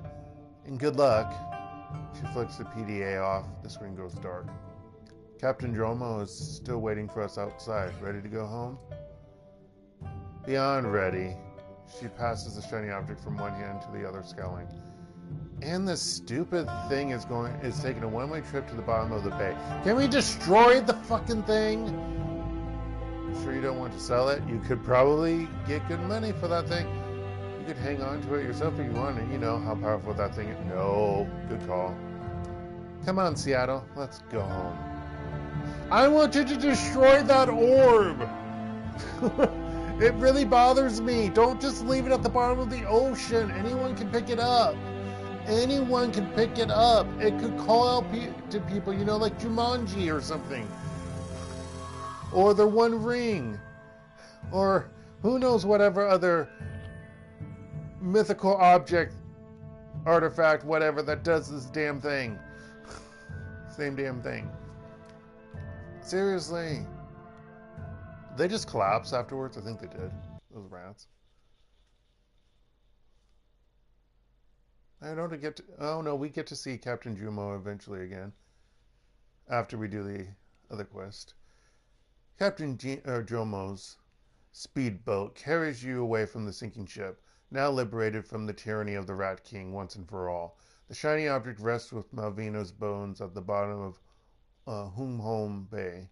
And good luck. She flicks the PDA off. The screen goes dark. Captain Dromo is still waiting for us outside. Ready to go home? Beyond ready. She passes the shiny object from one hand to the other, scowling. And this stupid thing is taking a one-way trip to the bottom of the bay. Can we destroy the fucking thing? Sure you don't want to sell it? You could probably get good money for that thing. You could hang on to it yourself if you want, and you know how powerful that thing is. No, good call. Come on, Seattle, let's go home. I want you to destroy that orb. It really bothers me. Don't just leave it at the bottom of the ocean. Anyone can pick it up. Anyone can pick it up. It could call out to people, you know, like Jumanji or something. Or the One Ring. Or who knows whatever other mythical object, artifact, whatever, that does this damn thing. Same damn thing. Seriously. They just collapse afterwards? I think they did. Those rats. I don't get to... Oh, no, we get to see Captain Jumo eventually again. After we do the other quest. Captain Jomo's speedboat carries you away from the sinking ship, now liberated from the tyranny of the Rat King once and for all. The shiny object rests with Malvina's bones at the bottom of Hum Bay.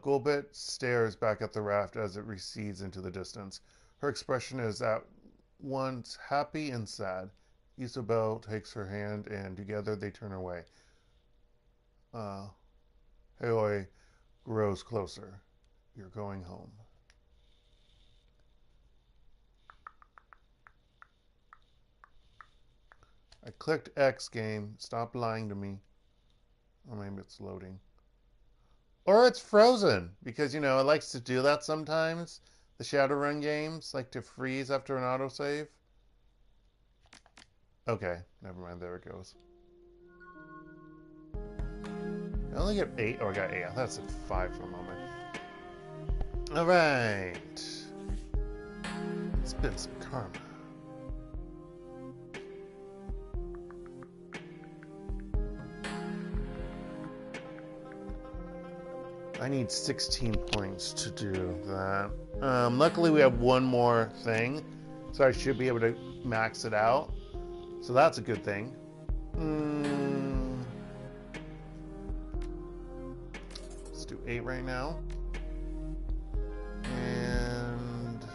Gobbet stares back at the raft as it recedes into the distance. Her expression is at once happy and sad. Isabel takes her hand, and together they turn away. Heoi grows closer. You're going home. I clicked X game. Stop lying to me. Or maybe it's loading. Or it's frozen, because, you know, it likes to do that sometimes. The Shadowrun games like to freeze after an autosave. Okay, never mind. There it goes. I only get 8. Oh, I got 8. I thought it said 5 for a moment. Alright. Spin some karma. I need 16 points to do that. Luckily, we have one more thing, so I should be able to max it out. So that's a good thing. Let's do 8 right now. And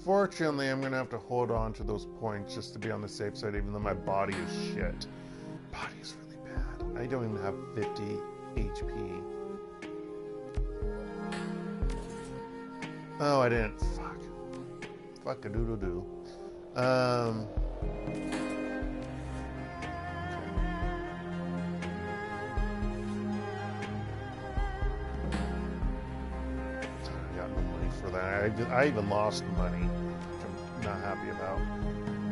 fortunately, I'm going to have to hold on to those points just to be on the safe side, even though my body is shit. Body is really bad. I don't even have 50 HP. Oh, I didn't. Fuck. Fuck-a-doodle-doo. Okay. I got no money for that. I even lost money, which I'm not happy about.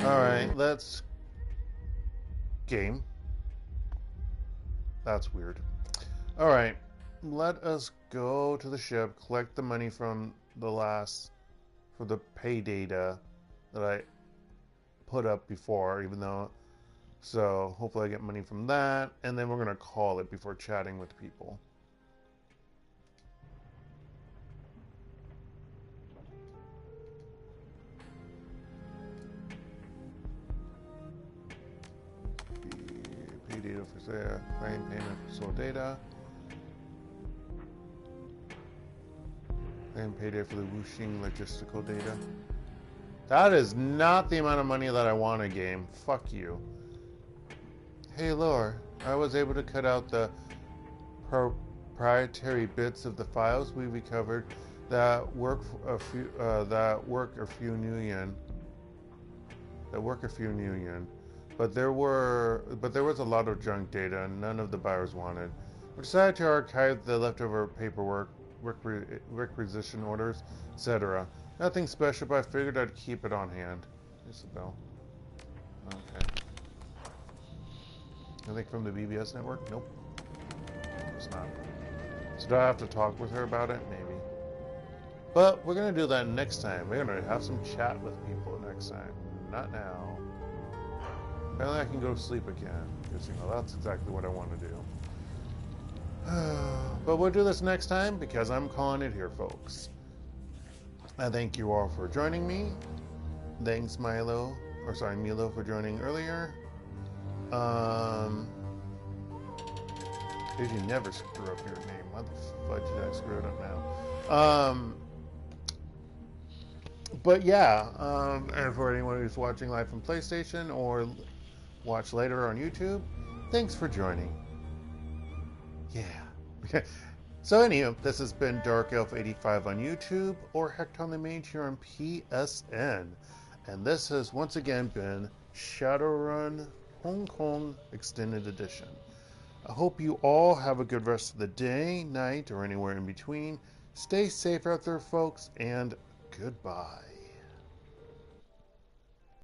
Alright, let's... Game. That's weird. Alright, let us go to the ship, collect the money from the last, for the pay data that I put up before, even though, so hopefully I get money from that, and then we're going to call it before chatting with people. Pay data for sale, claim payment for sold data. And payday for the whooshing logistical data. That is not the amount of money that I want a game. Fuck you. Hey, Lore. I was able to cut out the proprietary bits of the files we recovered that work a few new yen. but there was a lot of junk data and none of the buyers wanted. We decided to archive the leftover paperwork, requisition orders, etc. Nothing special, but I figured I'd keep it on hand. Isabel. Okay. Anything from the BBS network? Nope. It's not. So do I have to talk with her about it? Maybe. But we're going to do that next time. We're going to have some chat with people next time. Not now. Apparently I can go to sleep again. Because, you know, that's exactly what I want to do. But we'll do this next time because I'm calling it here, folks. I thank you all for joining me. Thanks, Milo, for joining earlier. Did you never screw up your name? Why the fudge did I screw it up now? But yeah, and for anyone who's watching live from PlayStation or watch later on YouTube, thanks for joining. Yeah. So anyway, this has been DarkElf85 on YouTube or HektontheMage here on PSN. And this has once again been Shadowrun Hong Kong Extended Edition. I hope you all have a good rest of the day, night, or anywhere in between. Stay safe out there, folks, and goodbye.